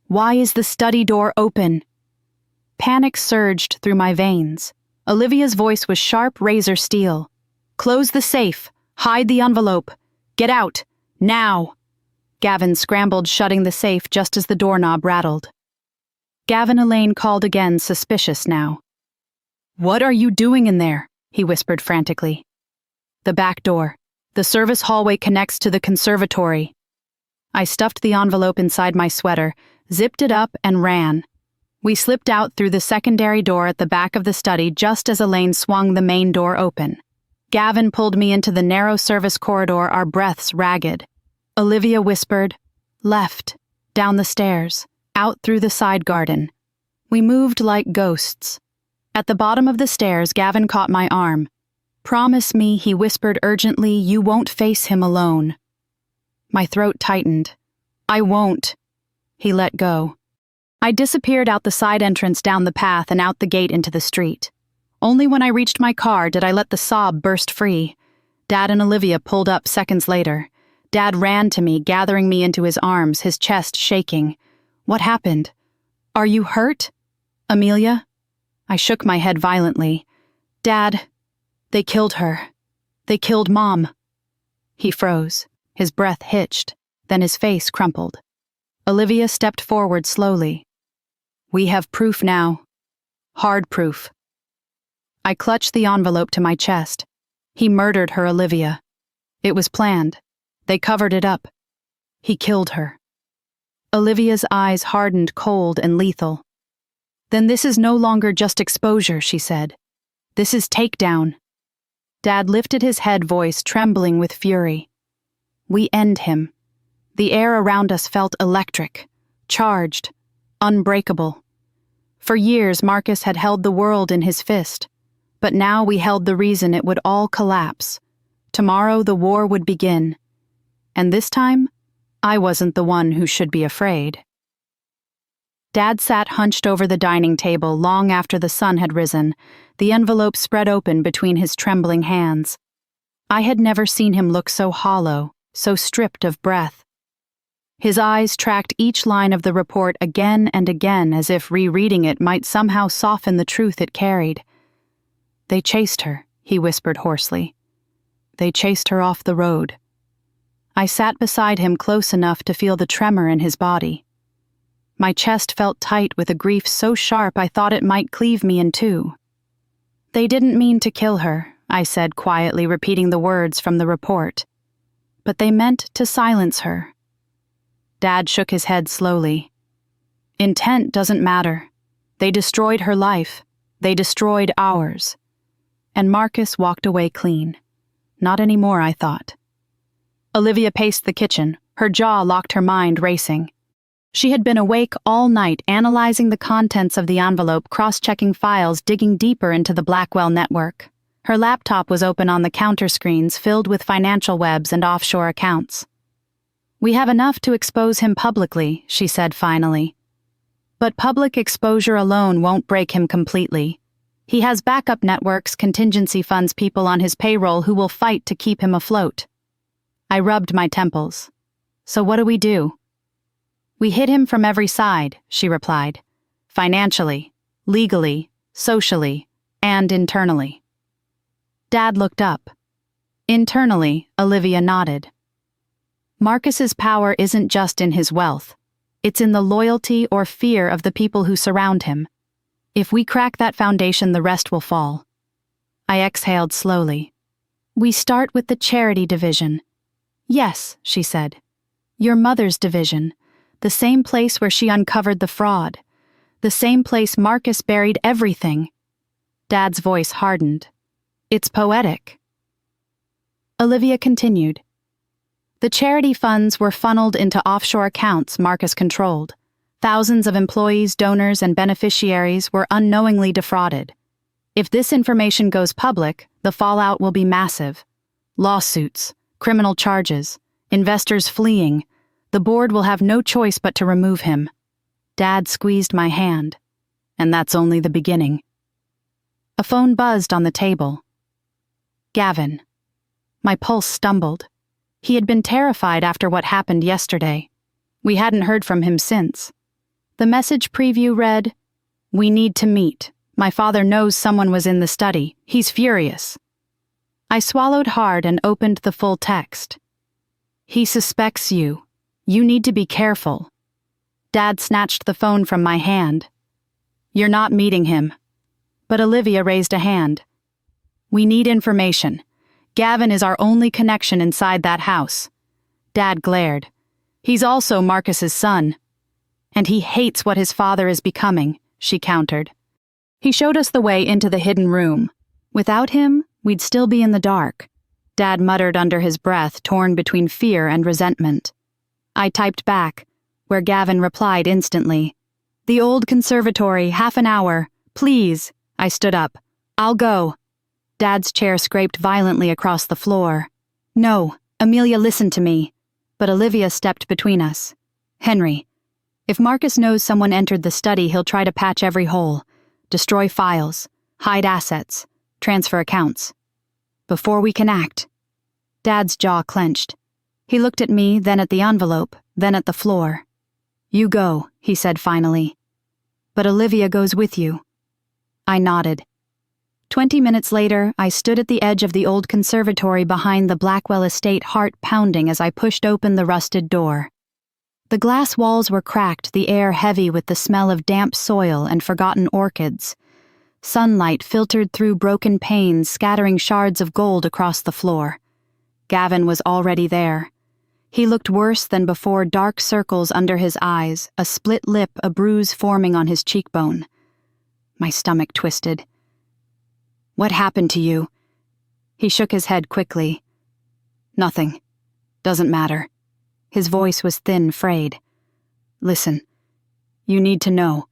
Why is the study door open? Panic surged through my veins. Olivia's voice was sharp razor steel. "Close the safe. Hide the envelope. Get out. Now." Gavin scrambled, shutting the safe just as the doorknob rattled. Gavin Elaine called again, suspicious now. "What are you doing in there?" he whispered frantically. "The back door. The service hallway connects to the conservatory." I stuffed the envelope inside my sweater, zipped it up, and ran. We slipped out through the secondary door at the back of the study just as Elaine swung the main door open. Gavin pulled me into the narrow service corridor, our breaths ragged. Olivia whispered, "Left, down the stairs, out through the side garden." We moved like ghosts. At the bottom of the stairs, Gavin caught my arm. "Promise me," he whispered urgently, "you won't face him alone." My throat tightened. "I won't." He let go. I disappeared out the side entrance, down the path, and out the gate into the street. Only when I reached my car did I let the sob burst free. Dad and Olivia pulled up seconds later. Dad ran to me, gathering me into his arms, his chest shaking. "What happened? Are you hurt? Amelia?" I shook my head violently. "Dad, they killed her. They killed Mom." He froze. His breath hitched, then his face crumpled. Olivia stepped forward slowly. "We have proof now. Hard proof." I clutched the envelope to my chest. He murdered her, Olivia. It was planned. They covered it up. He killed her. Olivia's eyes hardened, cold and lethal. "Then this is no longer just exposure," she said. "This is takedown." Dad lifted his head, voice trembling with fury. "We end him." The air around us felt electric, charged, unbreakable. For years, Marcus had held the world in his fist, but now we held the reason it would all collapse. Tomorrow the war would begin. And this time, I wasn't the one who should be afraid. Dad sat hunched over the dining table long after the sun had risen, the envelope spread open between his trembling hands. I had never seen him look so hollow, so stripped of breath. His eyes tracked each line of the report again and again, as if rereading it might somehow soften the truth it carried. "They chased her," he whispered hoarsely. "They chased her off the road." I sat beside him close enough to feel the tremor in his body. My chest felt tight with a grief so sharp I thought it might cleave me in two. "They didn't mean to kill her," I said quietly, repeating the words from the report. "But they meant to silence her." Dad shook his head slowly. "Intent doesn't matter. They destroyed her life. They destroyed ours." And Marcus walked away clean. Not anymore, I thought. Olivia paced the kitchen, her jaw locked, her mind racing. She had been awake all night, analyzing the contents of the envelope, cross-checking files, digging deeper into the Blackwell network. Her laptop was open on the counter screens, filled with financial webs and offshore accounts. "We have enough to expose him publicly," she said finally. "But public exposure alone won't break him completely. He has backup networks, contingency funds, people on his payroll who will fight to keep him afloat." I rubbed my temples. "So what do we do?" "We hit him from every side," she replied. "Financially, legally, socially, and internally." Dad looked up. Internally, Olivia nodded. "Marcus's power isn't just in his wealth. It's in the loyalty or fear of the people who surround him. If we crack that foundation, the rest will fall." I exhaled slowly. "We start with the charity division." "Yes," she said. "Your mother's division. The same place where she uncovered the fraud. The same place Marcus buried everything." Dad's voice hardened. "It's poetic." Olivia continued. "The charity funds were funneled into offshore accounts Marcus controlled. Thousands of employees, donors, and beneficiaries were unknowingly defrauded. If this information goes public, the fallout will be massive. Lawsuits, criminal charges, investors fleeing. The board will have no choice but to remove him." Dad squeezed my hand. "And that's only the beginning." A phone buzzed on the table. Gavin. My pulse stumbled. He had been terrified after what happened yesterday. We hadn't heard from him since. The message preview read, We need to meet. My father knows someone was in the study. He's furious. I swallowed hard and opened the full text. He suspects you. You need to be careful. Dad snatched the phone from my hand. You're not meeting him. But Olivia raised a hand. We need information. Gavin is our only connection inside that house. Dad glared. He's also Marcus's son. And he hates what his father is becoming, she countered. He showed us the way into the hidden room. Without him, we'd still be in the dark. Dad muttered under his breath, torn between fear and resentment. I typed back, where Gavin replied instantly. The old conservatory, half an hour. Please. I stood up. I'll go. Dad's chair scraped violently across the floor. No, Amelia, listen to me. But Olivia stepped between us. Henry, if Marcus knows someone entered the study, he'll try to patch every hole. Destroy files, hide assets, transfer accounts. Before we can act. Dad's jaw clenched. He looked at me, then at the envelope, then at the floor. You go, he said finally. But Olivia goes with you. I nodded. 20 minutes later, I stood at the edge of the old conservatory behind the Blackwell estate, heart pounding as I pushed open the rusted door. The glass walls were cracked, the air heavy with the smell of damp soil and forgotten orchids. Sunlight filtered through broken panes, scattering shards of gold across the floor. Gavin was already there. He looked worse than before, dark circles under his eyes, a split lip, a bruise forming on his cheekbone. My stomach twisted. What happened to you? He shook his head quickly. Nothing. Doesn't matter. His voice was thin, frayed. Listen, you need to know.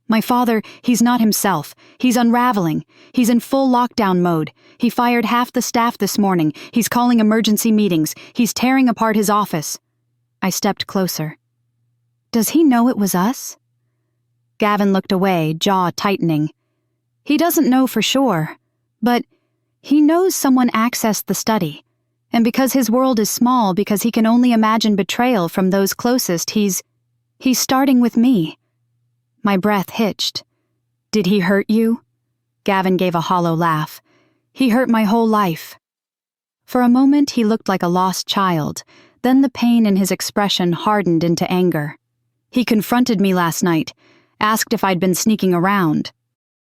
My father, he's not himself. He's unraveling. He's in full lockdown mode. He fired half the staff this morning. He's calling emergency meetings. He's tearing apart his office. I stepped closer. Does he know it was us? Gavin looked away, jaw tightening. He doesn't know for sure, but he knows someone accessed the study. And because his world is small, because he can only imagine betrayal from those closest, he's starting with me. My breath hitched. Did he hurt you? Gavin gave a hollow laugh. He hurt my whole life. For a moment, he looked like a lost child. Then the pain in his expression hardened into anger. He confronted me last night, asked if I'd been sneaking around,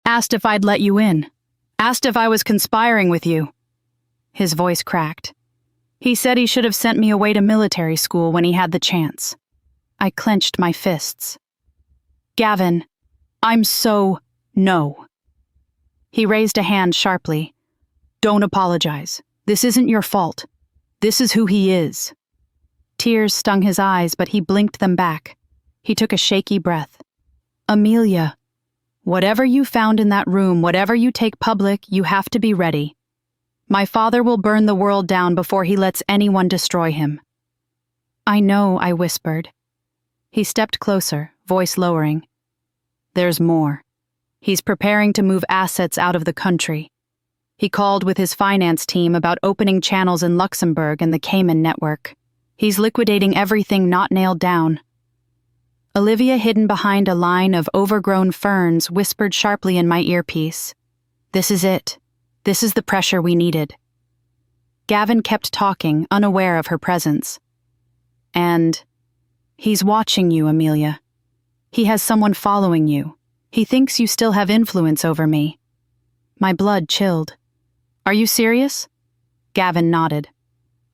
asked if I'd let you in, asked if I was conspiring with you. His voice cracked. He said he should have sent me away to military school when he had the chance. I clenched my fists. Gavin, no. He raised a hand sharply. Don't apologize. This isn't your fault. This is who he is. Tears stung his eyes, but he blinked them back. He took a shaky breath. Amelia, whatever you found in that room, whatever you take public, you have to be ready. My father will burn the world down before he lets anyone destroy him. I know, I whispered. He stepped closer, voice lowering. There's more. He's preparing to move assets out of the country. He called with his finance team about opening channels in Luxembourg and the Cayman network. He's liquidating everything not nailed down. Olivia, hidden behind a line of overgrown ferns, whispered sharply in my earpiece. This is it. This is the pressure we needed. Gavin kept talking, unaware of her presence. And he's watching you, Amelia. He has someone following you. He thinks you still have influence over me. My blood chilled. Are you serious? Gavin nodded.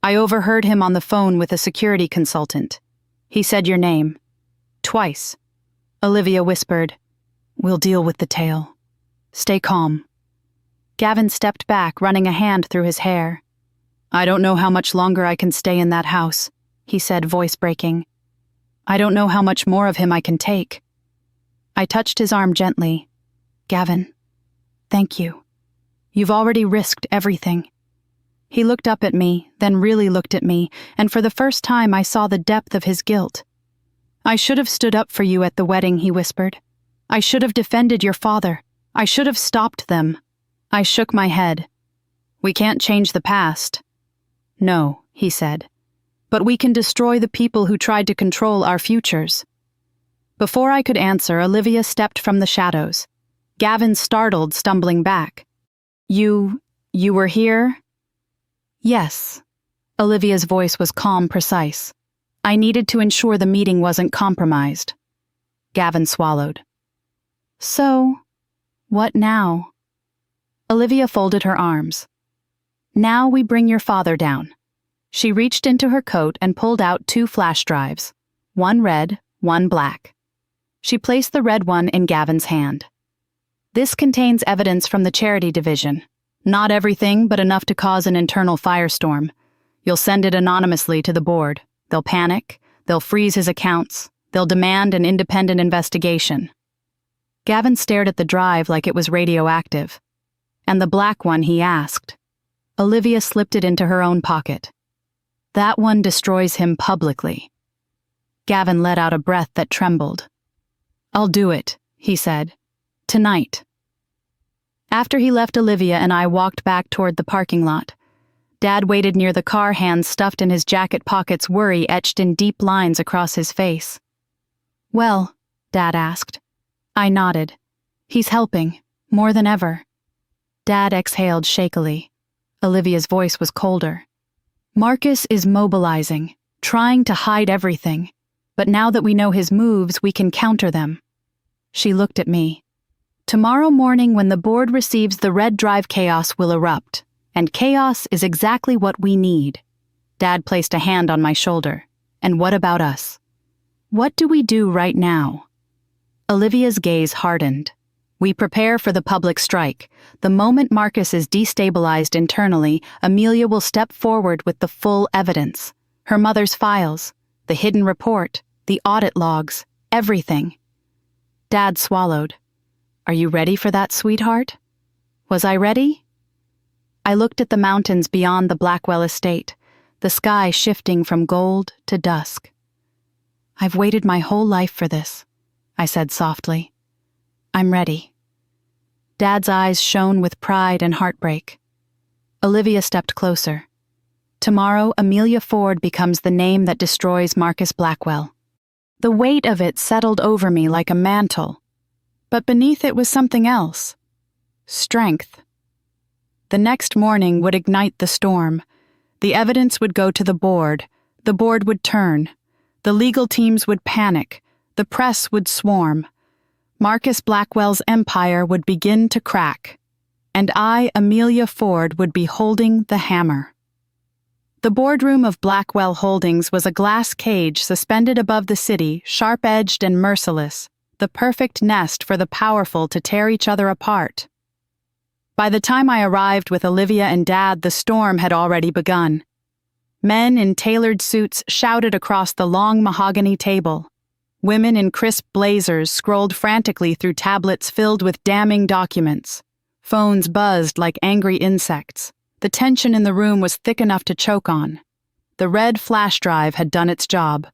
I overheard him on the phone with a security consultant. He said your name. Twice. Olivia whispered, We'll deal with the tail. Stay calm. Gavin stepped back, running a hand through his hair. I don't know how much longer I can stay in that house, he said, voice breaking. I don't know how much more of him I can take. I touched his arm gently. Gavin, thank you. You've already risked everything. He looked up at me, then really looked at me, and for the first time I saw the depth of his guilt. I should have stood up for you at the wedding, he whispered. I should have defended your father. I should have stopped them. I shook my head. We can't change the past. No, he said. But we can destroy the people who tried to control our futures. Before I could answer, Olivia stepped from the shadows. Gavin startled, stumbling back. You were here?" "Yes." Olivia's voice was calm, precise. "I needed to ensure the meeting wasn't compromised." Gavin swallowed. "So, what now?" Olivia folded her arms. "Now we bring your father down." She reached into her coat and pulled out 2 flash drives, one red, one black. She placed the red one in Gavin's hand. "This contains evidence from the charity division. Not everything, but enough to cause an internal firestorm. You'll send it anonymously to the board. They'll panic, they'll freeze his accounts, they'll demand an independent investigation." Gavin stared at the drive like it was radioactive. "And the black one," he asked. Olivia slipped it into her own pocket. "That one destroys him publicly." Gavin let out a breath that trembled. "I'll do it," he said. "Tonight." After he left, Olivia and I walked back toward the parking lot. Dad waited near the car, hands stuffed in his jacket pockets, worry etched in deep lines across his face. "Well?" Dad asked. I nodded. "He's helping, more than ever." Dad exhaled shakily. Olivia's voice was colder. "Marcus is mobilizing, trying to hide everything. But now that we know his moves, we can counter them." She looked at me. "Tomorrow morning, when the board receives the red drive, chaos will erupt. And chaos is exactly what we need." Dad placed a hand on my shoulder. "And what about us? What do we do right now?" Olivia's gaze hardened. "We prepare for the public strike. The moment Marcus is destabilized internally, Amelia will step forward with the full evidence. Her mother's files, the hidden report, the audit logs, everything." Dad swallowed. "Are you ready for that, sweetheart?" Was I ready? I looked at the mountains beyond the Blackwell estate, the sky shifting from gold to dusk. "I've waited my whole life for this," I said softly. "I'm ready." Dad's eyes shone with pride and heartbreak. Olivia stepped closer. "Tomorrow, Amelia Ford becomes the name that destroys Marcus Blackwell." The weight of it settled over me like a mantle, but beneath it was something else. Strength. The next morning would ignite the storm. The evidence would go to the board would turn. The legal teams would panic. The press would swarm. Marcus Blackwell's empire would begin to crack. And I, Amelia Ford, would be holding the hammer. The boardroom of Blackwell Holdings was a glass cage suspended above the city, sharp-edged and merciless, the perfect nest for the powerful to tear each other apart. By the time I arrived with Olivia and Dad, the storm had already begun. Men in tailored suits shouted across the long mahogany table. Women in crisp blazers scrolled frantically through tablets filled with damning documents. Phones buzzed like angry insects. The tension in the room was thick enough to choke on. The red flash drive had done its job.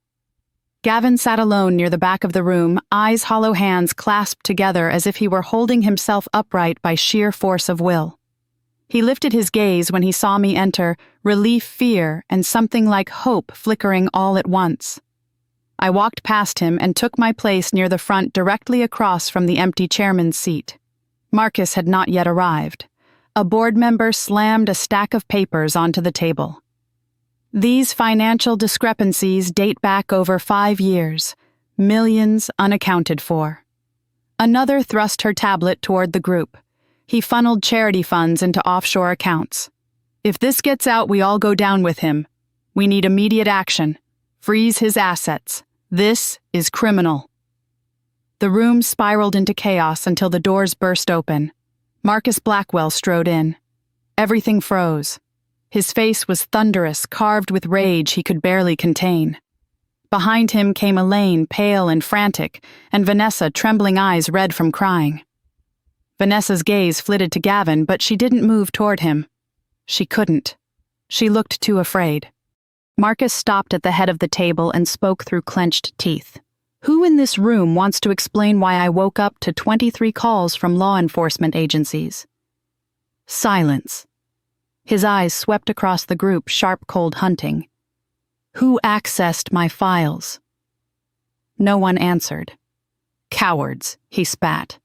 Gavin sat alone near the back of the room, eyes hollow, hands clasped together as if he were holding himself upright by sheer force of will. He lifted his gaze when he saw me enter, relief, fear, and something like hope flickering all at once. I walked past him and took my place near the front, directly across from the empty chairman's seat. Marcus had not yet arrived. A board member slammed a stack of papers onto the table. "These financial discrepancies date back over 5 years, millions unaccounted for." Another thrust her tablet toward the group. He funneled charity funds into offshore accounts. "If this gets out, we all go down with him. We need immediate action. Freeze his assets. This is criminal." The room spiraled into chaos until the doors burst open. Marcus Blackwell strode in. Everything froze. His face was thunderous, carved with rage he could barely contain. Behind him came Elaine, pale and frantic, and Vanessa, trembling eyes red from crying. Vanessa's gaze flitted to Gavin, but she didn't move toward him. She couldn't. She looked too afraid. Marcus stopped at the head of the table and spoke through clenched teeth. "Who in this room wants to explain why I woke up to 23 calls from law enforcement agencies?" Silence. His eyes swept across the group, sharp, cold, hunting. "Who accessed my files?" No one answered. Cowards, he spat.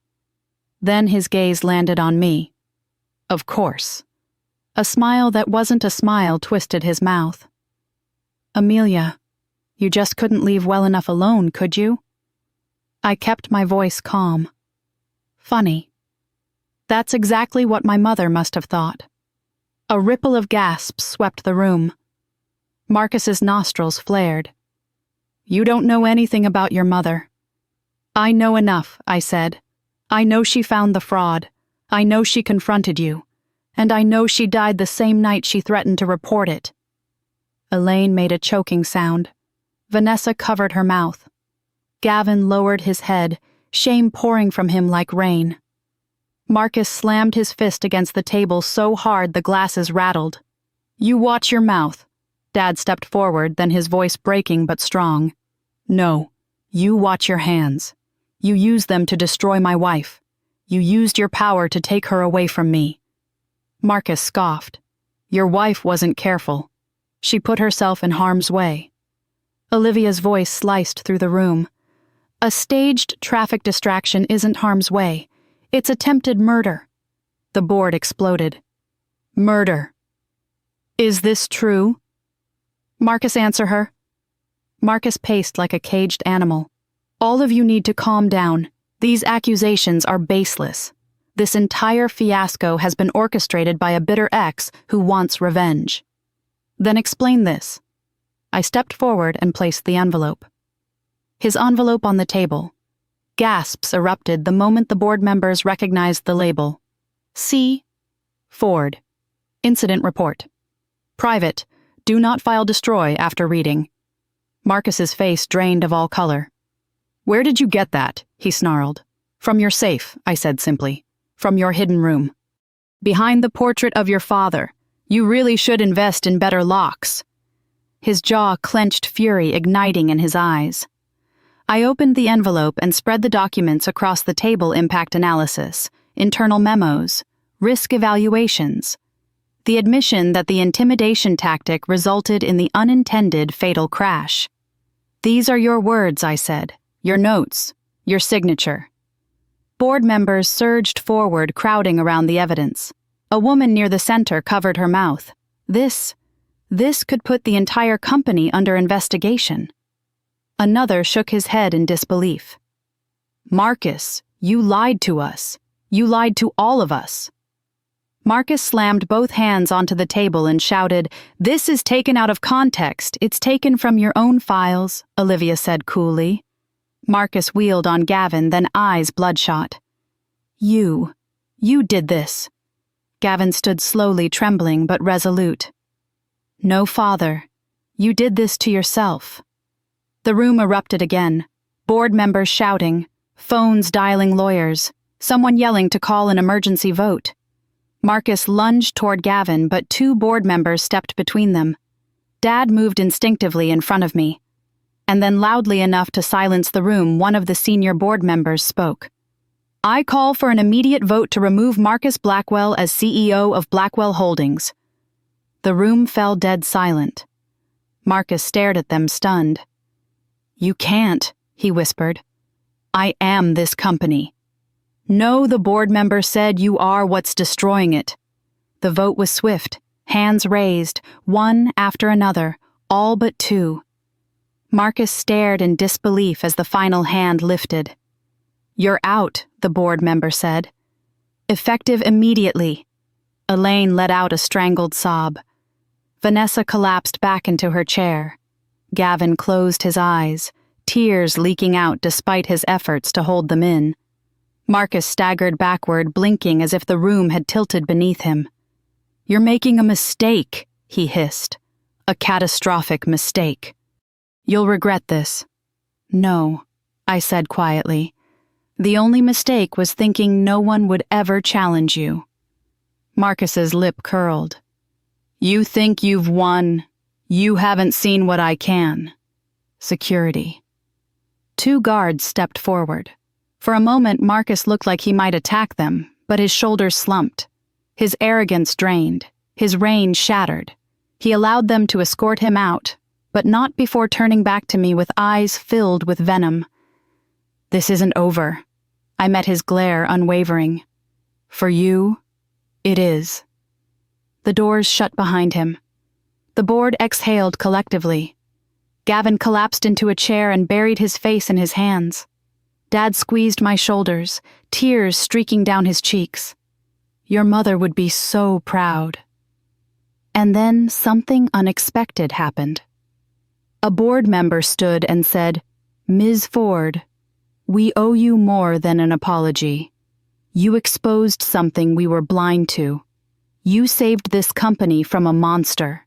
Then his gaze landed on me. Of course. A smile that wasn't a smile twisted his mouth. Amelia, you just couldn't leave well enough alone, could you? I kept my voice calm. Funny. That's exactly what my mother must have thought. A ripple of gasps swept the room. Marcus's nostrils flared. You don't know anything about your mother. I know enough, I said. I know she found the fraud. I know she confronted you. And I know she died the same night she threatened to report it. Elaine made a choking sound. Vanessa covered her mouth. Gavin lowered his head, shame pouring from him like rain. Marcus slammed his fist against the table so hard the glasses rattled. You watch your mouth. Dad stepped forward, then his voice breaking but strong. No, you watch your hands. You used them to destroy my wife. You used your power to take her away from me. Marcus scoffed. Your wife wasn't careful. She put herself in harm's way. Olivia's voice sliced through the room. A staged traffic distraction isn't harm's way. It's attempted murder. The board exploded. Murder. Is this true? Marcus, answer her. Marcus paced like a caged animal. All of you need to calm down. These accusations are baseless. This entire fiasco has been orchestrated by a bitter ex who wants revenge. Then explain this. I stepped forward and placed the envelope. His envelope on the table. Gasps erupted the moment the board members recognized the label. C. Ford. Incident report. Private. Do not file destroy after reading. Marcus's face drained of all color. Where did you get that? He snarled. From your safe, I said simply. From your hidden room. Behind the portrait of your father. You really should invest in better locks. His jaw clenched, fury igniting in his eyes. I opened the envelope and spread the documents across the table. Impact analysis, internal memos, risk evaluations. The admission that the intimidation tactic resulted in the unintended fatal crash. These are your words, I said. Your notes. Your signature. Board members surged forward, crowding around the evidence. A woman near the center covered her mouth. This could put the entire company under investigation. Another shook his head in disbelief. Marcus, you lied to us. You lied to all of us. Marcus slammed both hands onto the table and shouted, This is taken out of context. It's taken from your own files, Olivia said coolly. Marcus wheeled on Gavin, then eyes bloodshot. You did this. Gavin stood slowly, trembling but resolute. No, father. You did this to yourself. The room erupted again. Board members shouting, phones dialing lawyers, someone yelling to call an emergency vote. Marcus lunged toward Gavin, but two board members stepped between them. Dad moved instinctively in front of me. And then loudly enough to silence the room, one of the senior board members spoke. I call for an immediate vote to remove Marcus Blackwell as CEO of Blackwell Holdings. The room fell dead silent. Marcus stared at them, stunned. You can't, he whispered. I am this company. No, the board member said, you are what's destroying it. The vote was swift, hands raised, one after another, all but two. Marcus stared in disbelief as the final hand lifted. You're out, the board member said. Effective immediately. Elaine let out a strangled sob. Vanessa collapsed back into her chair. Gavin closed his eyes, tears leaking out despite his efforts to hold them in. Marcus staggered backward, blinking as if the room had tilted beneath him. You're making a mistake, he hissed. A catastrophic mistake. You'll regret this. No, I said quietly. The only mistake was thinking no one would ever challenge you. Marcus's lip curled. You think you've won. You haven't seen what I can. Security. Two guards stepped forward. For a moment, Marcus looked like he might attack them, but his shoulders slumped. His arrogance drained. His reign shattered. He allowed them to escort him out, but not before turning back to me with eyes filled with venom. This isn't over. I met his glare, unwavering. For you, it is. The doors shut behind him. The board exhaled collectively. Gavin collapsed into a chair and buried his face in his hands. Dad squeezed my shoulders, tears streaking down his cheeks. Your mother would be so proud. And then something unexpected happened. A board member stood and said, Ms. Ford, we owe you more than an apology. You exposed something we were blind to. You saved this company from a monster.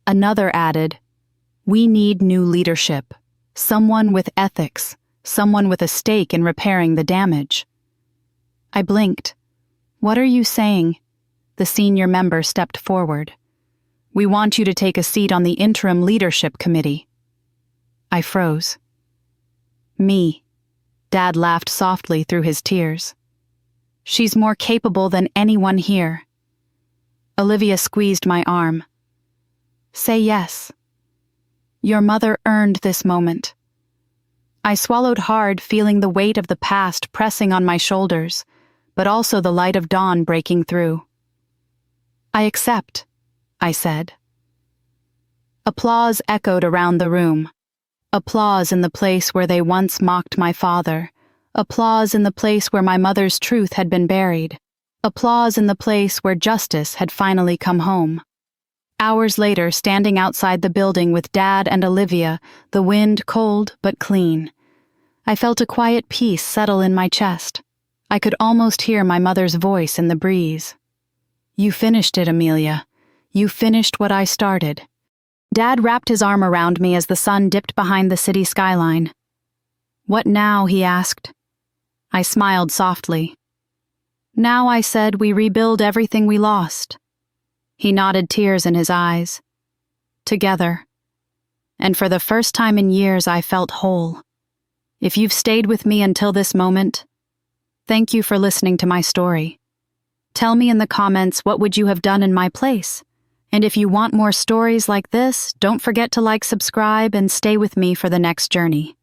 Another added, we need new leadership, someone with ethics, someone with a stake in repairing the damage. I blinked. What are you saying? The senior member stepped forward. We want you to take a seat on the interim leadership committee. I froze. Me. Dad laughed softly through his tears. She's more capable than anyone here. Olivia squeezed my arm. Say yes. Your mother earned this moment. I swallowed hard, feeling the weight of the past pressing on my shoulders, but also the light of dawn breaking through. I accept, I said. Applause echoed around the room. Applause in the place where they once mocked my father. Applause in the place where my mother's truth had been buried. Applause in the place where justice had finally come home. Hours later, standing outside the building with Dad and Olivia, the wind cold but clean. I felt a quiet peace settle in my chest. I could almost hear my mother's voice in the breeze. You finished it, Amelia. You finished what I started. Dad wrapped his arm around me as the sun dipped behind the city skyline. What now? He asked. I smiled softly. Now, I said, we rebuild everything we lost. He nodded, tears in his eyes. Together. And for the first time in years, I felt whole. If you've stayed with me until this moment, thank you for listening to my story. Tell me in the comments what would you have done in my place. And if you want more stories like this, don't forget to like, subscribe, and stay with me for the next journey.